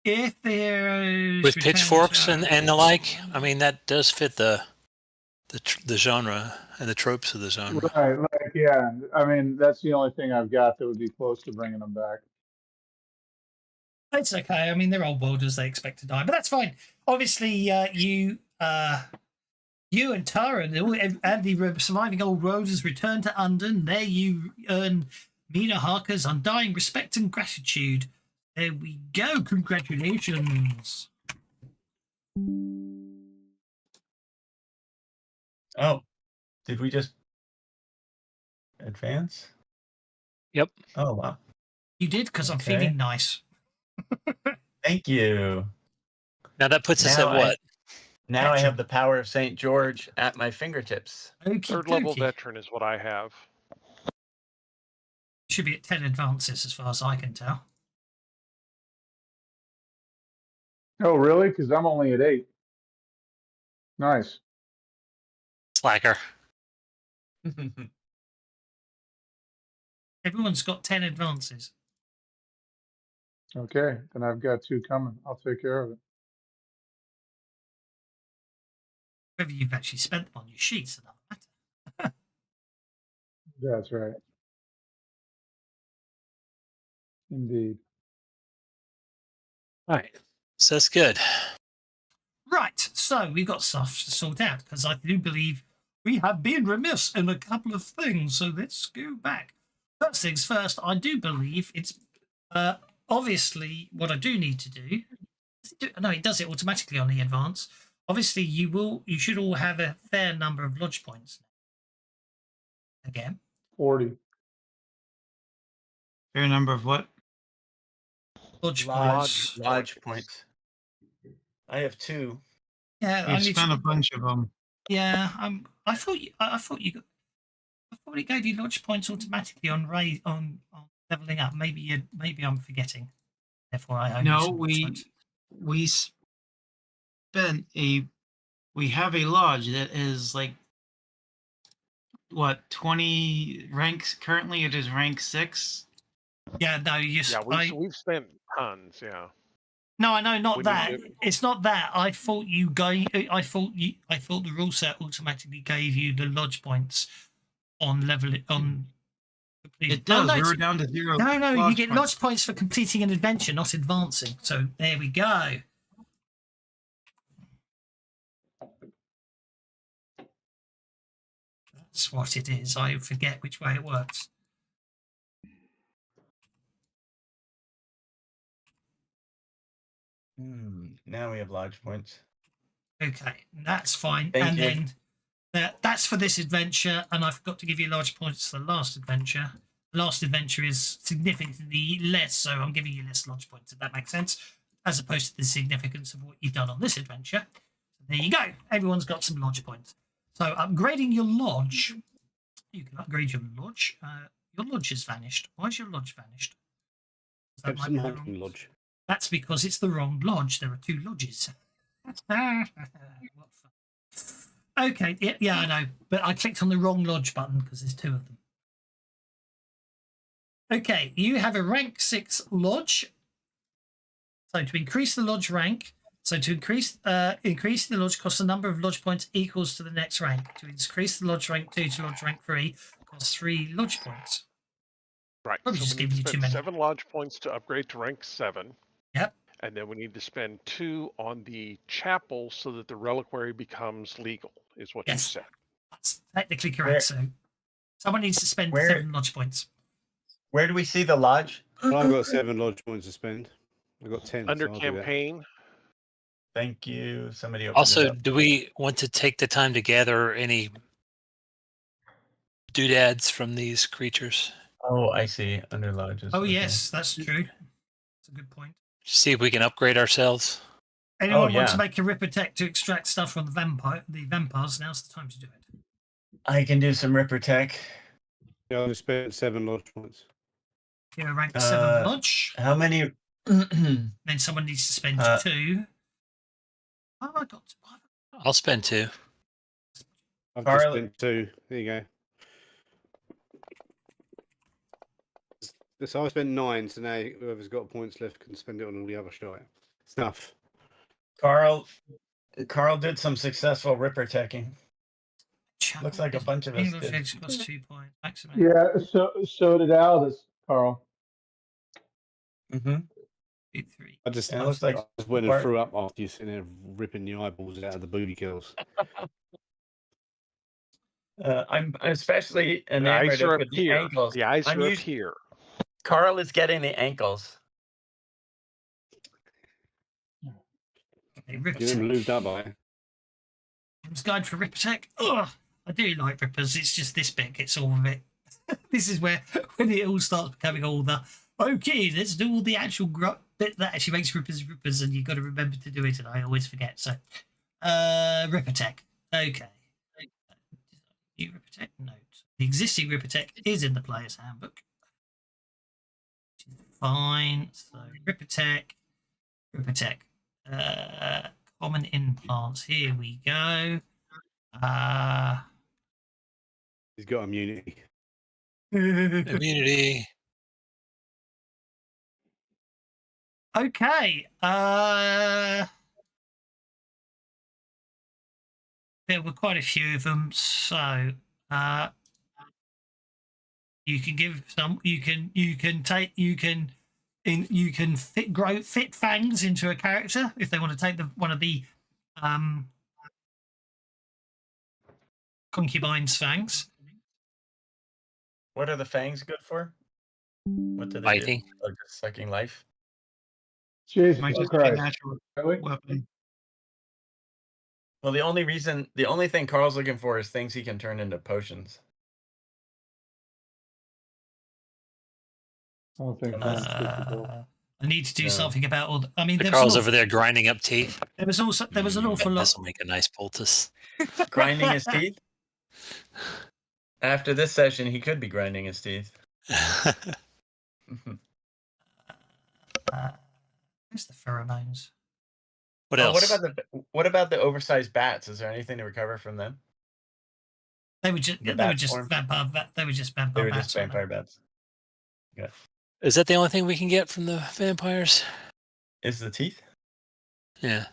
If there's With pitchforks and the like, I mean that does fit the genre and the tropes of the genre. Right, like, yeah. I mean, that's the only thing I've got that would be close to bringing them back. it's okay. I mean, they're old worlders; they expect to die, but that's fine. Obviously, you and Tara and the surviving old worlders return to Undon. There, you earn Mina Harker's undying respect and gratitude. There we go. Congratulations. Oh, did we just advance? Yep. Oh, wow. You did because I'm Okay. feeling nice. Thank you. Now that puts us Now at what? Now I Veteran. have the power of St. George at my fingertips. Third level Okey-dokey. veteran is what I have. Should be at 10 advances as far as I can tell. Oh, really? Because I'm only at 8. Nice. Slacker. Everyone's got 10 advances. Okay, then I've got 2 coming. I'll take care of it. Whether you've actually spent them on your sheets, another matter. That's right. Indeed. All right. So that's good. Right, so we've got stuff to sort out because I do believe we have been remiss in a couple of things. So let's go back. First things first, I do believe it's obviously what I do need to do. No, it does it automatically on the advance. Obviously, you should all have a fair number of lodge points. Again, 40. Fair number of what? lodge points. Lodge points. I have 2. Yeah, I We've need spent to, a bunch of them. yeah. I thought it gave you lodge points automatically on leveling up. Maybe I'm forgetting. Therefore, I owe you No, some lodge points. we we have a lodge that is like what 20 ranks currently. It is rank 6. Yeah, no, Yeah, we've spent tons. Yeah. No, I know, not We that. need to- It's not that. I thought the rule set automatically gave you the lodge points on level on. It does. No, We were down to 0. no, you lodge get points. lodge points for completing an adventure, not advancing. So there we go. That's what it is. I forget which way it works. Now we have lodge points. Okay, that's fine. Thank and you. then that's for this adventure, and I forgot to give you large points for the last adventure. The last adventure is significantly less, so I'm giving you less lodge points, if that makes sense, as opposed to the significance of what you've done on this adventure. So there you go. Everyone's got some lodge points. So upgrading your lodge, you can upgrade your lodge. Your lodge has vanished. Why's your lodge vanished? That Epsom might be the Hunting wrong... Lodge. That's because it's the wrong lodge. There are 2 lodges. What fun. Okay, yeah, I know. But I clicked on the wrong lodge button because there's 2 of them. Okay, you have a rank 6 lodge. So to increase the lodge rank, increase the lodge costs the number of lodge points equals to the next rank. To increase the lodge rank 2 to lodge rank 3 costs 3 lodge points. Right. Probably So just we need giving to you too spend many. 7 lodge points to upgrade to rank 7. Yep. And then we need to spend 2 on the chapel so that the reliquary becomes legal, is what you Yes. said. That's technically correct. Where- So someone needs to spend Where- 7 lodge points. Where do we see the lodge? Well, I've got 7 lodge points to spend. I've got 10. Under so I'll do that. campaign, Thank you. Somebody opened Also, it up. do we want to take the time to gather any doodads from these creatures? Oh, I see. Under lodges. Oh, okay. yes, that's true. That's a good point. See if we can upgrade ourselves. Anyone want to yeah. make a ripper tech to extract stuff from the vampires? Now's the time to do it. I can do some Ripper Tech. Yeah, I'll just spend 7 lodge points. You're a rank 7 lodge. How many? Then someone needs to spend 2. Oh, I got. I'll spend 2. I've Carl- just spent 2. There you go. So I spent 9, so now whoever's got points left can spend it on all the other stuff. Carl did some successful Ripper Teching. Looks like a bunch of us English did. edge costs 2 points. Maximum. Yeah, so did Aldous, Carl. Mm-hmm. 2, 3. I just And it looks like I just went and Bart- threw up after you sitting there ripping the eyeballs out of the booty kills. I'm especially the enamored eyes are up with the here. ankles. The eyes I'm are up us- here. Carl is getting the ankles. Okay, Ripper Get them Tech. lubed up, by. Games guide for Ripper Tech. Ugh, I do like Rippers. It's just this bit gets all of it. This is where when it all starts becoming all the okay. Let's do all the actual bit that actually makes Rippers, and you've got to remember to do it. And I always forget. So, Ripper Tech. Okay. New Ripper Tech note. The existing Ripper Tech is in the player's handbook. Fine. So Ripper Tech. Common implants. Here we go. He's got immunity. Immunity. Okay. There were quite a few of them, so you can give some. You can fit fangs into a character if they want to take one of the concubine's fangs. What are the fangs good for? What do they Biting. do? Oh, just sucking life. Jesus Might just be a Christ. natural Really? weapon. Well, the only thing Carl's looking for is things he can turn into potions. I don't think that's applicable. I need to do No. something about all. I mean, The there Carl's was, over there grinding up teeth. there was an awful lot. This will make a nice poultice. Grinding his teeth? After this session, he could be grinding his teeth. Where's the pheromones? What else? What about the oversized bats? Is there anything to recover from them? They were just The bat form? vampire. They were just vampire. They were bats, just weren't they? vampire bats. Yeah. Is that the only thing we can get from the vampires? Is the teeth? Yeah.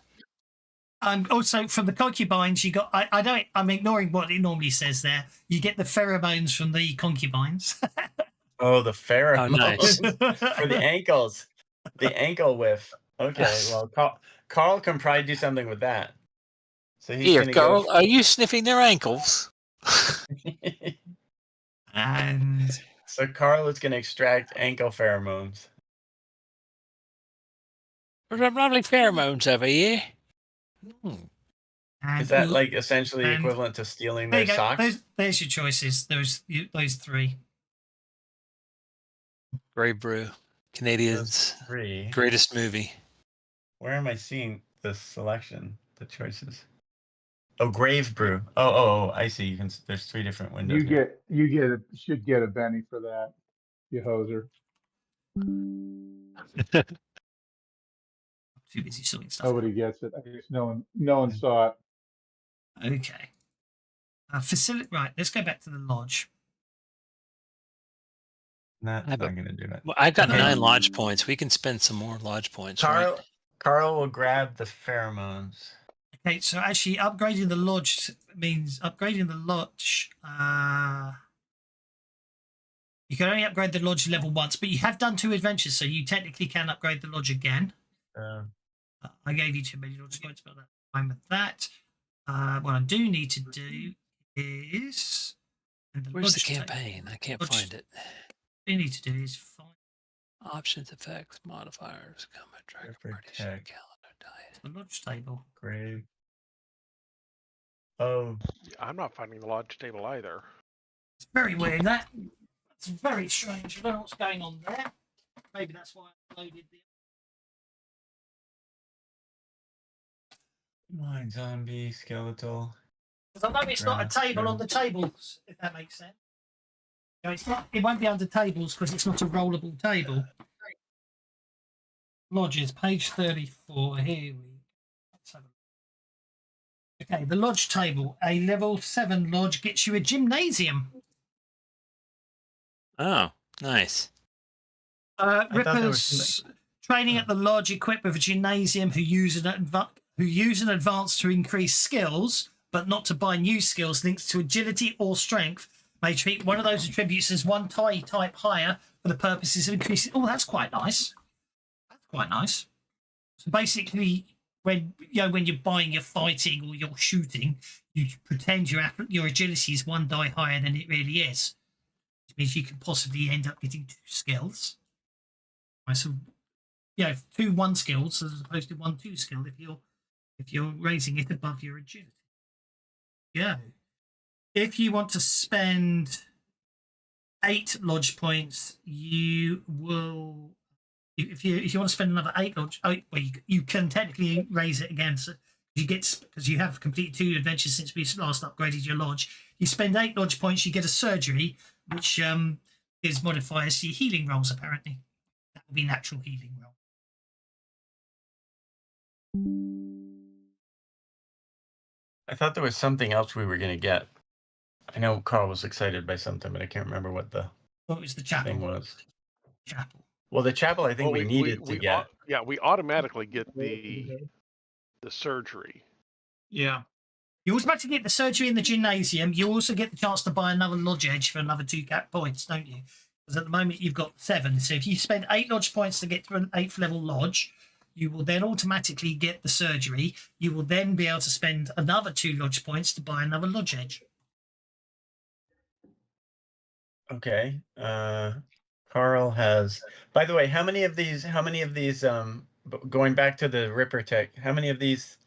Also from the concubines, you got. I know I'm ignoring what it normally says there. You get the pheromones from the concubines. Oh, the pheromones nice. for the ankles. The ankle whiff. Okay, well, Carl can probably do something with that. So he's Here, gonna Carl, are you sniffing their ankles? And So Carl is going to extract ankle pheromones. There's some lovely pheromones over here. Is that like essentially and- equivalent to stealing there their you go. socks? There's your choices. Those 3. Grey Brew. Canadians' Those 3. greatest movie. Where am I seeing the selection, the choices? Oh, grave brew. Oh, I see. You can. There's 3 different windows. Should get a Benny for that, you hoser. Too busy sorting stuff Nobody gets it. I guess no one saw it. out. Okay. Facility. Right. Let's go back to the lodge. That's I have not going to do it. Well, I've got Okay. 9 lodge points. We can spend some more lodge points, right? Carl will grab the pheromones. Okay, so actually upgrading the lodge means upgrading the lodge. You can only upgrade the lodge level once, but you have done 2 adventures, so you technically can upgrade the lodge again. I gave you too many lodge points, but I'm fine with that. What I do need to do is. Where's the campaign? I can't find it. What you need to do is find Options, effects, modifiers, combat tracker, partition, Protect. calendar, diet. the lodge table. Grave. Oh, I'm not finding the lodge table either. It's very weird. That's very strange. I don't know what's going on there. Maybe that's why I loaded the. mine zombie skeletal. Because I know it's not a table on the tables, if that makes sense. No, it's not. It won't be under tables because it's not a rollable table. Lodges, page 34. Here we. Let's have a look. Okay, the lodge table. A level 7 lodge gets you a gymnasium. Oh, nice. thought there was Rippers training at the lodge equipped with a gymnasium who use an advance to increase skills, but not to buy new skills linked to agility or strength, may treat one of those attributes as 1 type higher for the purposes of increasing. Oh, that's quite nice. That's quite nice. So basically, when you're buying your fighting or your shooting, you pretend your agility is 1 die higher than it really is, which means you can possibly end up getting 2 skills. Right, so 2 1 skills as opposed to 1 2 skill if you're raising it above your agility. Yeah. If you want to spend 8 lodge points, you will. If you want to spend another 8 lodge, you can technically raise it again. So because you have completed 2 adventures since we last upgraded your lodge. You spend 8 lodge points, you get a surgery, which is modifiers to your healing rolls. Apparently, that will be natural healing roll. I thought there was something else we were going to get. I know Carl was excited by something, but I can't remember what the What was the chapel? thing was. Chapel. Well, the chapel I think we needed to get. We automatically get the surgery. Yeah. You automatically get the surgery in the gymnasium. You also get the chance to buy another lodge edge for another 2 cap points, don't you? Because at the moment you've got 7. So if you spend 8 lodge points to get to an 8th level lodge, you will then automatically get the surgery. You will then be able to spend another 2 lodge points to buy another lodge edge. Okay. Carl has. By the way, how many of these? Going back to the Ripper Tech, how many of these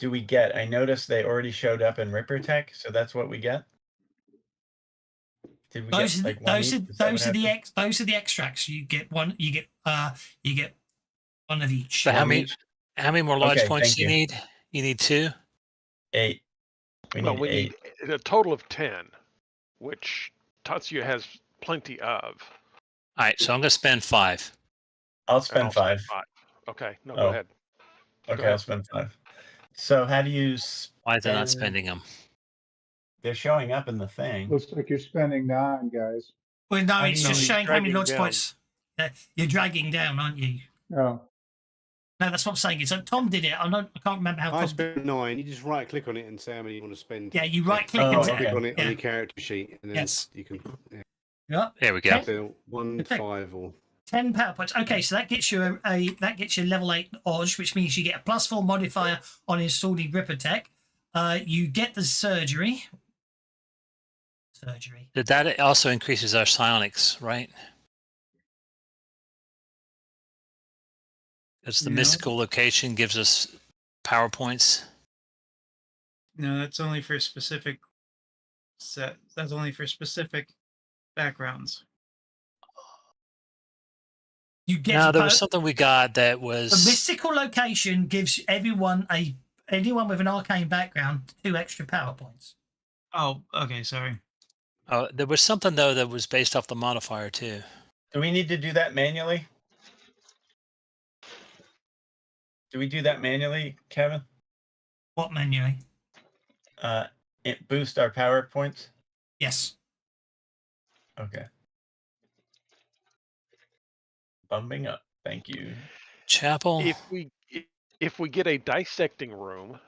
do we get? I noticed they already showed up in Ripper Tech, so that's what we get. Did we Those get are like one each? Is that what happened? those are the extracts. You get one. You get one of each. So how many more lodge Okay, points thank do you you. need? You need 2? 8. We need 8. need a total of 10, which Tatsuya has plenty of. All right, so I'm going to spend 5. I'll And spend I'll 5. 5. Okay, no, Oh. go ahead. Okay, ahead. I'll spend 5. So how do you Why is it not spend- spending them? They're showing up in the thing. Looks like you're spending 9, guys. Well, no, I it's know, just he's showing how many dragging lodge down. points. You're dragging down, aren't you? Oh, No, that's what I'm saying. So Tom did it. I can't remember how I Tom. spent 9. You just right click on it and say how many you want to spend. Yeah, you right click Oh, and Right okay. click on it Yeah. on your character sheet, and then Yes. you can Yeah. There we go. fill 1, Okay. 5, or 10 power points. Okay, so that gets you a level 8 Odge, which means you get a +4 modifier on installing Ripper Tech. You get the surgery. Did that also increases our psionics, right? It's the No. mystical location gives us power points. No, that's only for specific set. That's only for specific backgrounds. You get No, the there was something we got that was mystical location gives everyone anyone with an arcane background, 2 extra power points. Oh, okay. Sorry. Oh, there was something though that was based off the modifier too. Do we need to do that manually? Do we do that manually, Kevin? What manually? It boost our power points. Yes. Okay. Bumping up. Thank you. Chapel. If we get a dissecting room,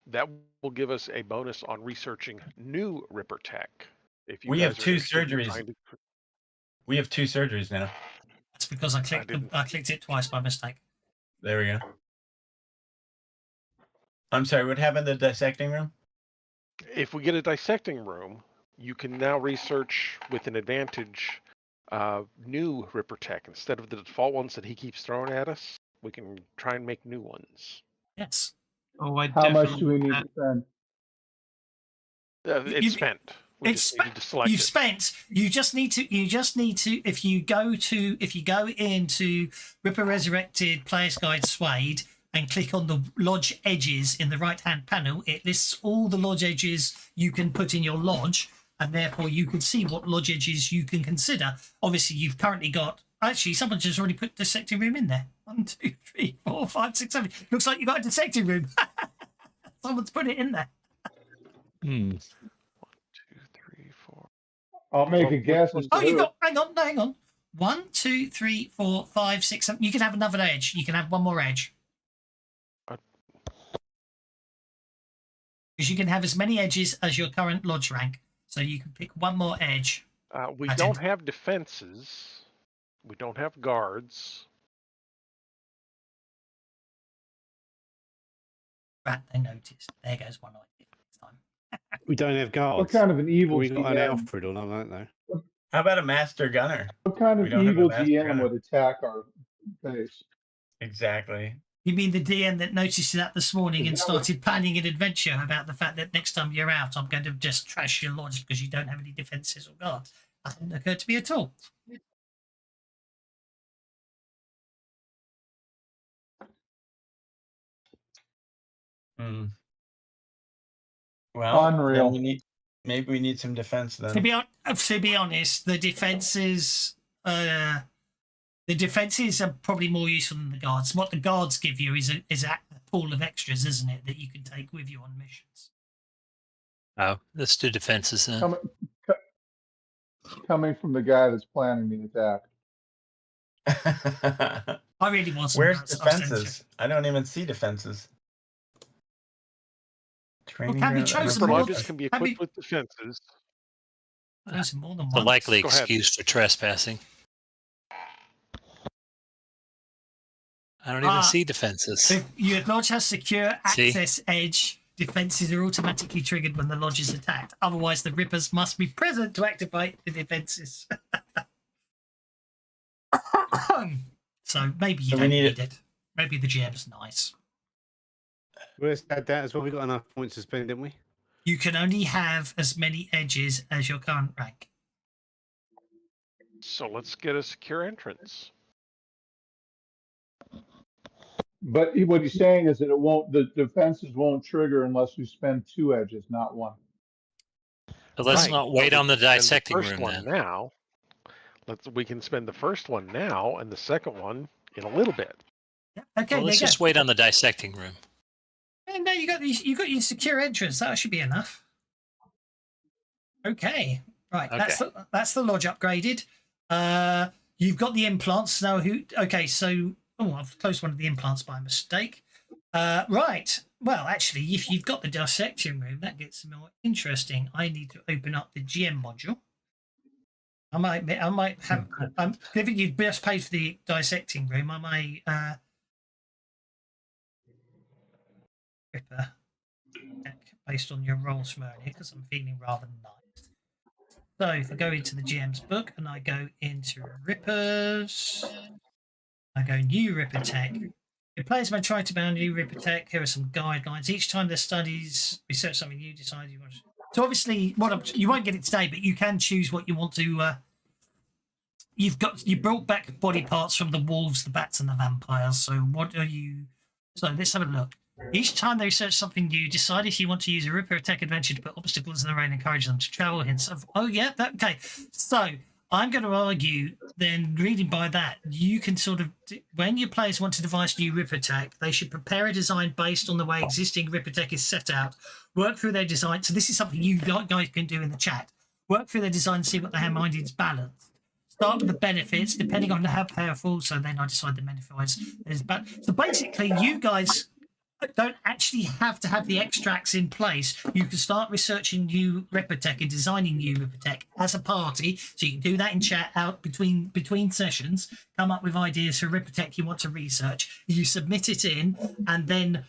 that will give us a bonus on researching new Ripper tech. If you We guys have are 2 interested in surgeries. trying to- We have 2 surgeries now. That's because I clicked it twice by mistake. There we go. I'm sorry, what happened to the dissecting room? If we get a dissecting room, you can now research with an advantage new Ripper tech. Instead of the default ones that he keeps throwing at us, we can try and make new ones. Yes. Oh, I How much definitely do we want need that. to spend? It's You- spent. We It's just needed to select you've it. spent. You just need to. If you go into Ripper Resurrected Player's Guide Suede and click on the lodge edges in the right hand panel, it lists all the lodge edges you can put in your lodge, and therefore you can see what lodge edges you can consider. Obviously, you've currently got. Actually, someone just already put dissecting room in there. 1, 2, 3, 4, 5, 6, 7. Looks like you got a dissecting room. Someone's put it in there. 1, 2, 3, 4. I'll make Well, a guess which as Oh, to you who. got. Hang on. 1, 2, 3, 4, 5, 6, 7. You can have another edge. You can have one more edge. Because you can have as many edges as your current lodge rank. So you can pick one more edge. We I don't did. have defenses. We don't have guards. Right, they noticed. There goes one idea this time. We don't have guards. What kind of an evil We got an GM? Alfred or not, don't know. How about a master gunner? What kind We of don't have a evil master GM gunner. would attack our base? Exactly. You mean the DM that noticed that this morning and Is that what- started planning an adventure about the fact that next time you're out, I'm going to just trash your lodge because you don't have any defenses or guards? That hadn't occurred to me at all. Hmm. Well, Unreal. then maybe we need some defense then. To be honest, the defenses are probably more useful than the guards. What the guards give you is a pool of extras, isn't it, that you can take with you on missions. Oh, let's do defenses then. Coming from the guy that's planning the attack. I really wasn't. Where's I was defenses? I don't even see defenses. Training can be ground, chosen Ripper more- lodges can be can be- equipped with defenses. There's more than It's a one. likely Go ahead. excuse for trespassing. I don't even Ah. see defenses. If your lodge has secure See? access edge, defenses are automatically triggered when the lodge is attacked. Otherwise, the Rippers must be present to activate the defenses. So maybe you So we don't need need it. Maybe the GM's nice. Let's add that as well. We got enough points to spend, didn't we? You can only have as many edges as your current rank. So let's get a secure entrance. But what he's saying is that the defenses won't trigger unless you spend 2 edges, not 1. But let's Right, not but wait we on the can spend dissecting first room one then. now. We can spend the first one now and the second one in a little bit. Yeah, okay, Well, there let's you just go. wait on the dissecting room. And now you got your secure entrance. That should be enough. Okay, right. Okay. That's the lodge upgraded. You've got the implants now. Okay, so I've closed one of the implants by mistake. Right. Well, actually, if you've got the dissection room, that gets more interesting. I need to open up the GM module. I might have. Given you've just paid for the dissecting room, I may Ripper based on your rolls from earlier because I'm feeling rather nice. So if I go into the GM's book and I go into Rippers, I go new Ripper Tech. Your players may try to ban new Ripper Tech. Here are some guidelines. Each time their studies research something new, decide you want to. So obviously, you won't get it today, but you can choose what you want to. You brought back body parts from the wolves, the bats, and the vampires. So what are you? So let's have a look. Each time they research something new, decide if you want to use a Ripper attack adventure to put obstacles in the way and encourage them to travel. Hints of, oh yeah, that okay. So I'm going to argue then, reading by that, you can sort of, when your players want to devise a new Ripper attack, they should prepare a design based on the way existing Ripper attack is set out, work through their design. So this is something you guys can do in the chat. Work through their design, see what they have mind is balanced. Start with the benefits, depending on how powerful. So then I decide the benefits. So basically, you guys don't actually have to have the extracts in place. You can start researching new Rippertech and designing new Rippertech as a party. So you can do that in chat out between sessions. Come up with ideas for Rippertech you want to research. You submit it in, and then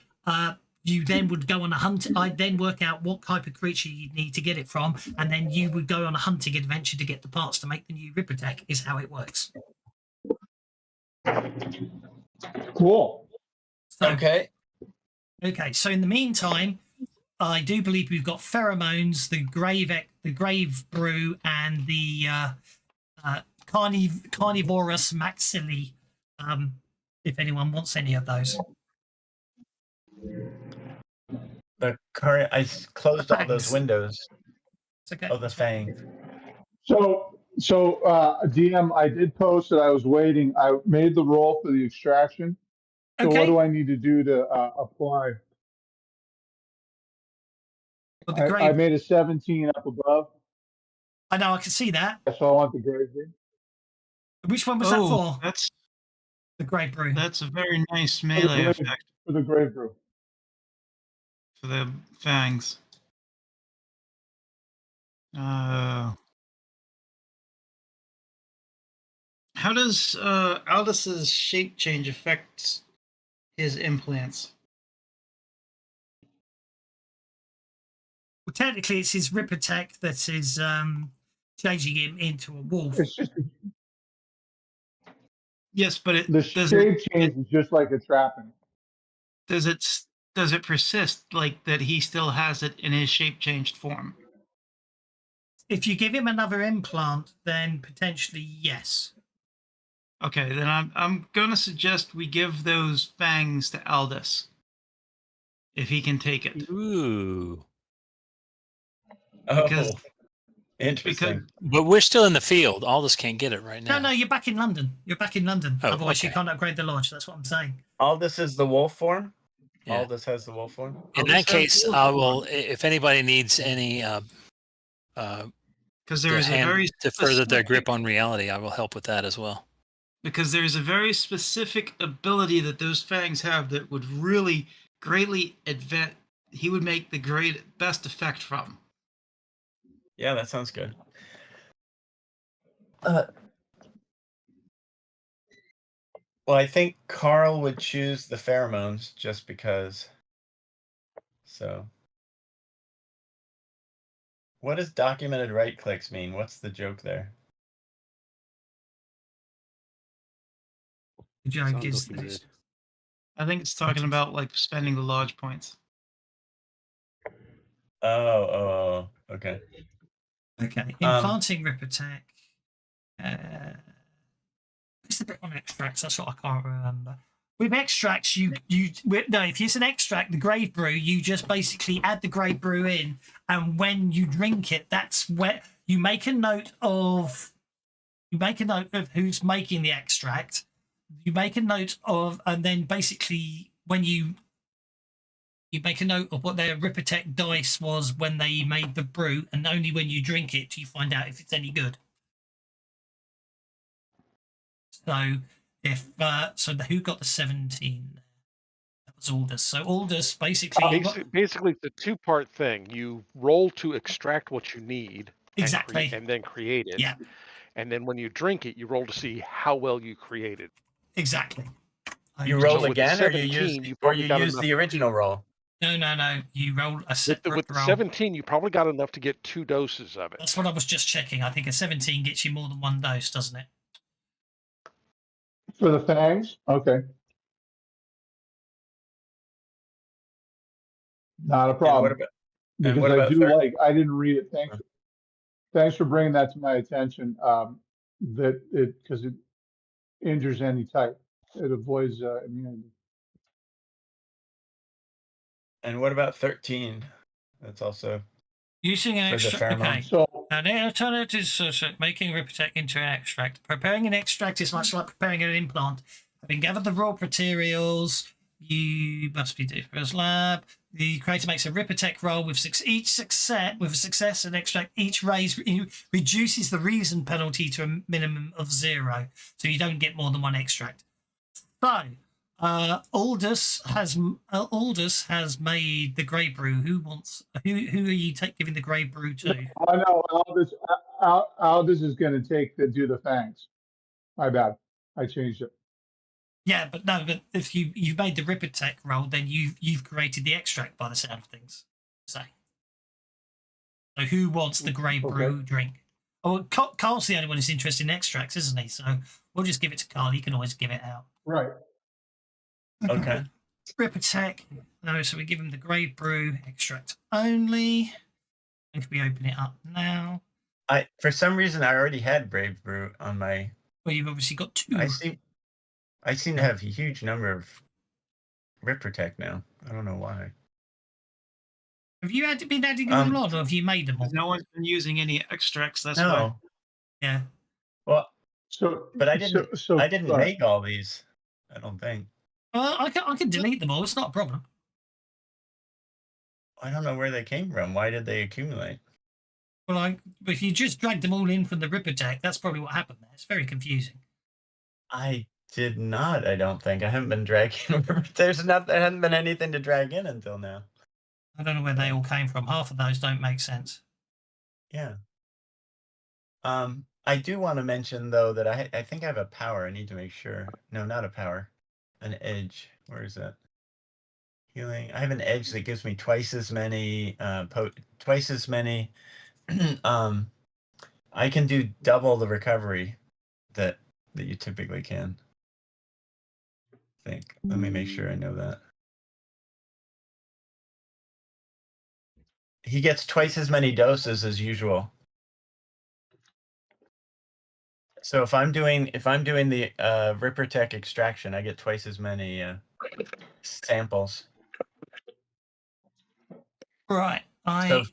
you then would go on a hunt. I'd then work out what type of creature you need to get it from, and then you would go on a hunting adventure to get the parts to make the new Rippertech. Is how it works. Cool. So, Okay. Okay, so in the meantime, I do believe we've got pheromones, the grave brew, and the carnivorous maxilli. If anyone wants any of those, The current, I closed all those Fangs. windows. It's okay. Oh, the fangs. So DM, I did post that I was waiting. I made the roll for the extraction. So what do Okay. I need to do to apply? Well, the I grave. made a 17 up above. I know. I can see that. So I want the grave thing. Which one was that for? That's The grave brew. a very nice For the melee grave- effect for the grave brew. for the fangs. How does Aldis's shape change affect his implants? Well, technically, it's his Rippertech that is changing him into a wolf. It's just Yes, but it the does shape change is just like a trapping. does it persist like that he still has it in his shape changed form? If you give him another implant, then potentially yes. Okay, then I'm gonna suggest we give those fangs to Aldous. If he can take it. Ooh. Because- Oh, interesting. But we're still in the field. Aldous can't get it right now. No, you're back in London. You're back in London. Oh, Otherwise, you okay. can't upgrade the lodge. That's what I'm saying. Aldous is the wolf form? Yeah. Aldous has the wolf form? In Aldous that has case, wolf I form. will. If anybody needs any Because there is a very to further their specific- grip on reality, I will help with that as well. Because there's a very specific ability that those fangs have that would really greatly advance. He would make the best effect from. Yeah, that sounds good. Well, I think Carl would choose the pheromones just because. So. What does documented right clicks mean? What's the joke there? The joke Sounds is documented. I think it's talking about like spending the lodge points. Oh, okay. okay. Implanting Rippertech. It's the bit on extracts. That's what I can't remember. With extracts, if it's an extract, the grave brew, you just basically add the grave brew in, and when you drink it, that's where you make a note of who's making the extract. You make a note of, and then basically when you make a note of what their Rippertech dice was when they made the brew, and only when you drink it do you find out if it's any good. So who got the 17? That was Aldous. So Aldous basically Basically, it's a two-part thing. You roll to extract what you need, exactly. and then create it. Yeah, And then when you drink it, you roll to see how well you created. exactly. You I- roll with the again, or you 17, use you or probably you got use enough- the original roll? No. You roll a separate With the roll. 17, you probably got enough to get 2 doses of it. That's what I was just checking. I think a 17 gets you more than one dose, doesn't it? For the fangs? Okay. Not a And problem. what about Because what I about do third? like, I didn't read it. Thanks for bringing that to my attention. Because it injures any type. It avoids immunity. And what about 13? That's also Using an for the extract. Okay. pheromone. So Now, the alternative is making Riptech into an extract. Preparing an extract is much like preparing an implant. Having gathered the raw materials, you must be doing first lab. The creator makes a Riptech roll with each success and extract. Each raise reduces the reason penalty to a minimum of 0, so you don't get more than 1 extract. So, Aldous has made the grey brew. Who are you giving the grey brew to? I know Aldous is going to do the fangs. My bad. I changed it. Yeah, but no. But if you've made the Riptech roll, then you've created the extract by the sound of things. So who wants the grey brew drink? Oh, Carl's the only one who's interested in extracts, isn't he? So we'll just give it to Carl. He can always give it out. Right. Okay. Riptech. No, so we give him the grey brew extract only. And we open it up now? For some reason I already had Brave Brew on my. Well, you've obviously got 2. I seem to have a huge number of Riptech now. I don't know why. Have you been adding them all on, or have you made them all? No one's been using any extracts. That's No. why. Yeah. Well, So, but I didn't. I didn't make all these. I don't think. Well, I can delete them all. It's not a problem. I don't know where they came from. Why did they accumulate? Well, if you just dragged them all in from the Riptech, that's probably what happened there. It's very confusing. I did not. I don't think. I haven't been dragging. There hasn't been anything to drag in until now. I don't know where they all came from. Half of those don't make sense. Yeah. I do want to mention though that I think I have a power. I need to make sure. No, not a power. An edge. Where is that? Healing. I have an edge that gives me twice as many. Twice as many. I can do double the recovery that you typically can. I think. Let me make sure I know that. He gets twice as many doses as usual. So if I'm doing the Riptech extraction, I get twice as many samples. Right. I So-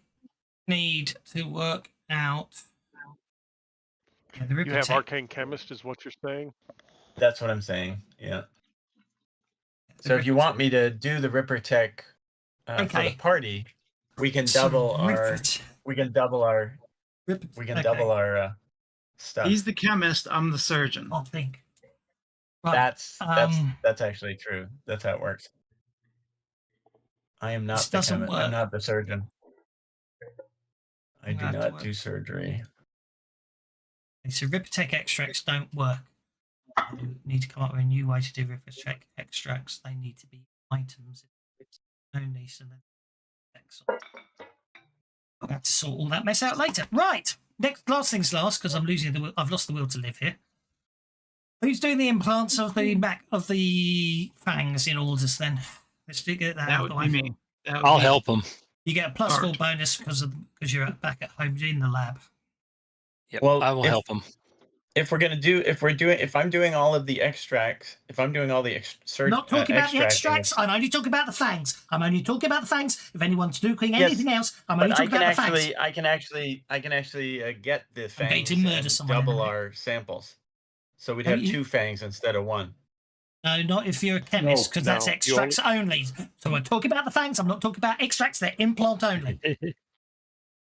need to work out. Yeah, the You have Riptech. arcane chemist, is what you're saying? That's what I'm saying. Yeah. the So if you Riptech. want me to do the Riptech for Okay. the party, we can So double our Riptech. Riptech. Stuff. He's the chemist. I'm the surgeon. I'll think. Right. That's actually true. That's how it works. I am not This the doesn't chemist. work. I'm not the surgeon. I I'm do gonna have to not work. do surgery. Okay, so Riptech extracts don't work. You need to come up with a new way to do Riptech extracts. They need to be items only. So then I'll have to sort all that mess out later. Right. Last things last, because I've lost the will to live here. Who's doing the implants of the fangs in Aldous then? Let's get that That out would of the way. be me. That would I'll be- help him. You get a +4 Art. bonus because you're back at home in the lab. Yep, Well, I will help him. If I'm doing all of the extracts, if I'm doing all the Not talking about the extracting, extracts. I'm only talking about the fangs. If anyone's doing Yes, anything else, I'm only but I talking can about the fangs. I can actually get the going fangs to murder and someone in a double minute. our samples. So we'd No, have you- 2 fangs instead of 1. No, not if you're a chemist, because that's no, you extracts only. So we're talking about the fangs. I'm not talking about extracts. They're implant only.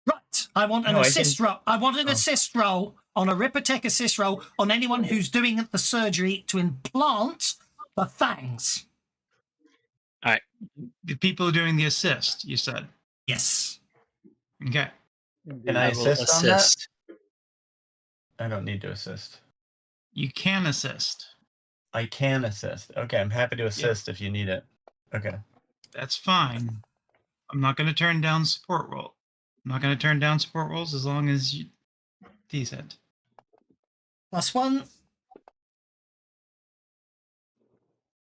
Right. I want an No, I assist can- roll. I want an assist roll on a Riptech assist roll on anyone who's doing the surgery to implant the fangs. The people who are doing the assist, you said. Yes. Okay. Can I I will assist on that? assist. I don't need to assist. You can assist. I can assist. Okay, I'm happy to assist if you need it. Okay. That's fine. I'm not going to turn down support roll. I'm not going to turn down support rolls as long as you decent. +1.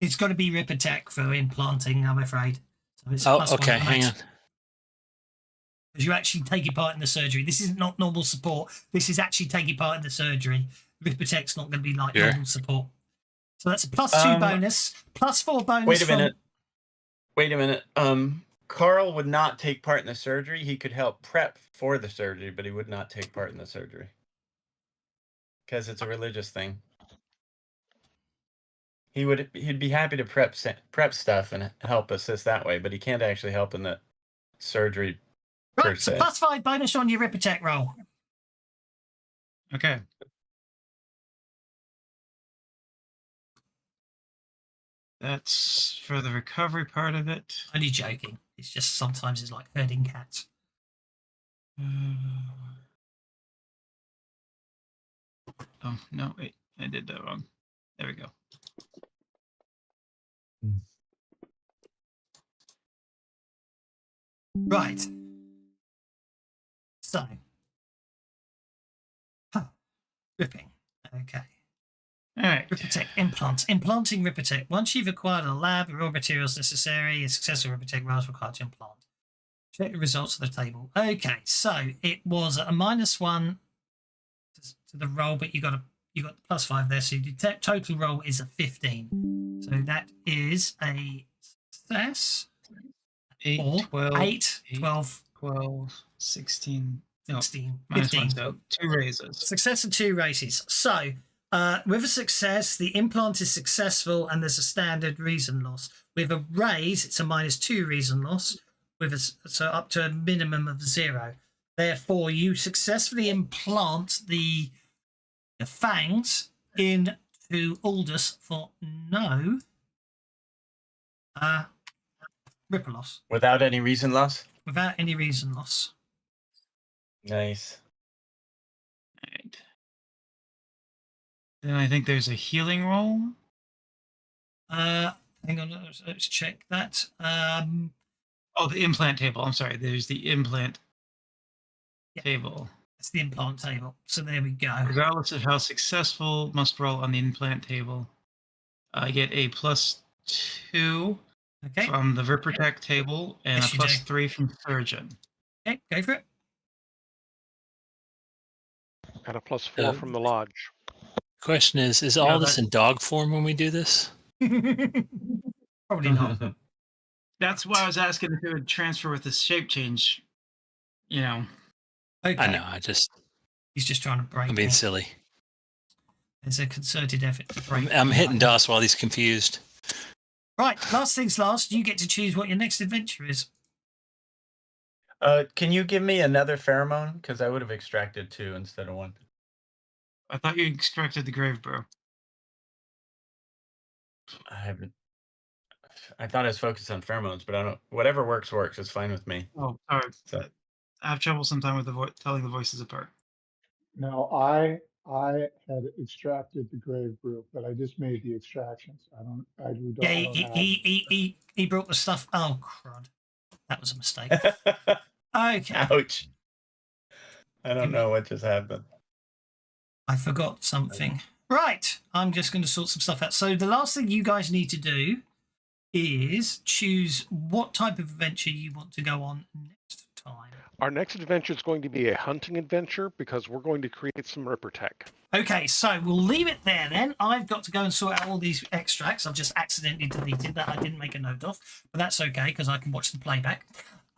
It's got to be Riptech for implanting, I'm afraid. So it's Oh, +1 okay. for Hang on. that. Because you're actually taking part in the surgery. This is not normal support. This is actually taking part in the surgery. Riptech's not going to be like Sure. normal support. So that's a +2 bonus, +4 bonus. Wait a minute. Carl would not take part in the surgery. He could help prep for the surgery, but he would not take part in the surgery because it's a religious thing. He'd be happy to prep stuff and help assist that way, but he can't actually help in the surgery per Right, so se. +5 bonus on your Ripper roll. Okay. That's for the recovery part of it. Only joking. It's just sometimes it's like herding cats. Oh, no, wait. I did that wrong. There we go. Right. So. Ripping. Okay. All right. Ripper implants. Implanting Ripper. Once you've acquired a lab, raw materials necessary, a successful Ripper roll is required to implant. Check the results of the table. Okay, so it was a -1 to the roll, but you got +5 there, so your total roll is a 15. So that is a success. 8, Or 12, 8, 12, 12, 16, 16, minus 15. 1, so 2 raises. Success and 2 races. So with a success, the implant is successful and there's a standard reason loss. With a raise, it's a -2 reason loss, so up to a minimum of 0. Therefore, you successfully implant the fangs into Aldous for no Ripper loss. Without any reason loss? Without any reason loss. Nice. All right. Then I think there's a healing roll. Hang on, let's check that. Oh, the implant table. I'm sorry. There's the implant table. It's the implant table. So there we go. Regardless of how successful, must roll on the implant table. I get a +2 Okay. from the Verprotect table and Yes, a you do. +3 from Surgeon. Okay, go for it. And a +4 from the lodge. Question is Yeah, all this in dog form when we do this? Probably not. That's why I was asking if it would transfer with the shape change. You know. Okay. I know. He's just trying to break I'm being me. silly. It's a concerted effort to break I'm me. hitting DOS while he's confused. Right, last things last, you get to choose what your next adventure is. Can you give me another pheromone? Because I would have extracted 2 instead of 1. I thought you extracted the grave bro. I haven't. I thought I was focused on pheromones, but I don't. Whatever works. It's fine with me. Oh, sorry. So. I have trouble sometimes with telling the voices apart. No, I had extracted the grave brew, but I just made the extractions. I don't have. He brought the stuff. Oh, crud. That was a mistake. Okay. Ouch. I don't know what just happened. I forgot something. Right. I'm just going to sort some stuff out. So the last thing you guys need to do is choose what type of adventure you want to go on next time. Our next adventure is going to be a hunting adventure because we're going to create some Ripper tech. Okay, so we'll leave it there then. I've got to go and sort out all these extracts. I've just accidentally deleted that. I didn't make a note of, but that's okay because I can watch the playback.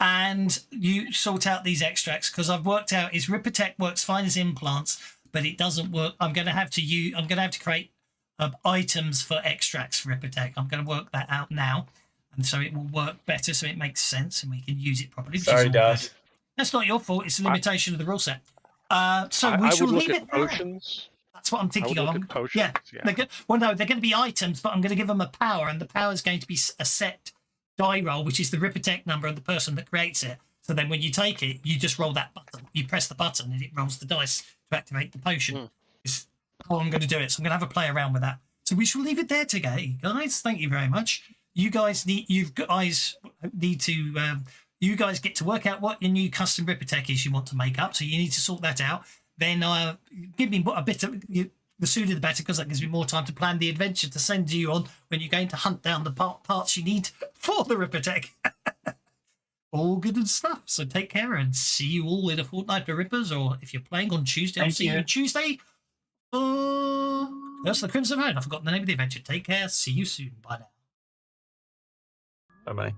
And you sort out these extracts because I've worked out is Ripper tech works fine as implants, but it doesn't work. I'm going to have to create items for extracts for Ripper tech. I'm going to work that out now, and so it will work better, so it makes sense and we can use it properly. Sorry, Das. That's not your fault. It's a limitation of the rule set. So I we shall would leave look it at there. potions. That's what I'm thinking of. Look at potions. Yeah. They're going to be items, but I'm going to give them a power, and the power is going to be a set die roll, which is the Ripper tech number of the person that creates it. So then when you take it, you just roll that button. You press the button, and it rolls the dice to activate the potion. It's how I'm going to do it. So I'm going to have a play around with that. So we shall leave it there today, guys. Thank you very much. You guys need to. You guys get to work out what your new custom Ripper tech is you want to make up. So you need to sort that out. Then give me a bit of the sooner the better, because that gives me more time to plan the adventure to send you on when you're going to hunt down the parts you need for the Ripper tech. All good and stuff. So take care and see you all in a fortnight for Rippers, or if you're playing on Tuesday, I'll see you on Tuesday. That's the Crimson Road. I've forgotten the name of the adventure. Take care. See you soon. Bye now. Bye-bye.